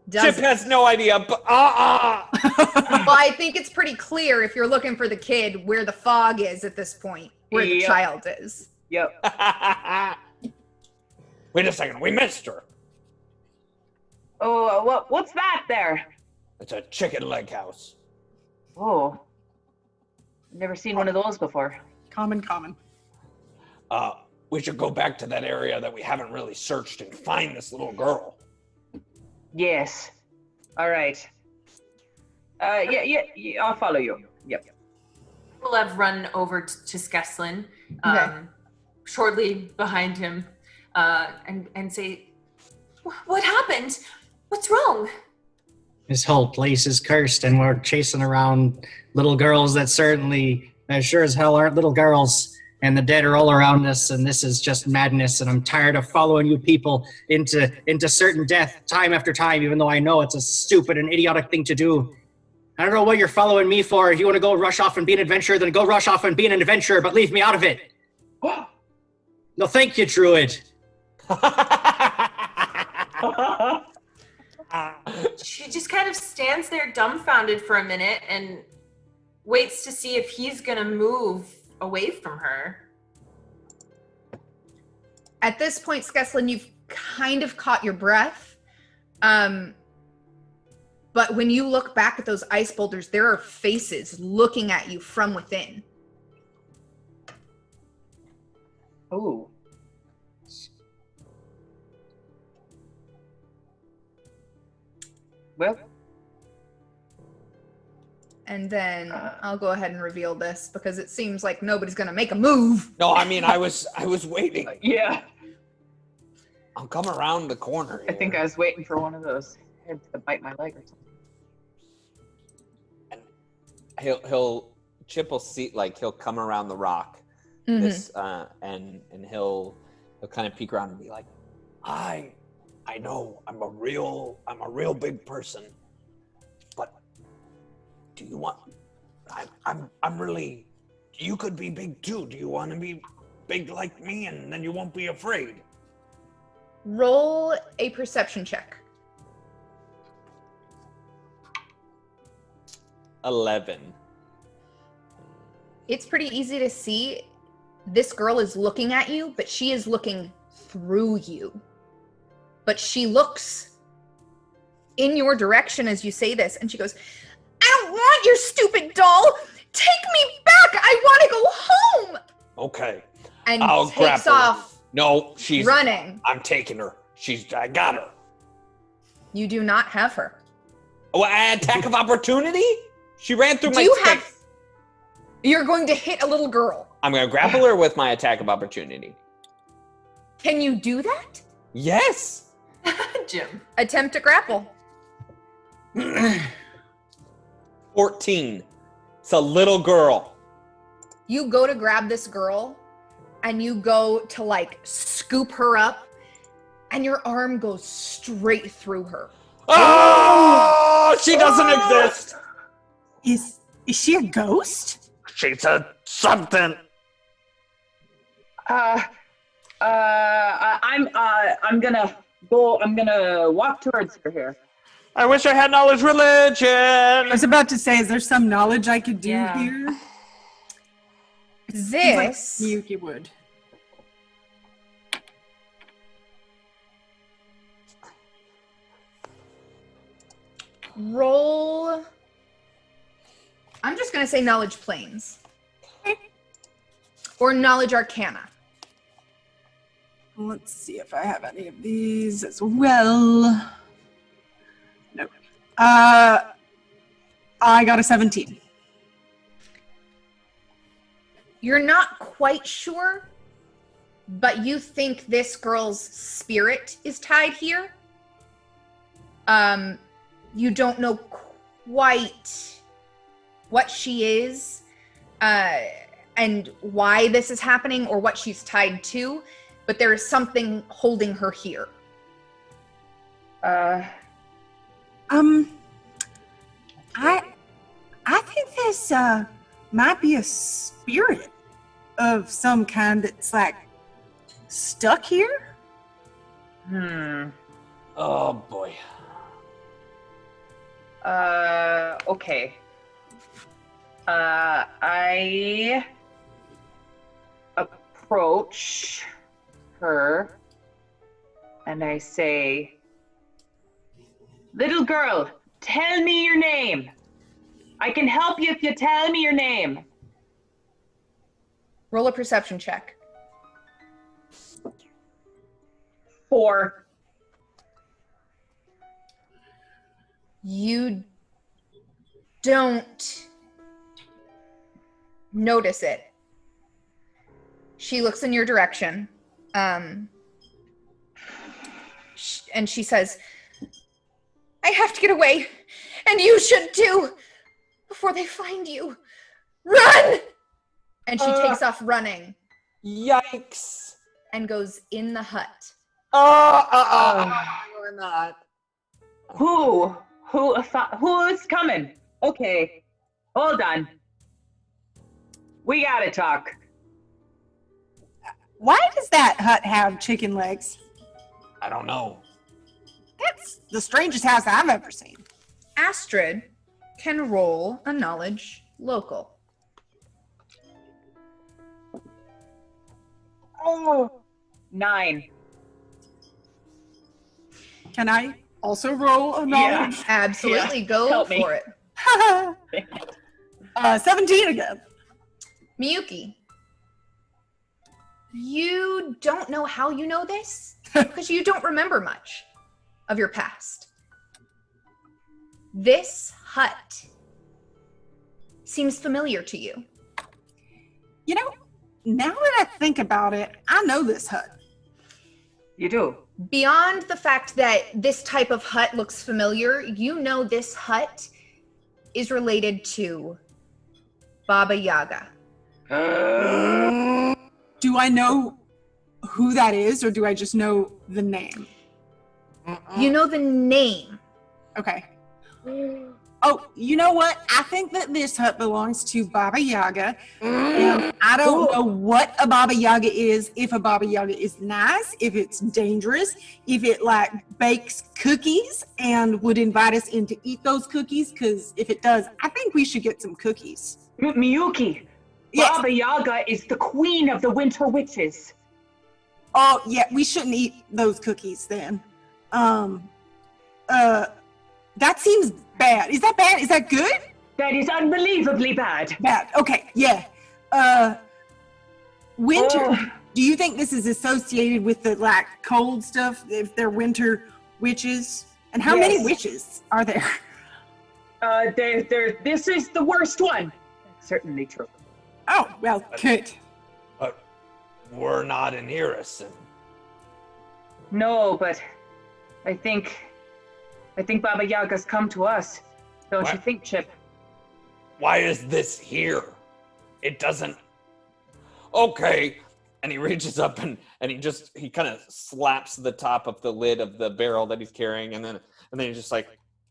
doesn't. Chip has no idea. But Well, I think it's pretty clear if you're looking for the kid where the fog is at this point, where the child is. Yep. Wait a second. We missed her. Oh, what's that there? It's a chicken leg house. Oh. Never seen one of those before. Common. We should go back to that area that we haven't really searched and find this little girl. Yes. All right. Yeah, I'll follow you. Yep. We'll have run over to Skeslin, shortly behind him, and say, "What happened? What's wrong?" This whole place is cursed, and we're chasing around little girls that certainly, as sure as hell, aren't little girls. And the dead are all around us, and this is just madness. And I'm tired of following you people into certain death time after time, even though I know it's a stupid and idiotic thing to do. I don't know what you're following me for. If you want to go rush off and be an adventurer, then go rush off and be an adventurer, but leave me out of it. No, thank you, Druid. She just kind of stands there dumbfounded for a minute and waits to see if he's gonna move away from her. At this point, Skeslin, you've kind of caught your breath. But when you look back at those ice boulders, there are faces looking at you from within. Ooh. Well. And then I'll go ahead and reveal this because it seems like nobody's gonna make a move. No, I mean, I was waiting. Yeah. I'll come around the corner here. I think I was waiting for one of those heads to bite my leg or something. And Chip will see, like, he'll come around the rock, and he'll kind of peek around and be like, I know I'm a real big person, but do you want? I'm really. You could be big too. Do you want to be big like me, and then you won't be afraid? Roll a perception check. 11. It's pretty easy to see. This girl is looking at you, but she is looking through you. But she looks in your direction as you say this, and she goes, "I don't want your stupid doll! Take me back! I want to go home! Okay. And I'll takes grapple her. off No, she's running. I'm taking her. I got her. You do not have her. Oh, attack of opportunity? She ran through Do my you space. have... You're going to hit a little girl. I'm gonna grapple her with my attack of opportunity. Can you do that? Yes. Jim. Attempt to grapple. 14. It's a little girl. You go to grab this girl and you go to like scoop her up and your arm goes straight through her. Oh, she doesn't exist. Is she a ghost? She's a something. I'm gonna walk towards her here. I wish I had knowledge religion. I was about to say, is there some knowledge I could do here? This Miyuki would. Roll. I'm just going to say knowledge planes. Or knowledge arcana. Let's see if I have any of these as well. No. I got a 17. You're not quite sure, but you think this girl's spirit is tied here. You don't know quite what she is, and why this is happening or what she's tied to, but there is something holding her here. I think this might be a spirit of some kind that's like stuck here. Oh boy. Okay. I approach her and I say, "Little girl, tell me your name. I can help you if you tell me your name." Roll a perception check. 4. You don't notice it. She looks in your direction, and she says, "I have to get away, and you should too, before they find you. Run!" And she takes off running. Yikes. And goes in the hut. You're not. Who's coming? Okay, hold on. We gotta talk. Why does that hut have chicken legs? I don't know. That's the strangest house I've ever seen. Astrid can roll a knowledge local. Oh, 9. Can I also roll a knowledge? Yeah, absolutely. Yeah. Go Help me. for it. 17 again. Miyuki, you don't know how you know this because you don't remember much of your past. This hut seems familiar to you. You know, now that I think about it, I know this hut. You do? Beyond the fact that this type of hut looks familiar, you know this hut is related to Baba Yaga. Do I know who that is, or do I just know the name? You know the name. Okay. Oh, you know what? I think that this hut belongs to Baba Yaga. And I don't know what a Baba Yaga is, if a Baba Yaga is nice, if it's dangerous, if it like bakes cookies and would invite us in to eat those cookies, because if it does, I think we should get some cookies. Miyuki, Yes. Baba Yaga is the queen of the winter witches. Oh, yeah, we shouldn't eat those cookies then. That seems bad. Is that bad? Is that good? That is unbelievably bad. Bad. Okay, yeah. Winter. Do you think this is associated with the cold stuff? If they're winter witches, and how many witches are there? This is the worst one. That's certainly true. Oh well, good. But we're not in Irison. No, but I think Baba Yaga's come to us. Don't you think, Chip? Why is this here? It doesn't. Okay. And he reaches up and he kind of slaps the top of the lid of the barrel that he's carrying, and then he's just like,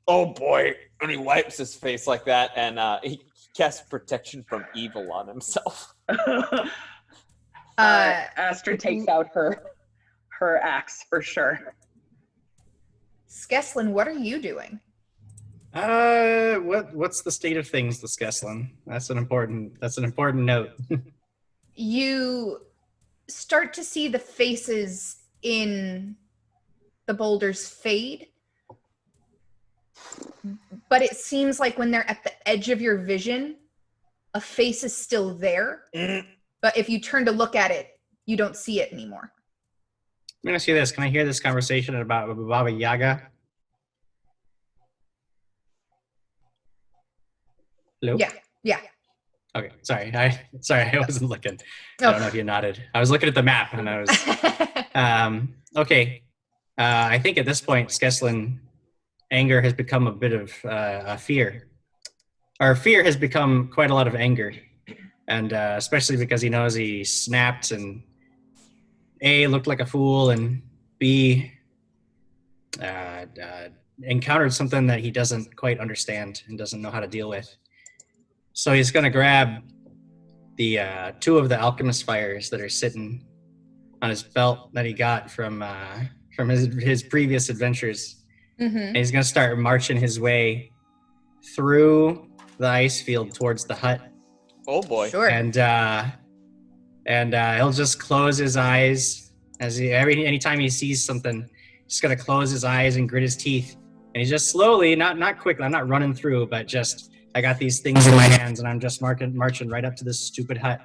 oh boy, and he wipes his face like that, and he casts protection from evil on himself. Astrid takes out her axe for sure. Skeslin, what are you doing? What's the state of things, the Skeslin? That's an important note. You start to see the faces in the boulders fade, but it seems like when they're at the edge of your vision, a face is still there, but if you turn to look at it, you don't see it anymore. I'm gonna see this. Can I hear this conversation about Baba Yaga? Hello? Yeah. Okay, sorry, I wasn't looking. I don't know if you nodded. I was looking at the map, and I was. Okay, I think at this point, Skeslin, anger has become a bit of a fear. Or fear has become quite a lot of anger, and especially because he knows he snapped and A, looked like a fool, and B, encountered something that he doesn't quite understand and doesn't know how to deal with. So he's going to grab the two of the alchemist fires that are sitting on his belt that he got from his previous adventures. Mm-hmm. And he's going to start marching his way through the ice field towards the hut. Oh boy! Sure. And he'll just close his eyes as anytime he sees something, he's going to close his eyes and grit his teeth. And he's just slowly, not quickly. I'm not running through, but just. I got these things in my hands, and I'm just marching right up to this stupid hut.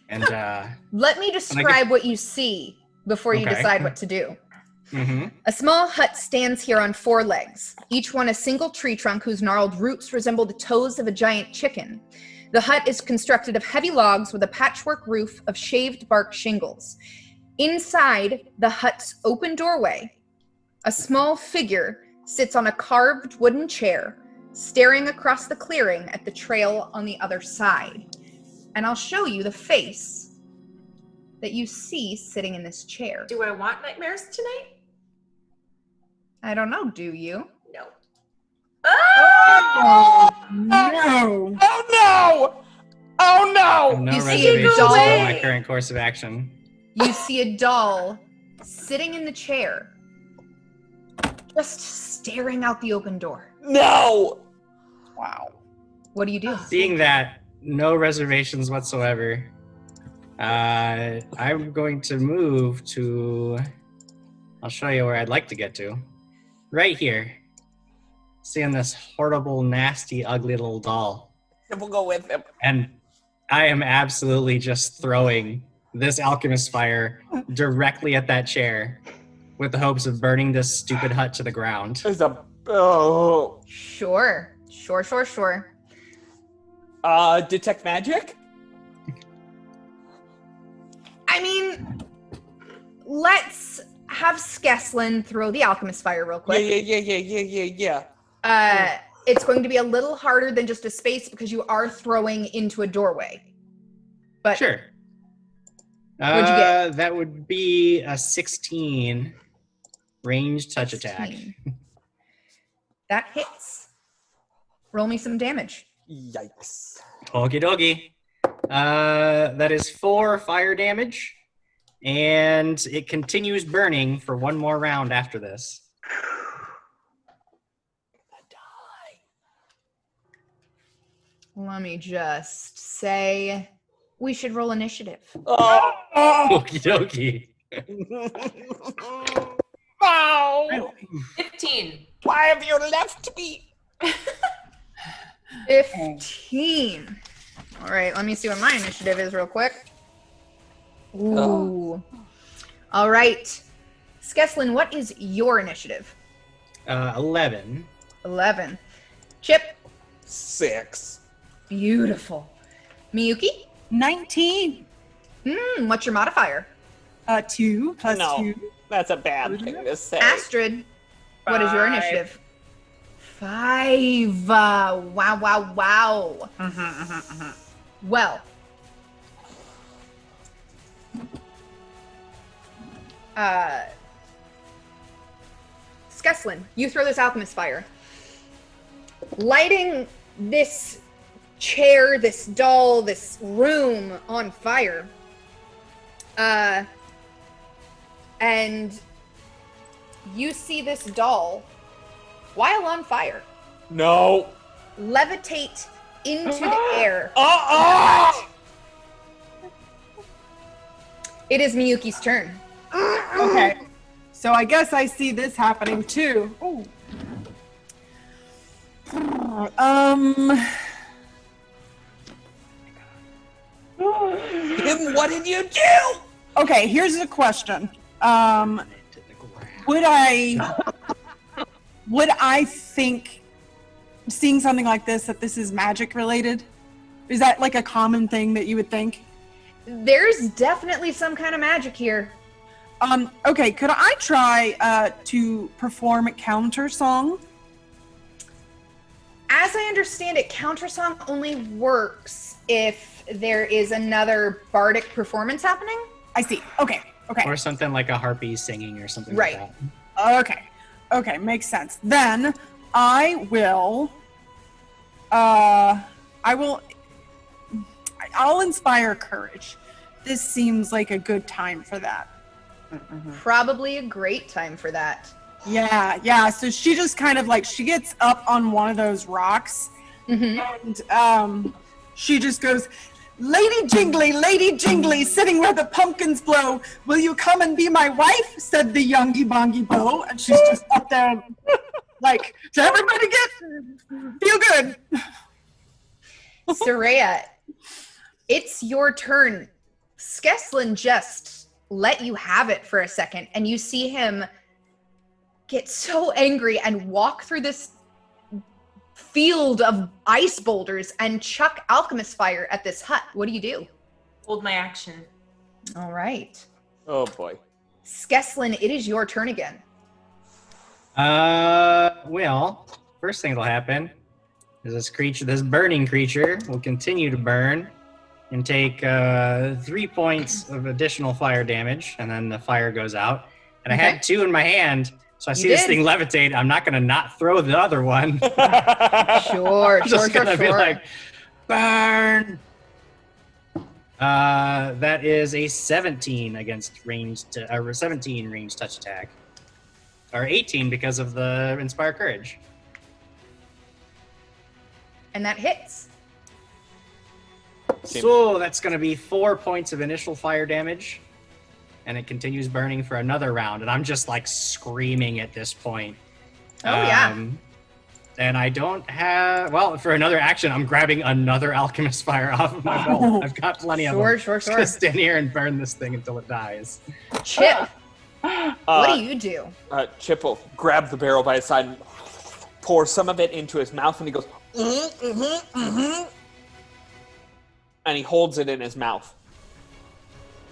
And let me describe what you see before you decide what to do. Mm-hmm. A small hut stands here on 4 legs, each one a single tree trunk whose gnarled roots resemble the toes of a giant chicken. The hut is constructed of heavy logs with a patchwork roof of shaved bark shingles. Inside the hut's open doorway, a small figure sits on a carved wooden chair, staring across the clearing at the trail on the other side. And I'll show you the face that you see sitting in this chair. Do I want nightmares tonight? I don't know, do you? No. Oh, no! Oh no! Oh no! No You see a reservations doll. about my current course of action. You see a doll sitting in the chair, just staring out the open door. No! Wow. What do you do? Seeing that, no reservations whatsoever, I'm going to move to, I'll show you where I'd like to get to. Right here. Seeing this horrible, nasty, ugly little doll. We'll go with him. And I am absolutely just throwing this alchemist fire directly at that chair with the hopes of burning this stupid hut to the ground. Sure. Detect magic? I mean, let's have Skeslin throw the alchemist fire real quick. Yeah. It's going to be a little harder than just a space because you are throwing into a doorway. But Sure. What'd you get? That would be a 16 ranged touch attack. 16. That hits. Roll me some damage. Yikes. Okie dokie. That is 4 fire damage, and it continues burning for 1 more round after this. Let me just say we should roll initiative. Okie dokie. Wow! 15. Why have you left me? 15. All right, let me see what my initiative is real quick. Ooh. All right. Skeslin, what is your initiative? 11. 11. Chip? 6. Beautiful. Miyuki? 19. What's your modifier? 2 plus No, 2. That's a bad thing to say. Astrid, what is your 5. initiative? 5. Wow. Well. Skeslin, you throw this alchemist fire. Lighting this chair, this doll, this room on fire. And you see this doll, while on fire, No. levitate into the air. It is Miyuki's turn. Okay. So I guess I see this happening too. Ooh. What did you do? Okay, here's the question. Would I think, seeing something like this, that this is magic related? Is that like a common thing that you would think? There's definitely some kind of magic here. Okay, could I try to perform a counter song? As I understand it, countersong only works if there is another bardic performance happening. I see. Okay. Or something like a harpy singing or something Right. like that. Okay, makes sense. Then I'll inspire courage. This seems like a good time for that. Probably a great time for that. Yeah. So she just kind of like, she gets up on one of those rocks and she just goes, Lady Jingly, sitting where the pumpkins blow, will you come and be my wife? Said the youngie bongy bow. And she's just up there like, to everybody feel good. Soraya, it's your turn. Skeslin just let you have it for a second, and you see him get so angry and walk through this field of ice boulders and chuck alchemist fire at this hut. What do you do? Hold my action. All right. Oh boy. Skeslin, it is your turn again. Well, first thing that'll happen is this burning creature will continue to burn and take 3 points of additional fire damage, and then the fire goes out. And I had 2 in my hand, so I see this thing levitate. I'm not going to not throw the other one. Sure. I'm just going to be like, burn! That is a 17 against 17 ranged touch attack. Or 18 because of the Inspire Courage. And that hits. So that's going to be 4 points of initial fire damage. And it continues burning for another round. And I'm just like screaming at this point. Yeah. And I don't have... Well, for another action, I'm grabbing another Alchemist Fire off of my belt. I've got plenty of them. Sure. Just stand here and burn this thing until it dies. Chip, what do you do? Chip will grab the barrel by his side and pour some of it into his mouth, and he goes, and he holds it in his mouth.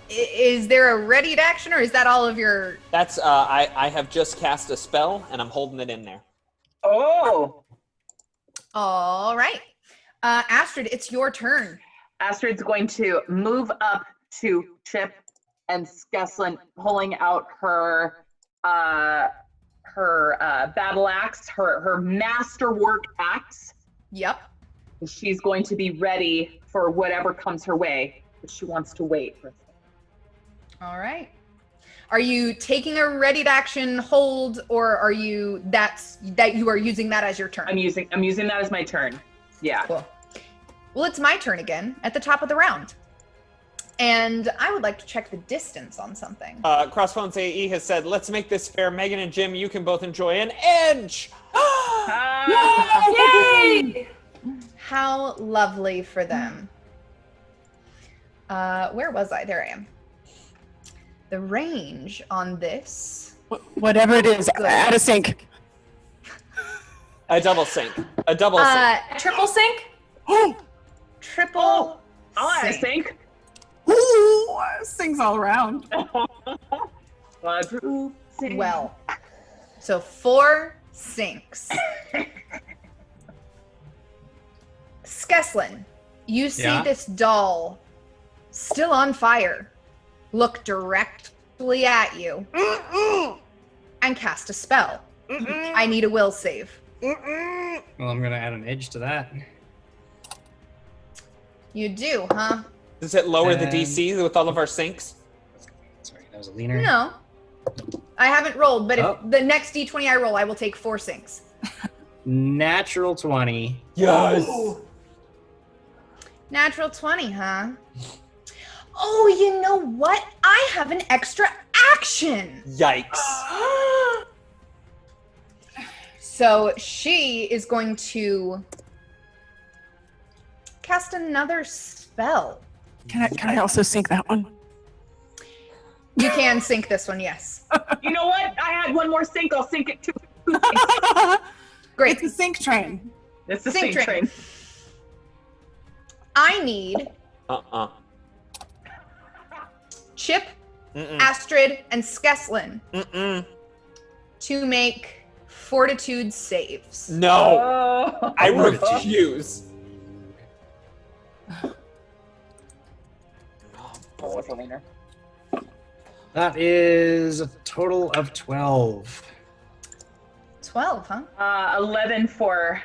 Is there a readied action, or is that all of your... That's, I have just cast a spell, and I'm holding it in there. Oh! All right. Astrid, it's your turn. Astrid's going to move up to Chip and Skeslin, pulling out her battle axe, her masterwork axe. Yep. She's going to be ready for whatever comes her way, but she wants to wait for a second. All right. Are you taking a readied action hold, or are you that you are using that as your turn? I'm using that as my turn. Yeah. Cool. Well, it's my turn again at the top of the round. And I would like to check the distance on something. Crossbones AE has said, let's make this fair. Megan and Jim, you can both enjoy an edge. Yay! How lovely for them. Where was I? There I am. The range on this. Whatever it is, add a sink. A double sink. A double sink. Triple sink? Triple I'll add a sink. sink. Ooh, sinks all around. Quadruple sink. Well, so 4 sinks. Skeslin, you see Yeah? this doll still on fire look directly at you and cast a spell. I need a will save. Well, I'm gonna add an edge to that. You do, huh? Does it lower the And- DC with all of our sinks? Sorry, that was a leaner. No. I haven't rolled, but Oh. if the next D20 I roll, I will take 4 sinks. Natural 20. Yes. Natural 20, huh? Oh, you know what? I have an extra action. Yikes. So she is going to cast another spell. Can I also sink that one? You can sink this one, yes. You know what? I had one more sink. I'll sink it too. Great. It's a sink train. It's the Sink sink train. train. I need Chip, Astrid, and Skeslin to make fortitude saves. No. Oh. I refuse. What's a wiener? That is a total of 12. 12, huh? 11 for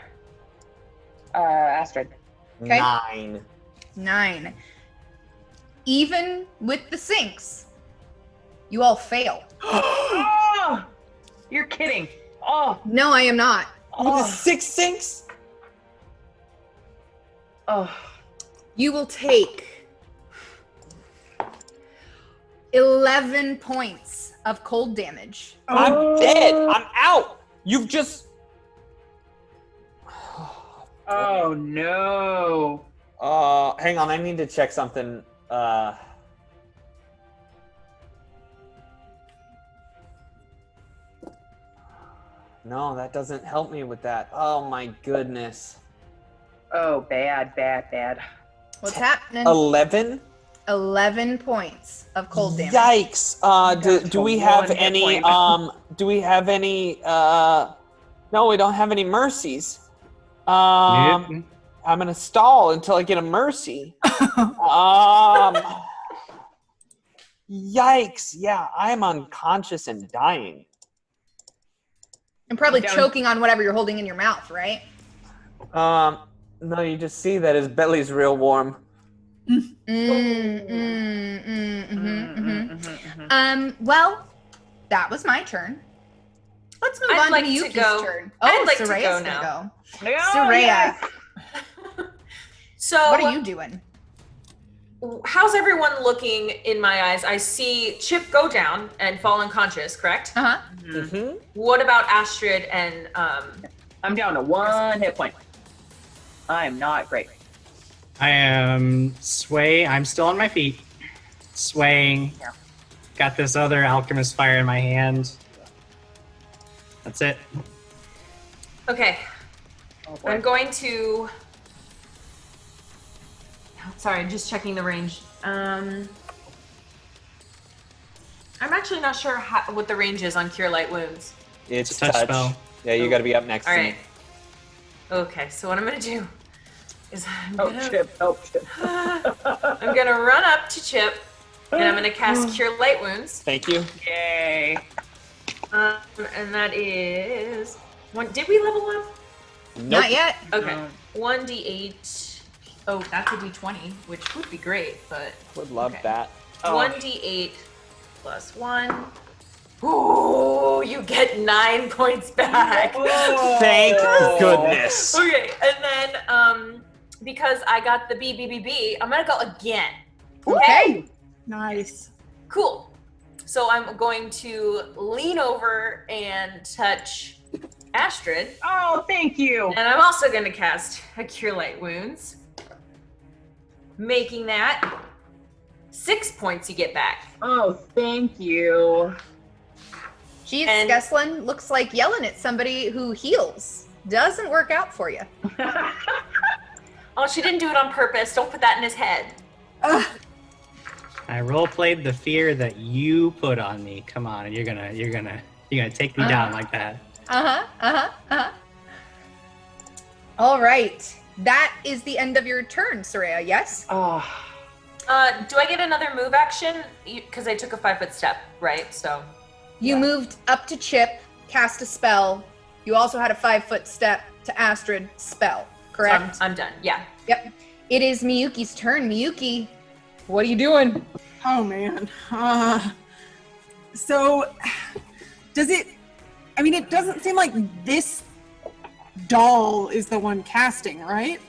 Astrid. Okay. 9. 9. Even with the sinks, you all fail. Oh, you're kidding. Oh, No, I am not. With the 6 sinks? oh. You will take 11 points of cold damage. I'm dead. I'm out. You've just. Oh no. Hang on. I need to check something. No, that doesn't help me with that. Oh my goodness. Oh, bad, bad, bad. What's happening? 11? 11 points of cold damage. Yikes. Do we have One hit any, point. do we have any, no, we don't have any mercies. Nope. I'm gonna stall until I get a mercy. Yikes. Yeah, I'm unconscious and dying. And probably Down. choking on whatever you're holding in your mouth, right? No, you just see that his belly's real warm. Well, that was my turn. Let's move I'd on like to to Yuki's go. turn. I'd like to Soraya's go gonna now. go. Oh, Soraya, yes. So what are you doing? how's everyone looking in my eyes? I see Chip go down and fall unconscious, correct? Uh-huh. Mm-hmm. What about Astrid and I'm down to 1 hit point. I'm not great. I am I'm still on my feet. Swaying. Yeah. Got this other alchemist fire in my hand. That's it. Okay. Oh, boy. I'm going to. Sorry, just checking the range. I'm actually not sure what the range is on Cure Light Wounds. It's It's a touch spell. Yeah, you gotta be up next All to right. me. Okay, so what I'm gonna do is I'm Oh, gonna, Chip. Oh, Chip. I'm gonna run up to Chip and I'm gonna cast Cure Light Wounds. Thank you. Yay. And that is one. Did we level up? Not yet. Okay. 1d8. Oh, that's a d20, which would be great, but Would love okay. that. 1d8 plus 1. Ooh, you get 9 points back. Thank goodness. Okay, and then because I got the BBBB, I'm gonna go again. Okay. Nice. Cool. So I'm going to lean over and touch Astrid. Oh, thank you. And I'm also going to cast a Cure Light Wounds, making that 6 points you get back. Oh, thank you. Geez, Skeslin looks like yelling at somebody who heals. Doesn't work out for you. Oh, she didn't do it on purpose. Don't put that in his head. I role-played the fear that you put on me. Come on, and you're gonna take me down like that. All right. That is the end of your turn, Soraya, yes? Do I get another move action? Because I took a 5-foot step, right? So you moved up to Chip, cast a spell. You also had a 5-foot step to Astrid, spell, correct? So I'm done, yeah. Yep. It is Miyuki's turn. Miyuki, what are you doing? Oh, man. So, it doesn't seem like this doll is the one casting, right?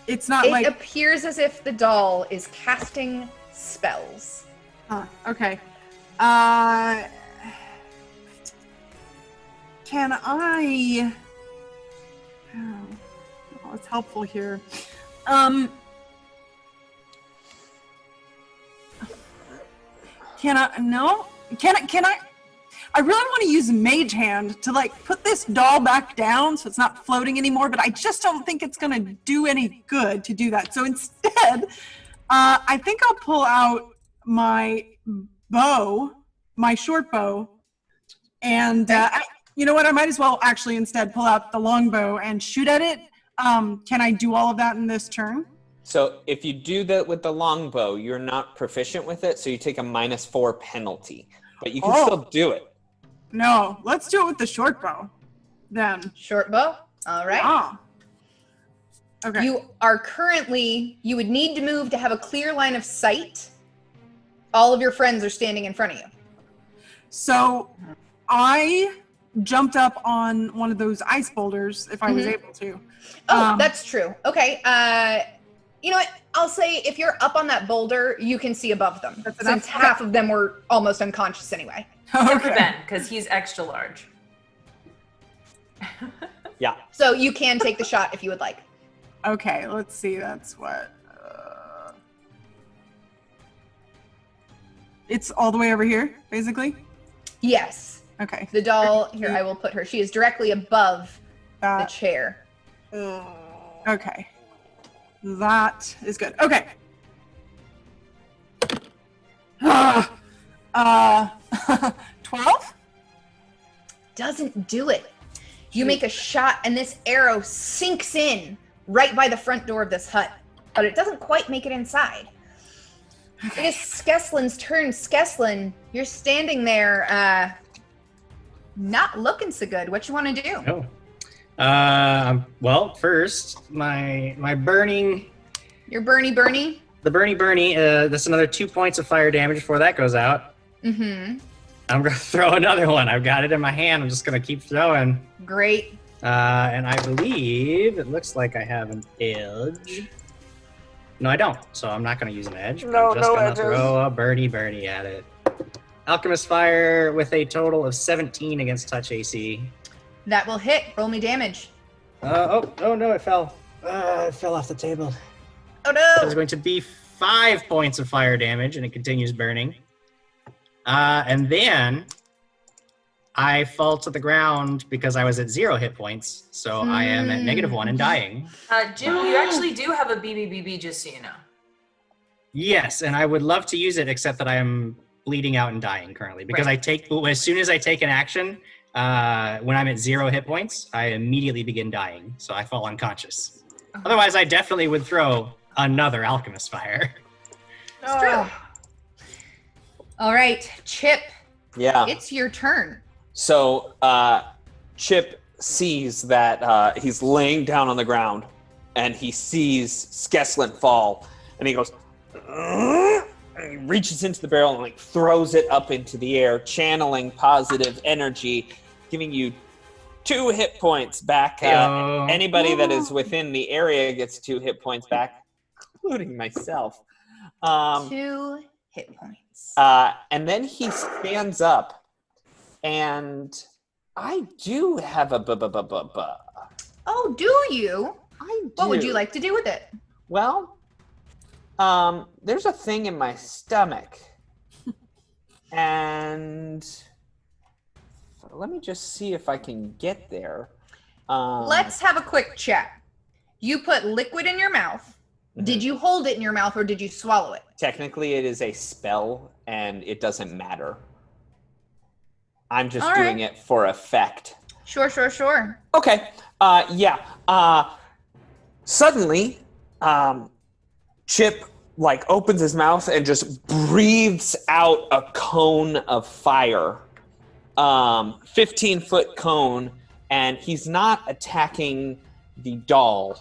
It's not It appears as if the doll is casting spells. Okay. Can I... Oh, it's helpful here. Can I... I really want to use Mage Hand to put this doll back down so it's not floating anymore, but I just don't think it's gonna do any good to do that. So instead, I think I'll pull out my bow, my short bow, and you know what? I might as well actually instead pull out the longbow and shoot at it. Can I do all of that in this turn? So if you do that with the longbow, you're not proficient with it, so you take a -4 penalty. But you can still do it. No, let's do it with the short bow, then. Short bow? All right. Ah. Okay. You would need to move to have a clear line of sight. All of your friends are standing in front of you. So I jumped up on one of those ice boulders if I was able to. Oh, that's true. Okay. You know what? I'll say if you're up on that boulder, you can see above them. Since half of them were almost unconscious anyway. Except for Ben, because he's extra large. Yeah. So you can take the shot if you would like. Okay, let's see. That's what. It's all the way over here, basically? Yes. Okay. The doll, here, I will put her. She is directly above the chair. Okay. That is good. Okay. 12? Doesn't do it. You make a shot and this arrow sinks in right by the front door of this hut, but it doesn't quite make it inside. It is Skeslin's turn. Skeslin, you're standing there, not looking so good. What you want to do? Well, first, my burning... Your Bernie? The Bernie, that's another 2 points of fire damage before that goes out. Mm-hmm. I'm going to throw another one. I've got it in my hand. I'm just going to keep throwing. Great. And I believe it looks like I have an edge. No, I don't. So I'm not going to use an edge. No, I'm just no going to edges. throw a Bernie at it. Alchemist Fire with a total of 17 against touch AC. That will hit. Roll me damage. Oh no, it fell. It fell off the table. Oh no! There's going to be 5 points of fire damage, and it continues burning. And then I fall to the ground because I was at 0 hit points, so I am at -1 and dying. Jim, you actually do have a BBBB, just so you know. Yes, and I would love to use it, except that I am bleeding out and dying currently because as soon as I take an action, when I'm at 0 hit points, I immediately begin dying, so I fall unconscious. Otherwise, I definitely would throw another Alchemist Fire. It's true. All right, Chip. Yeah. It's your turn. So Chip sees that he's laying down on the ground, and he sees Skeslin fall, and he goes, and he reaches into the barrel and throws it up into the air, channeling positive energy, giving you 2 hit points back. Anybody that is within the area gets 2 hit points back, including myself. 2 hit points. And then he stands up and I do have a Oh, do you? What would do. you like to do with it? Well, there's a thing in my stomach. And let me just see if I can get there. Let's have a quick chat. You put liquid in your mouth. Did you hold it in your mouth or did you swallow it? Technically, it is a spell, and it doesn't matter. I'm just All doing right. it for effect. Sure. Okay. Suddenly, Chip opens his mouth and just breathes out a cone of fire. 15-foot cone, and he's not attacking the doll.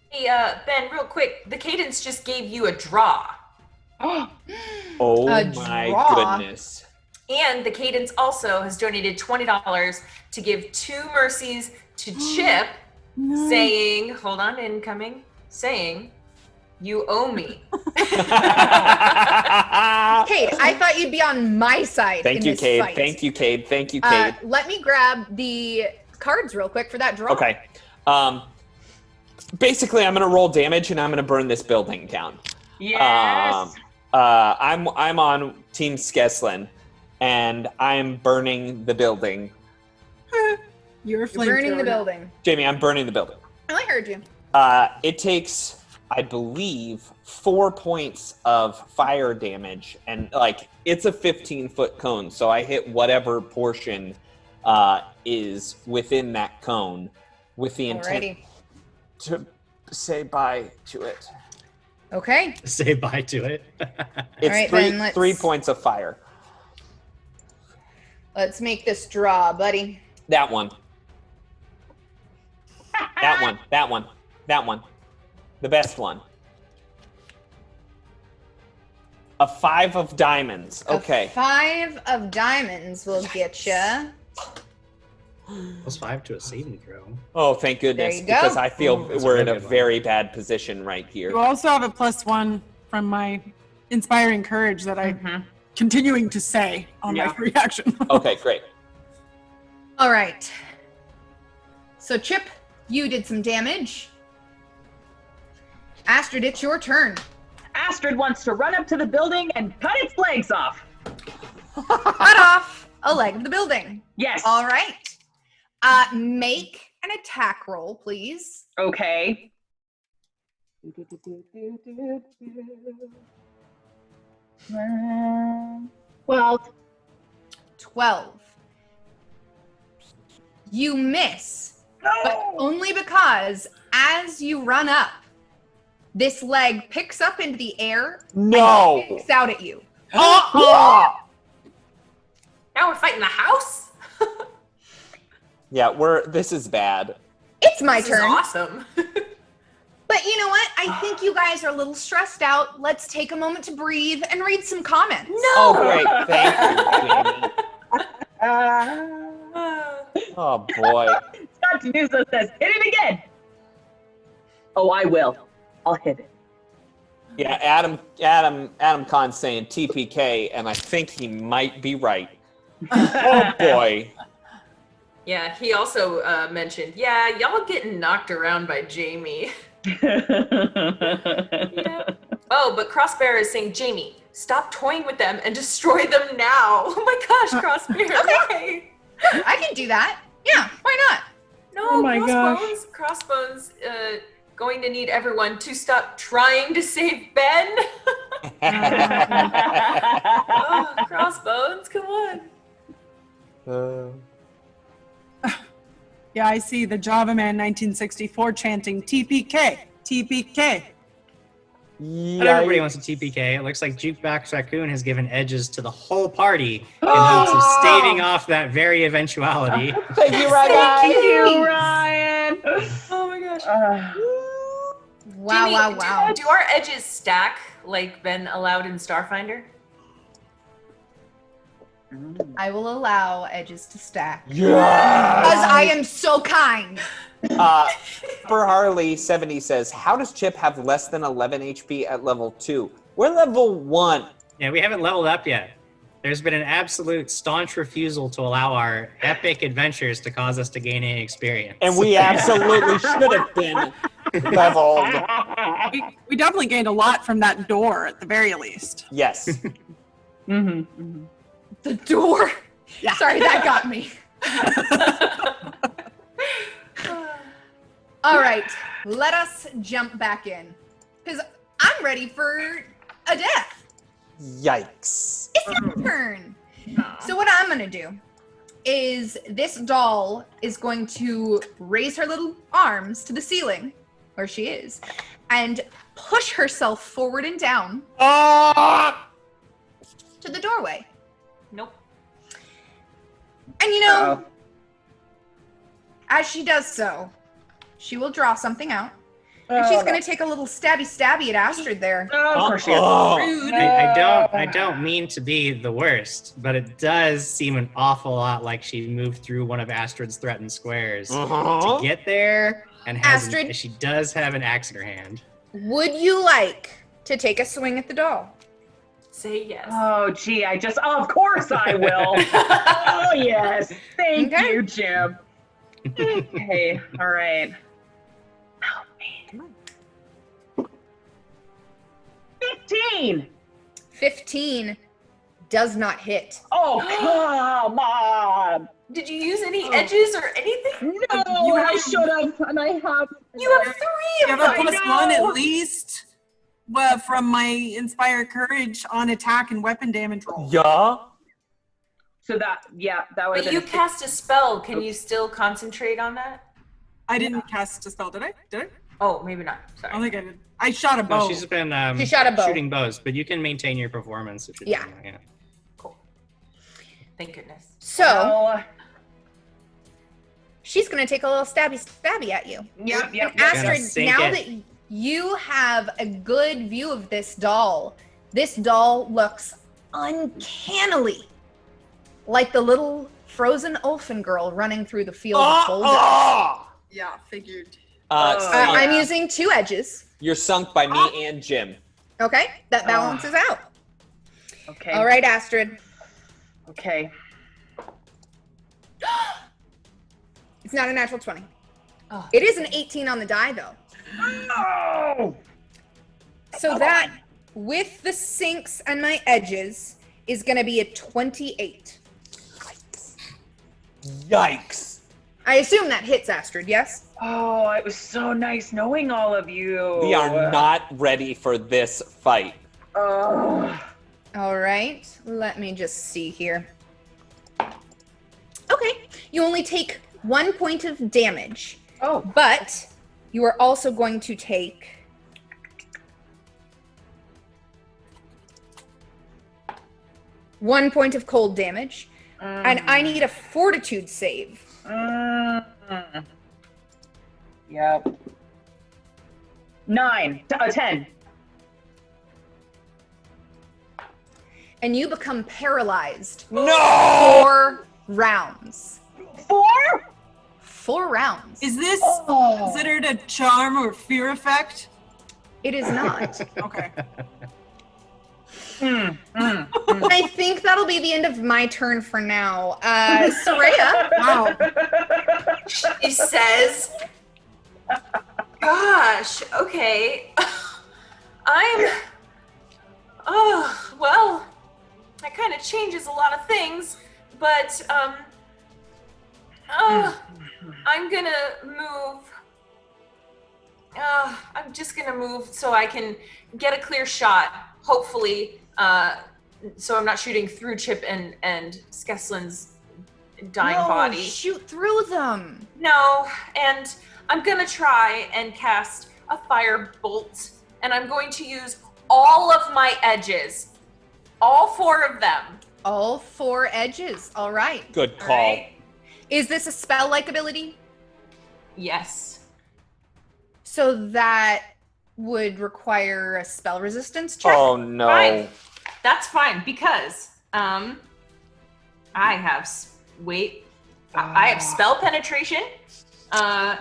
Hey, Ben, real quick, the Cadence just gave you a draw. Oh A my draw? goodness. And the Cadence also has donated $20 to give 2 mercies to Chip, saying, hold on, incoming, saying, you owe me. Cade, I thought you'd be on my side Thank in you, this Cade. fight. Thank you, Cade. Thank you, Cade. Let me grab the cards real quick for that draw. Okay. Basically, I'm gonna roll damage and I'm gonna burn this building down. Yes. I'm on Team Skeslin, and I'm burning the building. You're burning the building. Jamie, I'm burning the building. Oh, I heard you. It takes, I believe, 4 points of fire damage, and it's a 15-foot cone, so I hit whatever portion is within that cone with the intent Alrighty. to say bye to it. Okay. Say bye to it. It's right, three, then let's- 3 points of fire. Let's make this draw, buddy. That one. That one. That one. That one. The best one. A 5 of diamonds. Okay. 5 of diamonds will get ya. +5 to a saving throw. Oh, thank goodness. There you go. Because I feel That's we're a in a good one. very bad position right here. You also have a +1 from my inspiring courage that I'm continuing to say on my free action. Okay, great. All right. So, Chip, you did some damage. Astrid, it's your turn. Astrid wants to run up to the building and cut its legs off. Cut off a leg of the building. Yes. All right. Make an attack roll, please. Okay. 12. You miss, but only because as you run up, this leg picks up into the air No. and kicks out at you. Now we're fighting the house? Yeah, this is bad. It's my This is turn. awesome. But you know what? I think you guys are a little stressed out. Let's take a moment to breathe and read some comments. No. Oh, great. Thank you, Jamie. Oh, boy. Scott Denuso says, hit it again. Oh, I will. I'll hit it. Yeah, Adam Khan's saying TPK, and I think he might be right. Oh, boy. Yeah, he also mentioned, y'all getting knocked around by Jamie. Oh, but Crossbear is saying, Jamie, stop toying with them and destroy them now. Oh my gosh, Crossbear. Okay. I can do that. Yeah, why not? No, Oh my Crossbones, going to need everyone to stop trying to save Ben. Oh, Crossbones, come on. Yeah, I see the Java Man 1964 chanting TPK, TPK. But everybody wants a TPK. It looks like Jukebox Raccoon has given edges to the whole party in hopes of staving off that very eventuality. Thank you, Ryan. Thank you, Ryan. Oh my gosh. Wow, Jamie, wow, wow. Do our edges stack like Ben allowed in Starfinder? I will allow edges to stack. Yes! Because I am so kind. For Harley 70 says, how does Chip have less than 11 HP at level 2? We're level 1. Yeah, we haven't leveled up yet. There's been an absolute staunch refusal to allow our epic adventures to cause us to gain any experience. And we absolutely should have been leveled. We definitely gained a lot from that door, at the very least. Yes. The door. Yeah. Sorry, that got me. All right, let us jump back in. Because I'm ready for a death. Yikes. It's your turn. So what I'm going to do is this doll is going to raise her little arms to the ceiling, where she is, and push herself forward and down to the doorway. Nope. And you know, as she does so, she will draw something out. And she's going to take a little stabby at Astrid there. Of course she is. Rude. I don't mean to be the worst, but it does seem an awful lot like she moved through one of Astrid's threatened squares to get there, and Astrid? she does have an axe in her hand. Would you like to take a swing at the doll? Say yes. Oh, gee, of course I will. Oh, yes. Thank you, Jim. Okay, all right. Oh, man. 15. 15 does not hit. Oh, come on. Did you use any edges or anything? No, I should have, and I have. You have 3 You of have a them. +1 at least from my Inspire Courage on attack and weapon damage roll. Yeah. So that would have But been you cast a spell. Can you still concentrate on that? I didn't cast a spell, did I? Oh, maybe not. Sorry. I don't think I did. I shot a bow. No, she's been She shot a bow. shooting bows, but you can maintain your performance if you're Yeah. doing that, Cool. Thank goodness. So she's going to take a little stabby at you. Yep. And Gonna Astrid, sink now it. that you have a good view of this doll looks uncannily like the little frozen Ulfen girl running through the field of Folden. Yeah, figured. I'm using 2 edges. You're sunk by me and Jim. Okay, that balances out. Okay. All right, Astrid. Okay. It's not a natural 20. Oh. It is an 18 on the die, though. Oh! So that, with the sinks and my edges, is going to be a 28. Yikes. I assume that hits Astrid, yes? Oh, it was so nice knowing all of you. We are not ready for this fight. Oh. All right, let me just see here. Okay, you only take 1 point of damage. Oh. But you are also going to take 1 point of cold damage. And I need a fortitude save. Yep. 10. And you become paralyzed. No! 4 rounds. 4? 4 rounds. Is this considered a charm or fear effect? It is not. Okay. I think that'll be the end of my turn for now. Soraya. Wow. She says, gosh, okay. Well, that kind of changes a lot of things, but, I'm gonna move. I'm just gonna move so I can get a clear shot, hopefully, so I'm not shooting through Chip and Skeslin's dying body. Shoot through them. No, and I'm gonna try and cast a fire bolt, and I'm going to use all of my edges. All 4 of them. All 4 edges. All right. Good call. All right. Is this a spell-like ability? Yes. So that would require a spell resistance check? Oh no. Fine. That's fine because I have I have spell penetration.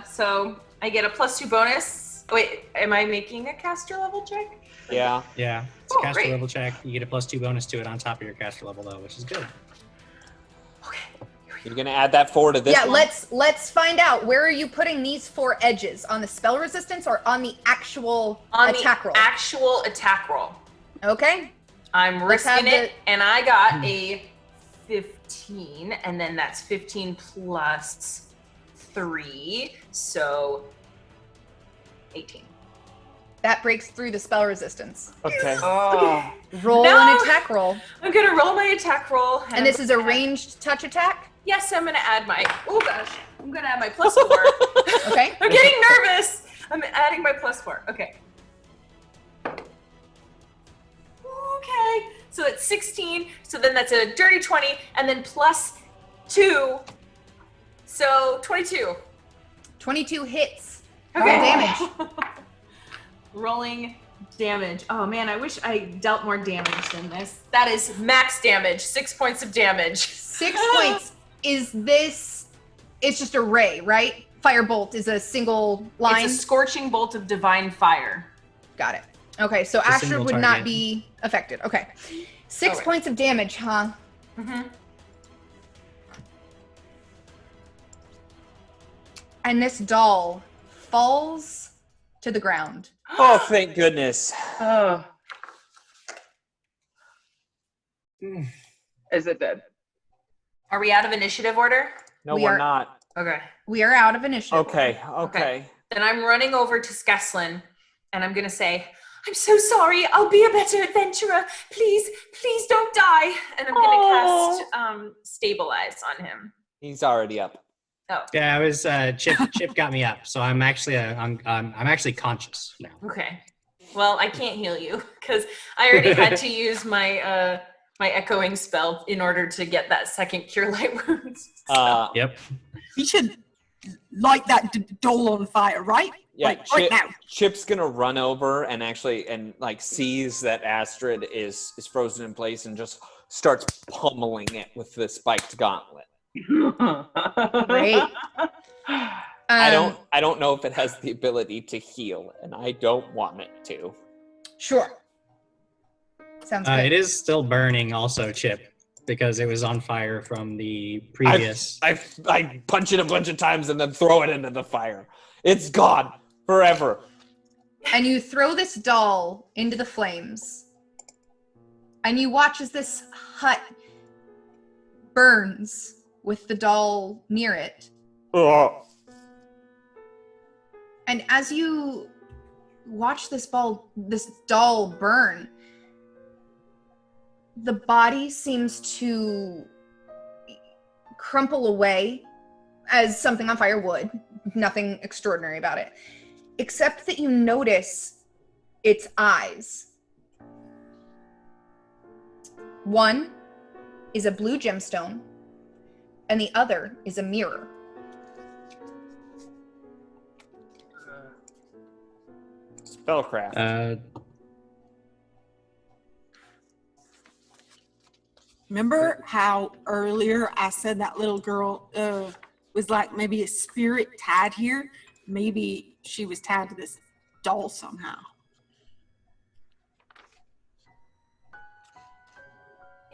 So I get a +2 bonus Wait, am I making a caster level check? Yeah. Yeah. It's a caster great. level check. You get a +2 bonus to it on top of your caster level though, which is good. You're gonna add that 4 to this Yeah, one? let's find out. Where are you putting these 4 edges? On the spell resistance or on the actual attack roll? Actual attack roll. Okay. I'm Let's have risking it, and I got a 15, and then that's 15 plus 3, so 18. That breaks through the spell resistance. Okay. Oh. Roll No. an attack roll. I'm gonna roll my attack roll. And this is a ranged touch attack? Yes, I'm gonna add my, oh gosh, I'm gonna add my +4. Okay. I'm getting nervous. I'm adding my +4. Okay. Okay. So it's 16. So then that's a dirty 20, and then +2. So 22. 22 hits. Okay. Roll damage. Rolling damage. Oh man, I wish I dealt more damage than this. That is max damage. 6 points of damage. 6 points. Is this? It's just a ray, right? Firebolt is a single line. It's a scorching bolt of divine fire. Got it. Okay, so It's a Astrid single would not target. be affected. Okay. 6 Okay. points of damage, huh? Mm-hmm. And this doll falls to the ground. Oh, thank goodness. Oh. Is it dead? Are we out of initiative order? No, We we're are- not. Okay. We are out of initiative. Okay. Then I'm running over to Skeslin, and I'm gonna say, I'm so sorry. I'll be a better adventurer. Please don't die. And I'm gonna cast stabilize on him. He's already up. Oh. Yeah, I was Chip got me up, so I'm actually I'm actually conscious now. Okay. Well, I can't heal you because I already had to use my my echoing spell in order to get that second cure light wounds. Yep. We should light that doll on fire, right? Yeah, Like, right now. Chip's gonna run over and actually sees that Astrid is frozen in place and just starts pummeling it with the spiked gauntlet. Great. I don't know if it has the ability to heal, and I don't want it to. Sure. Sounds good. It is still burning, also, Chip, because it was on fire from the previous. I punch it a bunch of times and then throw it into the fire. It's gone forever. And you throw this doll into the flames. And you watch as this hut burns with the doll near it. Oh. And as you watch this doll burn, the body seems to crumple away as something on fire would. Nothing extraordinary about it. Except that you notice its eyes. One is a blue gemstone, and the other is a mirror. Spellcraft. Remember how earlier I said that little girl was like maybe a spirit tied here? Maybe she was tied to this doll somehow.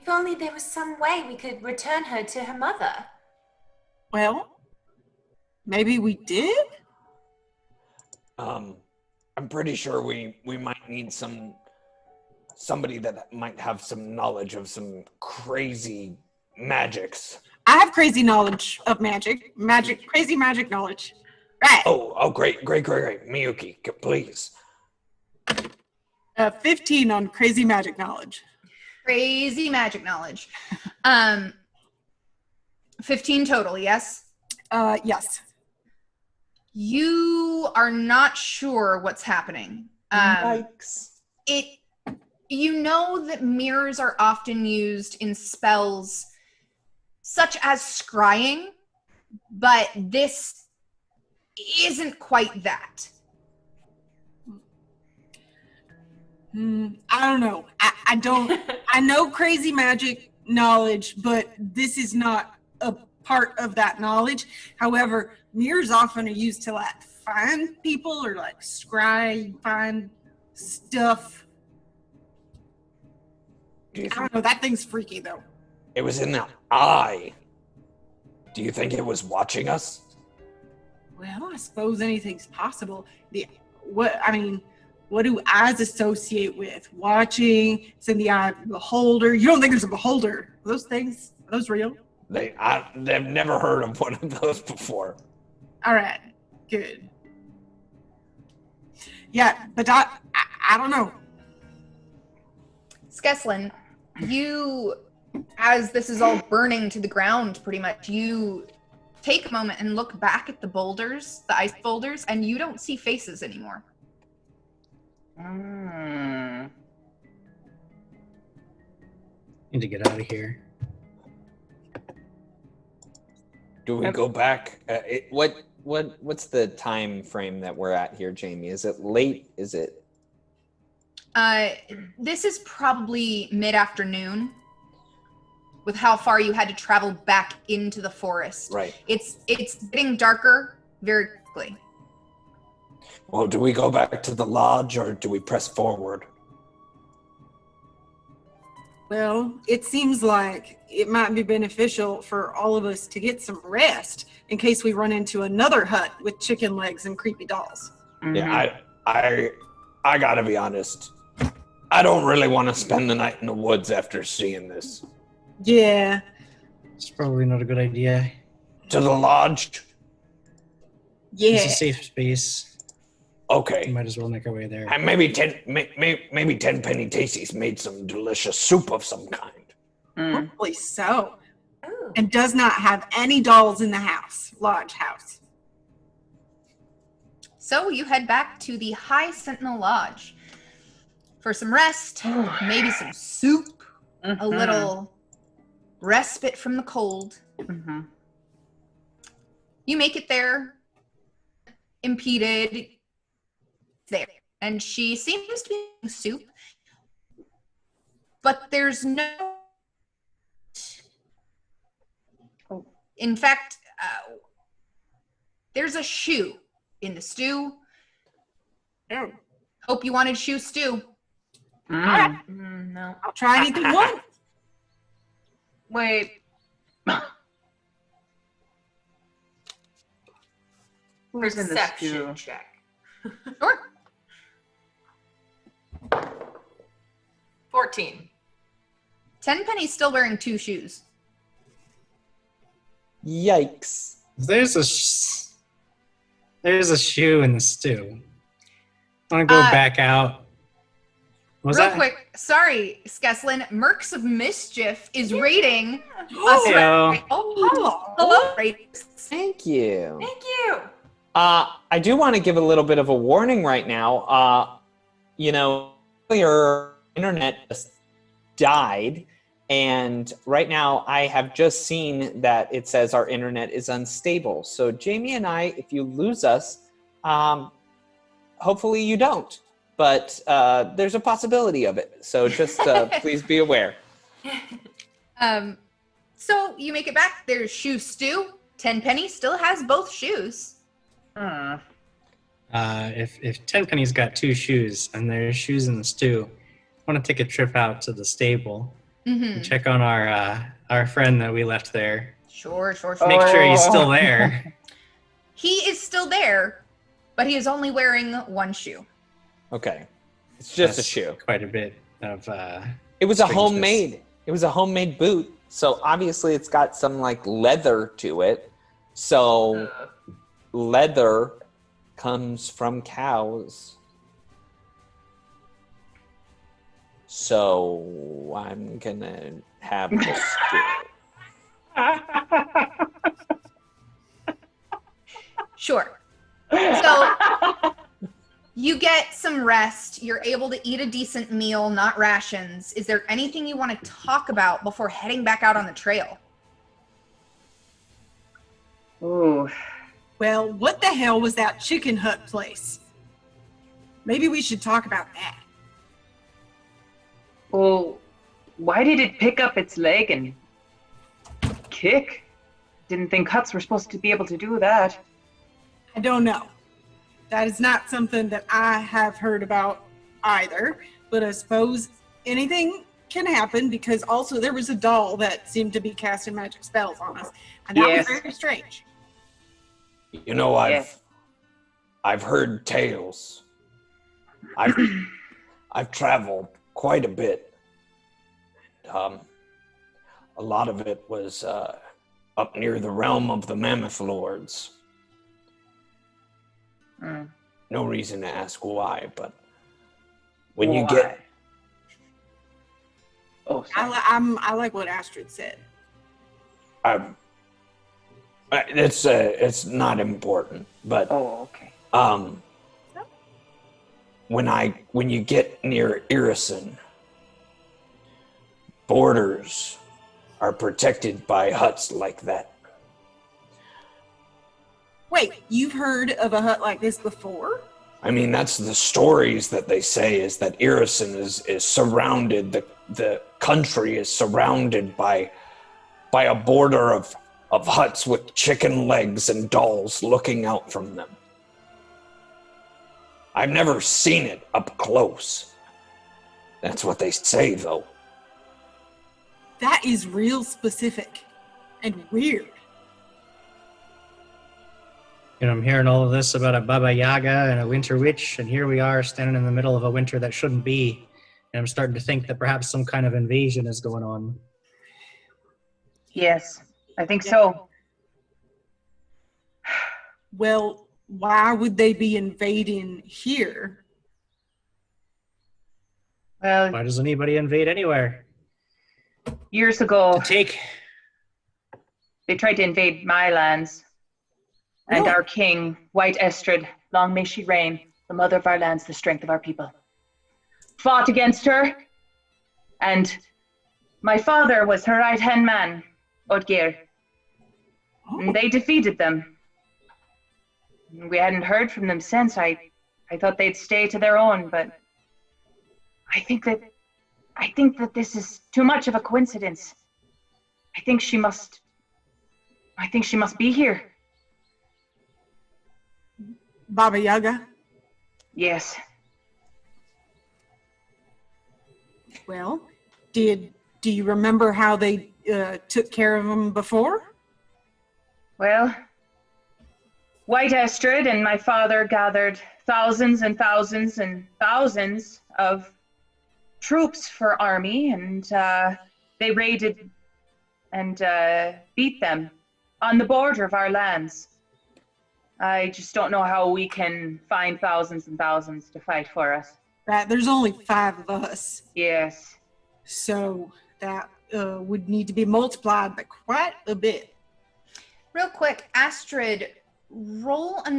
If only there was some way we could return her to her mother. Well, maybe we did? I'm pretty sure we might need somebody that might have some knowledge of some crazy magics. I have crazy knowledge of crazy magic knowledge. Right. Oh, great. Miyuki, please. 15 on crazy magic knowledge. Crazy magic knowledge. 15 total, yes? Yes. You are not sure what's happening. You know that mirrors are often used in spells such as scrying, but this isn't quite that. I don't know. I know crazy magic knowledge, but this is not a part of that knowledge. However, mirrors often are used to like find people or like scry, find stuff? I don't know. That thing's freaky though. It was in the eye. Do you think it was watching us? Well, I suppose anything's possible. What do eyes associate with? Watching, it's in the eye of the beholder. You don't think there's a beholder? Are those things, are those real? They've never heard of one of those before. All right, good. Yeah, but I don't know. Skeslin, you, as this is all burning to the ground pretty much, you take a moment and look back at the boulders, the ice boulders, and you don't see faces anymore. Need to get out of here. Do we go back? What's the time frame that we're at here, Jamie? Is it late? Is it? This is probably mid-afternoon with how far you had to travel back into the forest. Right. It's getting darker very quickly. Well, do we go back to the lodge or do we press forward? Well, it seems like it might be beneficial for all of us to get some rest in case we run into another hut with chicken legs and creepy dolls. Yeah, I gotta be honest. I don't really want to spend the night in the woods after seeing this. Yeah. It's probably not a good idea. To the lodge? Yeah. It's a safe space. Okay. We might as well make our way there. And maybe Tenpenny Tasty's made some delicious soup of some kind. Probably so. And does not have any dolls in the house, lodge house. So you head back to the High Sentinel Lodge for some rest, maybe some soup, a little respite from the cold. You make it there, impeded, there. And she seems to be eating soup, but there's no... In fact, there's a shoe in the stew. Oh. Hope you wanted shoe stew. All right. No. I'll try anything once. Wait. Who's in the Perception stew? check. Sure. 14. Tenpenny's still wearing 2 shoes. Yikes. There's a shoe in the stew. I want to go back out. Real quick, sorry, Skeslin. Mercs of Mischief is rating us. Hello. Hello. Thank you. Thank you. I do want to give a little bit of a warning right now. Your internet just died, and right now I have just seen that it says our internet is unstable. So Jamie and I, if you lose us, hopefully you don't, but there's a possibility of it. So just please be aware. So you make it back. There's shoe stew. Tenpenny still has both shoes. If Tenpenny's got 2 shoes and there's shoes in the stew, I want to take a trip out to the stable and check on our friend that we left there. Sure. Make sure he's still there. He is still there, but he is only wearing 1 shoe. Okay. It's just That's a shoe. Quite a bit of It was a strangeness. homemade. It was a homemade boot. So obviously it's got some like leather to it. So leather comes from cows. So I'm gonna have the stew. Sure. So you get some rest. You're able to eat a decent meal, not rations. Is there anything you want to talk about before heading back out on the trail? Ooh. Well, what the hell was that chicken hut place? Maybe we should talk about that. Well, why did it pick up its leg and kick? Didn't think huts were supposed to be able to do that. I don't know. that is not something that I have heard about either. But I suppose anything can happen, because also there was a doll that seemed to be casting magic spells on us, and that was very strange. You know, I've heard tales. I've traveled quite a bit. A lot of it was up near the realm of the Mammoth Lords. No reason to ask why, but when you get... Oh, I like what Astrid said. It's not important, but when you get near Irison, borders are protected by huts like that. Wait, you've heard of a hut like this before? I mean, that's the stories that they say, is that Irison is surrounded, the country is surrounded by a border of huts with chicken legs and dolls looking out from them. I've never seen it up close. That's what they say, though. That is real specific and weird. I'm hearing all of this about a Baba Yaga and a winter witch, and here we are standing in the middle of a winter that shouldn't be. And I'm starting to think that perhaps some kind of invasion is going on. Yes, I think so. Well, why would they be invading here? Well, why does anybody invade anywhere? Years ago, they tried to invade my lands. And our king, White Estrid, long may she reign, the mother of our lands, the strength of our people, fought against her. And my father was her right-hand man, Odgir. And they defeated them. We hadn't heard from them since. I thought they'd stay to their own, but I think that this is too much of a coincidence. I think she must be here. Baba Yaga? Yes. Well, do you remember how they took care of him before? Well, White Estrid and my father gathered thousands and thousands and thousands of troops for army, and they raided and beat them on the border of our lands. I just don't know how we can find thousands and thousands to fight for us. Right, there's only 5 of us. Yes. So that would need to be multiplied by quite a bit. Real quick, Astrid, roll a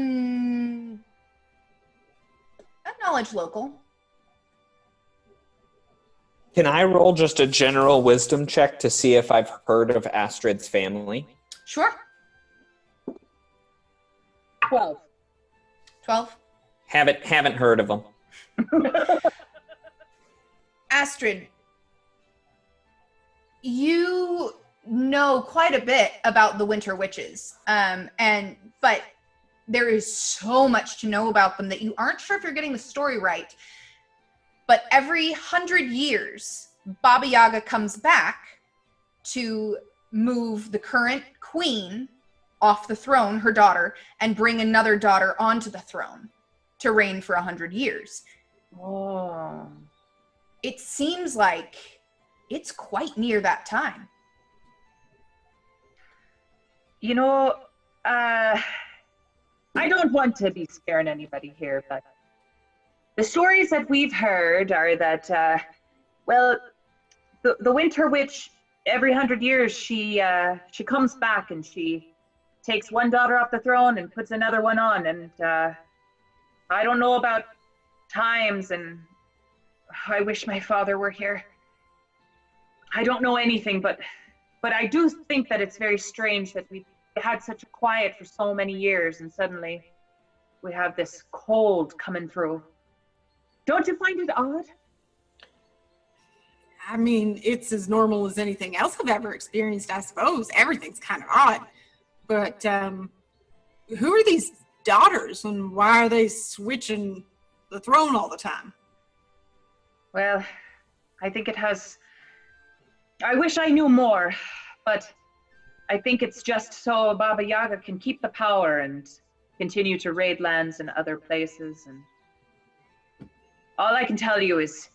knowledge local. Can I roll just a general wisdom check to see if I've heard of Astrid's family? Sure. 12. Haven't heard of them. Astrid, you know quite a bit about the Winter Witches, but there is so much to know about them that you aren't sure if you're getting the story right. But every 100 years, Baba Yaga comes back to move the current queen off the throne, her daughter, and bring another daughter onto the throne to reign for 100 years. Oh. It seems like it's quite near that time. You know, I don't want to be scaring anybody here, but the stories that we've heard are that, the Winter Witch, every 100 years, she comes back and she takes one daughter off the throne and puts another one on. And I don't know about times, and I wish my father were here. I don't know anything, but I do think that it's very strange that we had such a quiet for so many years, and suddenly we have this cold coming through. Don't you find it odd? I mean, it's as normal as anything else I've ever experienced, I suppose. Everything's kind of odd. But who are these daughters, and why are they switching the throne all the time? Well, I think it has... I wish I knew more, but I think it's just so Baba Yaga can keep the power and continue to raid lands in other places. And all I can tell you is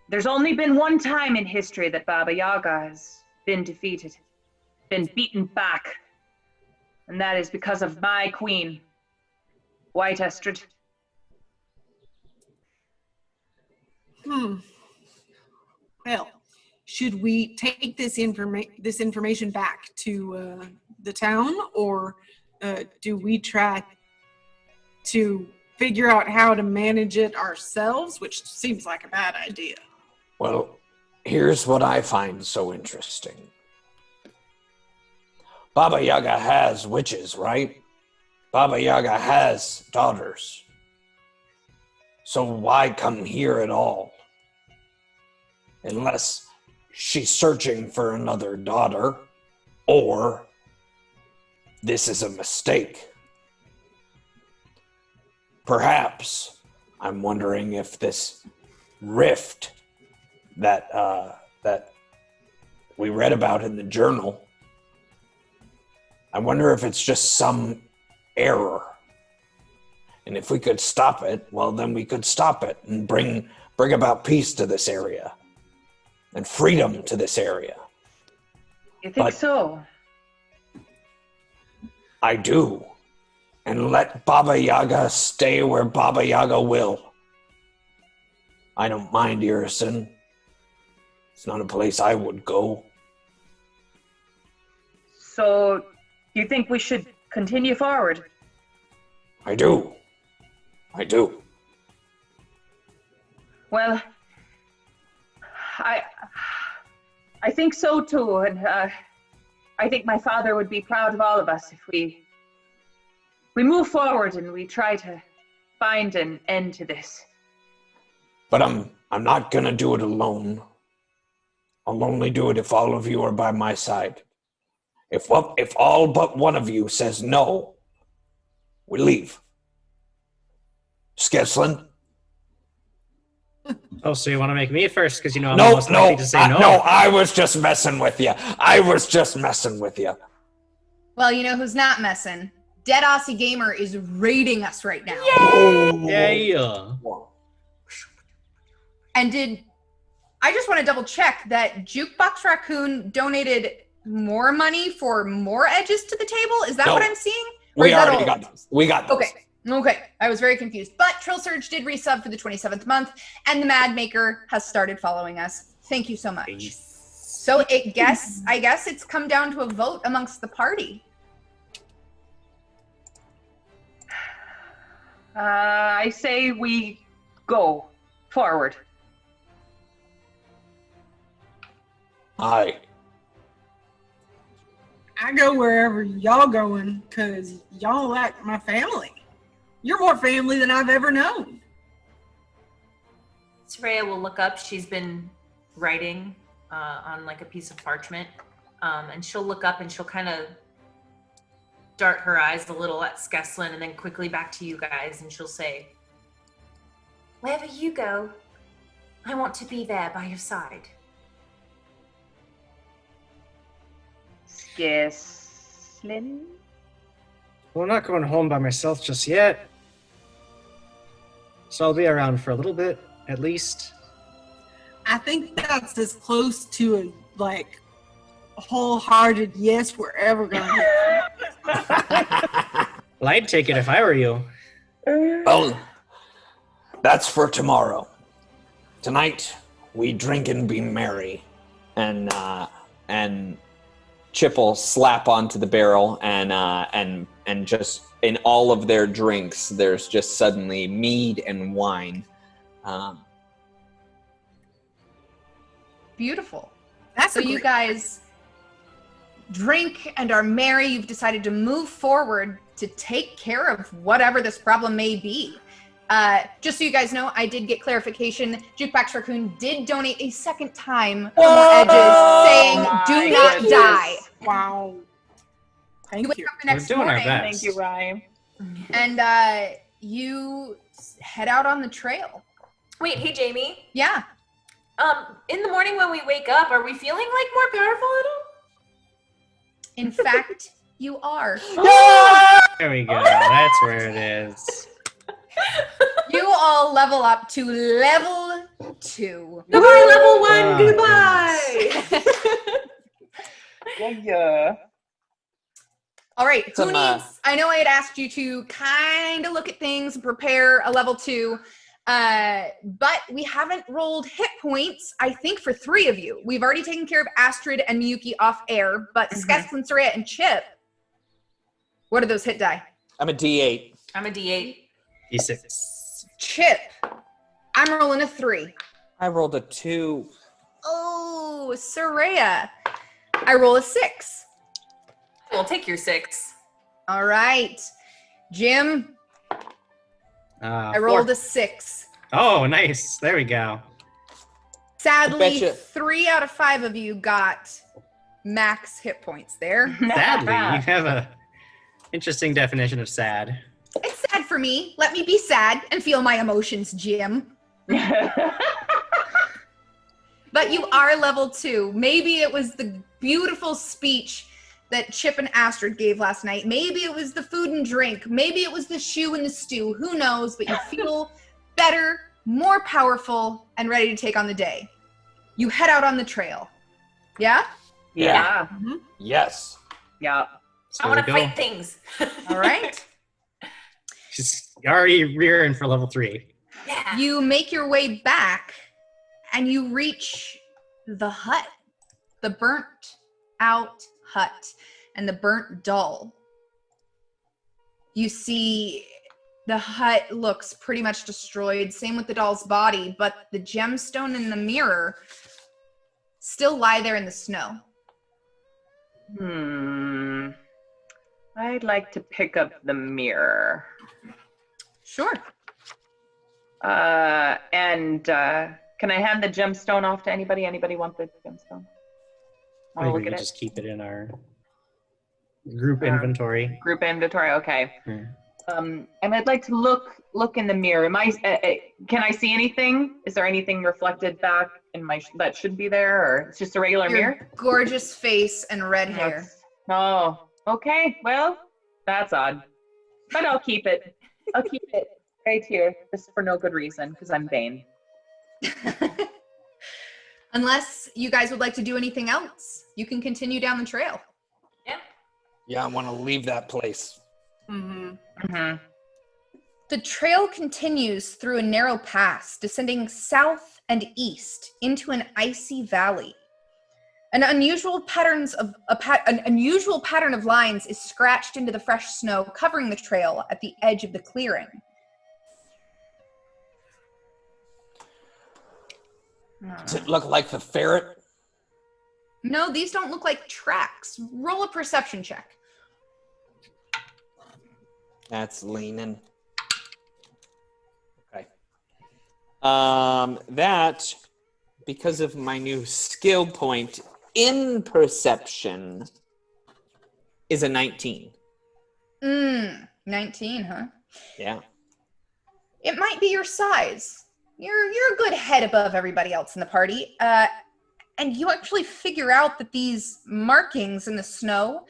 there's only been one time in history that Baba Yaga has been defeated, been beaten back, and that is because of my queen, White Estrid. Well, should we take this information back to the town, or do we try to figure out how to manage it ourselves, which seems like a bad idea? Well, here's what I find so interesting. Baba Yaga has witches, right? Baba Yaga has daughters. So why come here at all? Unless she's searching for another daughter, or this is a mistake. Perhaps I'm wondering if this rift that we read about in the journal, I wonder if it's just some error. And if we could stop it, well, then we could stop it and bring about peace to this area and freedom to this area. You think so? I do. And let Baba Yaga stay where Baba Yaga will. I don't mind Irison. It's not a place I would go. So, you think we should continue forward? I do. Well, I think so too, and I think my father would be proud of all of us if we move forward and we try to find an end to this. But I'm not gonna do it alone. I'll only do it if all of you are by my side. If all but one of you says no, we leave. Skeslin? Oh, so you want to make me first because you know I'm most likely to say no? No, I was just messing with you. Well, you know who's not messing? Dead Aussie Gamer is raiding us right now. Yeah. And I just want to double check that Jukebox Raccoon donated more money for more edges to the table? Is that what I'm seeing? We already got those. We got those. Okay. I was very confused. But Trill Surge did resub for the 27th month, and the Mad Maker has started following us. Thank you so much. So I guess it's come down to a vote amongst the party. I say we go forward. Aye. I go wherever y'all going, because y'all like my family. You're more family than I've ever known. Soraya will look up. She's been writing on like a piece of parchment. And she'll look up and she'll kind of dart her eyes a little at Skeslin and then quickly back to you guys. And she'll say, wherever you go, I want to be there by your side. Skeslin? Well, I'm not going home by myself just yet. So I'll be around for a little bit, at least. I think that's as close to a, wholehearted yes, we're ever going to Well, I'd take it if I were you. Well, that's for tomorrow. Tonight, we drink and be merry. And Chip will slap onto the barrel and just in all of their drinks, there's just suddenly mead and wine. Beautiful. So you guys drink and are merry. You've decided to move forward to take care of whatever this problem may be. Just so you guys know, I did get clarification. Jukebox Raccoon did donate a second time for more edges, saying, "Do not die." Wow. Thank wake you. up the next doing our morning, best. Thank you, Ryan. and you head out on the trail. Wait, hey Jamie. Yeah. In the morning when we wake up, are we feeling like more powerful at all? In fact, you are. There we go. That's where it is. You all level up to level 2. Goodbye, level 1. Oh, Goodbye. Yeah. All right, who Some, needs? I know I had asked you to kind of look at things and prepare a level 2, but we haven't rolled hit points. I think for 3 of you, we've already taken care of Astrid and Miyuki off air, but Skesklin, Soraya, and Chip. What are those hit die? I'm a D8. I'm a D8. D6. Chip, I'm rolling a 3. I rolled a 2. Oh, Soraya, I roll a 6. We'll take your 6. All right, Jim, I rolled a 6. Oh, nice. There we go. Sadly, betcha. 3 out of 5 of you got max hit points there. Sadly, you have a interesting definition of sad. It's sad for me. Let me be sad and feel my emotions, Jim. But you are level 2. Maybe it was the beautiful speech that Chip and Astrid gave last night. Maybe it was the food and drink. Maybe it was the shoe and the stew. Who knows? But you feel better, more powerful, and ready to take on the day. You head out on the trail. Yeah? Yeah. Yes. Yeah. I want to fight things. All right. She's already rearing for level 3. Yeah. You make your way back and you reach the hut, the burnt out hut and the burnt doll. You see the hut looks pretty much destroyed. Same with the doll's body, but the gemstone and the mirror still lie there in the snow. I'd like to pick up the mirror. Sure. Can I hand the gemstone off to anybody? Anybody want the gemstone? Maybe look we at it. just keep it in our group inventory. Group inventory. Okay. Hmm. And I'd like to look in the mirror. Can I see anything? Is there anything reflected back in my that should be there, or it's just a regular Your mirror? gorgeous face and red hair. Oh, okay. Well, that's odd, but I'll keep it. I'll keep it right here, just for no good reason, because I'm vain. Unless you guys would like to do anything else, you can continue down the trail. Yeah, I want to leave that place. The trail continues through a narrow pass, descending south and east into an icy valley. An unusual pattern of lines is scratched into the fresh snow, covering the trail at the edge of the clearing. Does it look like the ferret? No, these don't look like tracks. Roll a perception check. That's leaning. Okay. That, because of my new skill point in perception, is a 19. 19, huh? Yeah. It might be your size. You're a good head above everybody else in the party. And you actually figure out that these markings in the snow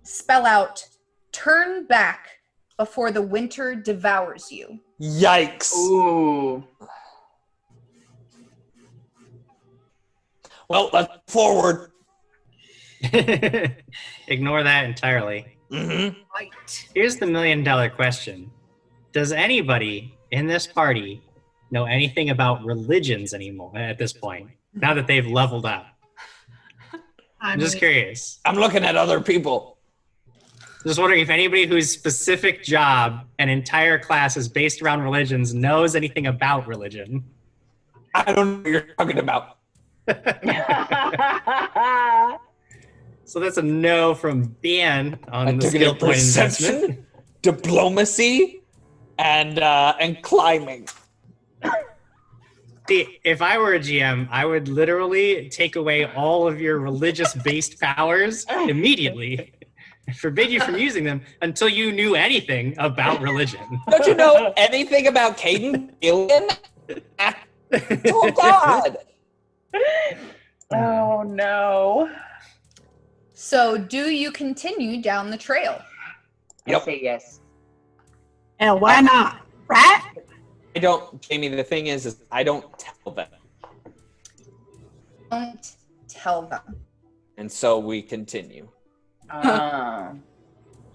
spell out, turn back before the winter devours you. Yikes. Ooh. Well, let's forward. Ignore that entirely. Here's the $1 million question. Does anybody in this party know anything about religions anymore at this point, now that they've leveled up? I'm just curious. I'm looking at other people. Just wondering if anybody whose specific job and entire class is based around religions knows anything about religion. I don't know what you're talking about. So that's a no from Dan on the took it skill in point investment. perception, diplomacy, and climbing. See, if I were a GM, I would literally take away all of your religious-based powers immediately forbid you from using them until you knew anything about religion. Don't you know anything about Caden Gillian? Oh God! Oh no. So, do you continue down the trail? I say yes. And why not? Right? I don't, Jamie. The thing is I don't tell them, Don't tell them. and so we continue.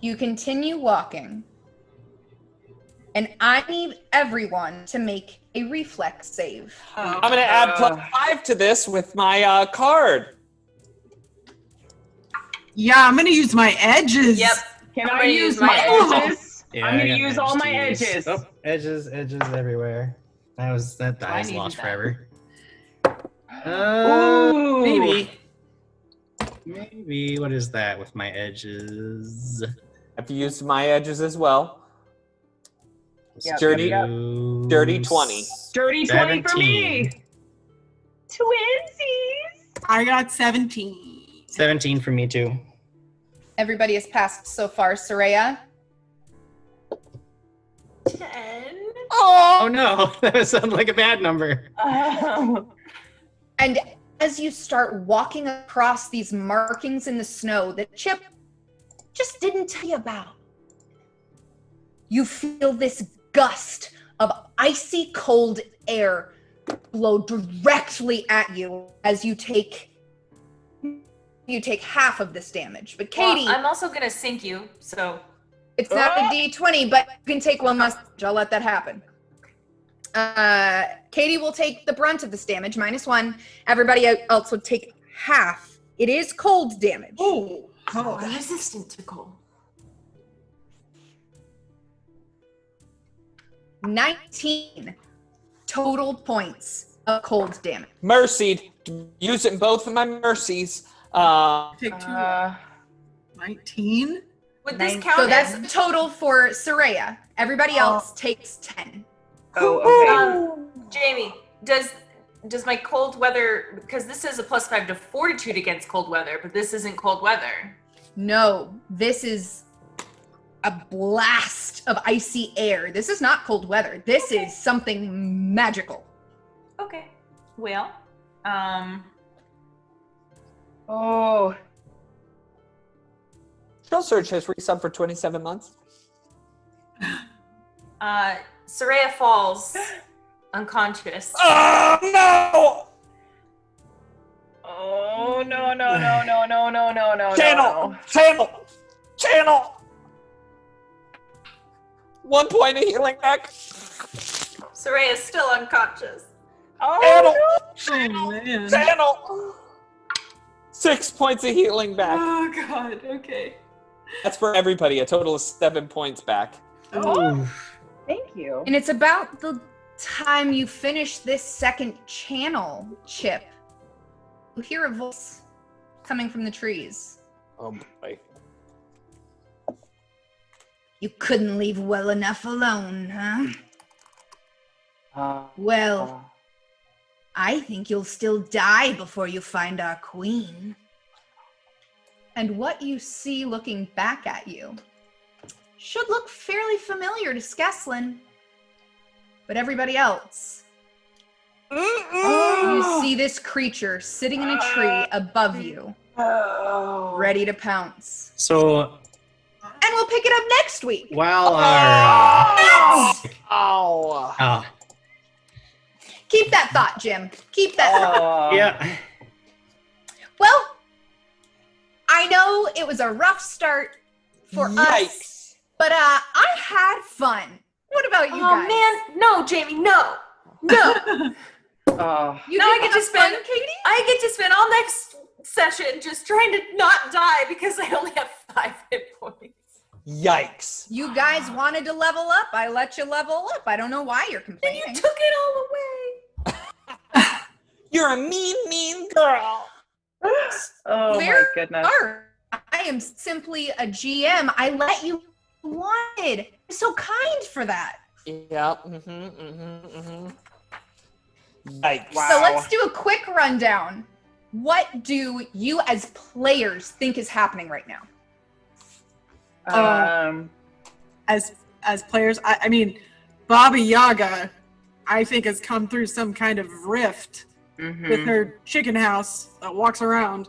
You continue walking. And I need everyone to make a reflex save. I'm gonna add +5 to this with my card. Yeah, I'm gonna use my edges. Yep. Can I'm I gonna use use my my edges? Yeah, I'm I gonna got use all my edges to use. edges. Oh, edges everywhere. That die is lost forever. Ooh. Maybe. What is that with my edges? I've used my edges as well. Yep, Dirty, yep. dirty 20. Dirty 20 for me. 17. Twinsies. I got 17. 17 for me too. Everybody has passed so far. Soraya? 10. Oh no, that sounds like a bad number. And as you start walking across these markings in the snow that Chip just didn't tell you about, you feel this gust of icy cold air blow directly at you as you take half of this damage. But Katie, Well, I'm also gonna sink you, so it's not a D20, but you can take one less. I'll let that happen. Katie will take the brunt of this damage, -1. Everybody else would take half. It is cold damage. Oh, resistant to cold. 19 total points of cold damage. Mercied. Using both of my mercies. Take 2. 19? would this count So that's as the total for Soraya. Everybody else takes 10. Oh, okay. Jamie, does my cold weather, because this is a +5 to fortitude against cold weather, but this isn't cold weather. No, this is a blast of icy air. This is not cold weather. This is something magical. Okay. Well, Oh. Shell Search has resubbed for 27 months. Soraya falls unconscious. Oh no! Oh no. Channel! 1 point of healing back. Soraya is still unconscious. Channel! 6 points of healing back. Oh god, okay. That's for everybody. A total of 7 points back. Oh. Thank you. And it's about the time you finish this second channel, Chip. You hear a voice coming from the trees. Oh boy. You couldn't leave well enough alone, huh? Well, I think you'll still die before you find our queen. And what you see looking back at you should look fairly familiar to Skeslin. But everybody else, you see this creature sitting in a tree above you, ready to pounce. So And we'll pick it up next week. while our Oh. Keep that thought, Jim. Keep that thought. Yeah. Well, I know it was a rough start for us, but I had fun. What about you guys? Oh man, no, Jamie, no. You now I didn't get to have spend fun, Katie? I get to spend all next session just trying to not die because I only have 5 hit points. Yikes. You guys wanted to level up. I let you level up. I don't know why you're complaining. You took it all away. You're a mean girl. Oh my goodness. I am simply a GM. I let you wanted. I'm so kind for that. Yeah. Yikes. So let's do a quick rundown. What do you as players think is happening right now? As players, I mean, Baba Yaga, I think, has come through some kind of rift with her chicken house that walks around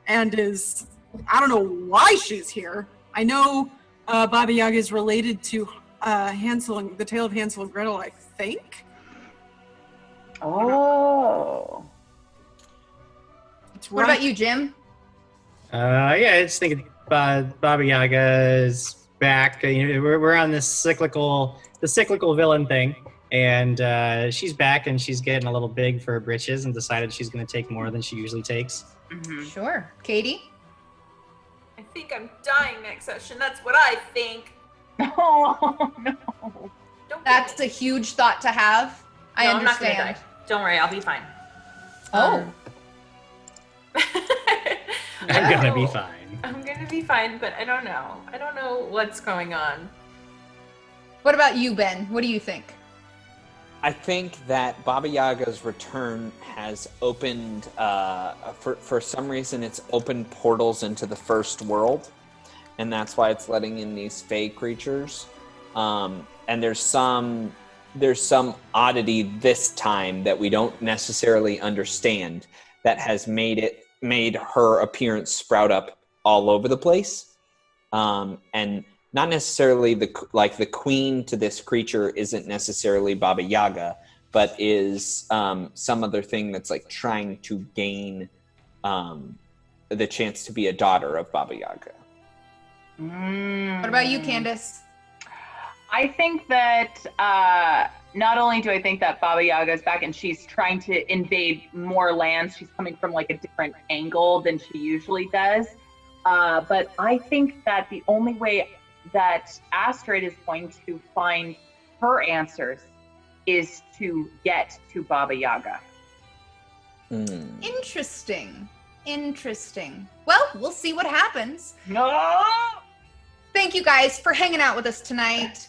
and is, I don't know why she's here. I know Baba Yaga is related to the Tale of Hansel and Gretel, I think. Oh. What about you, Jim? Yeah, I just think Baba Yaga is back. We're on this cyclical villain thing, and she's back, and she's getting a little big for her britches, and decided she's going to take more than she usually takes. Sure. Katie? I think I'm dying next session. That's what I think. Oh, no. That's a huge thought to have. I I'm not gonna understand. die. Don't worry, I'll be fine. Oh. I'm going to be fine. I'm gonna be fine, but I don't know. I don't know what's going on. What about you, Ben? What do you think? I think that Baba Yaga's return has opened, for some reason, it's opened portals into the first world, and that's why it's letting in these fey creatures. And there's some oddity this time that we don't necessarily understand that has made her appearance sprout up all over the place, and not necessarily the queen to this creature isn't necessarily Baba Yaga, but is some other thing that's like trying to gain the chance to be a daughter of Baba Yaga. What about you, Candace? I think that not only do I think that Baba Yaga is back and she's trying to invade more lands, she's coming from like a different angle than she usually does. But I think that the only way that Astrid is going to find her answers is to get to Baba Yaga. Interesting. Well, we'll see what happens. No! Thank you guys for hanging out with us tonight.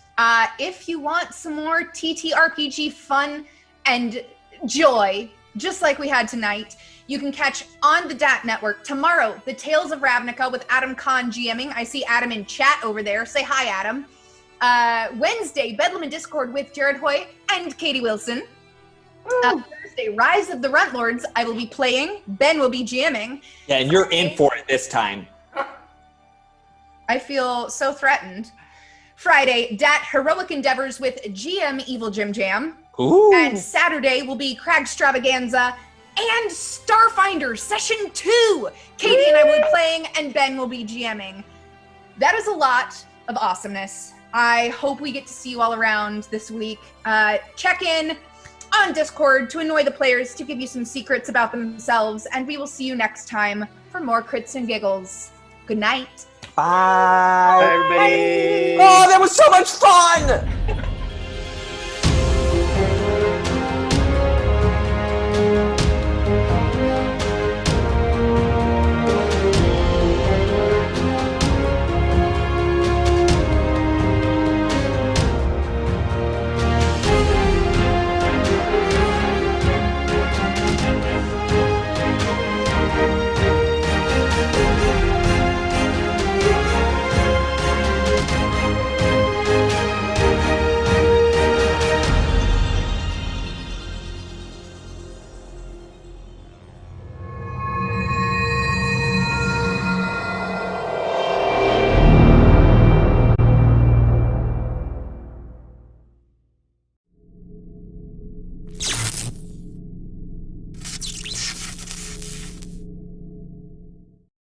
If you want some more TTRPG fun and joy, just like we had tonight, you can catch on the DAT Network tomorrow, The Tales of Ravnica with Adam Kahn GMing. I see Adam in chat over there. Say hi, Adam. Wednesday, Bedlam in Discord with Jared Hoy and Katie Wilson. Thursday, Rise of the Runtlords. I will be playing. Ben will be GMing. Yeah, and you're in for it this time. I feel so threatened. Friday, DAT Heroic Endeavors with GM Evil Jim Jam. Ooh. And Saturday will be Cragstravaganza and Starfinder Session 2. Katie and I will be playing, and Ben will be GMing. That is a lot of awesomeness. I hope we get to see you all around this week. Check in on Discord to annoy the players, to give you some secrets about themselves, and we will see you next time for more Crits and Giggles. Good night. Bye, everybody. Oh, that was so much fun!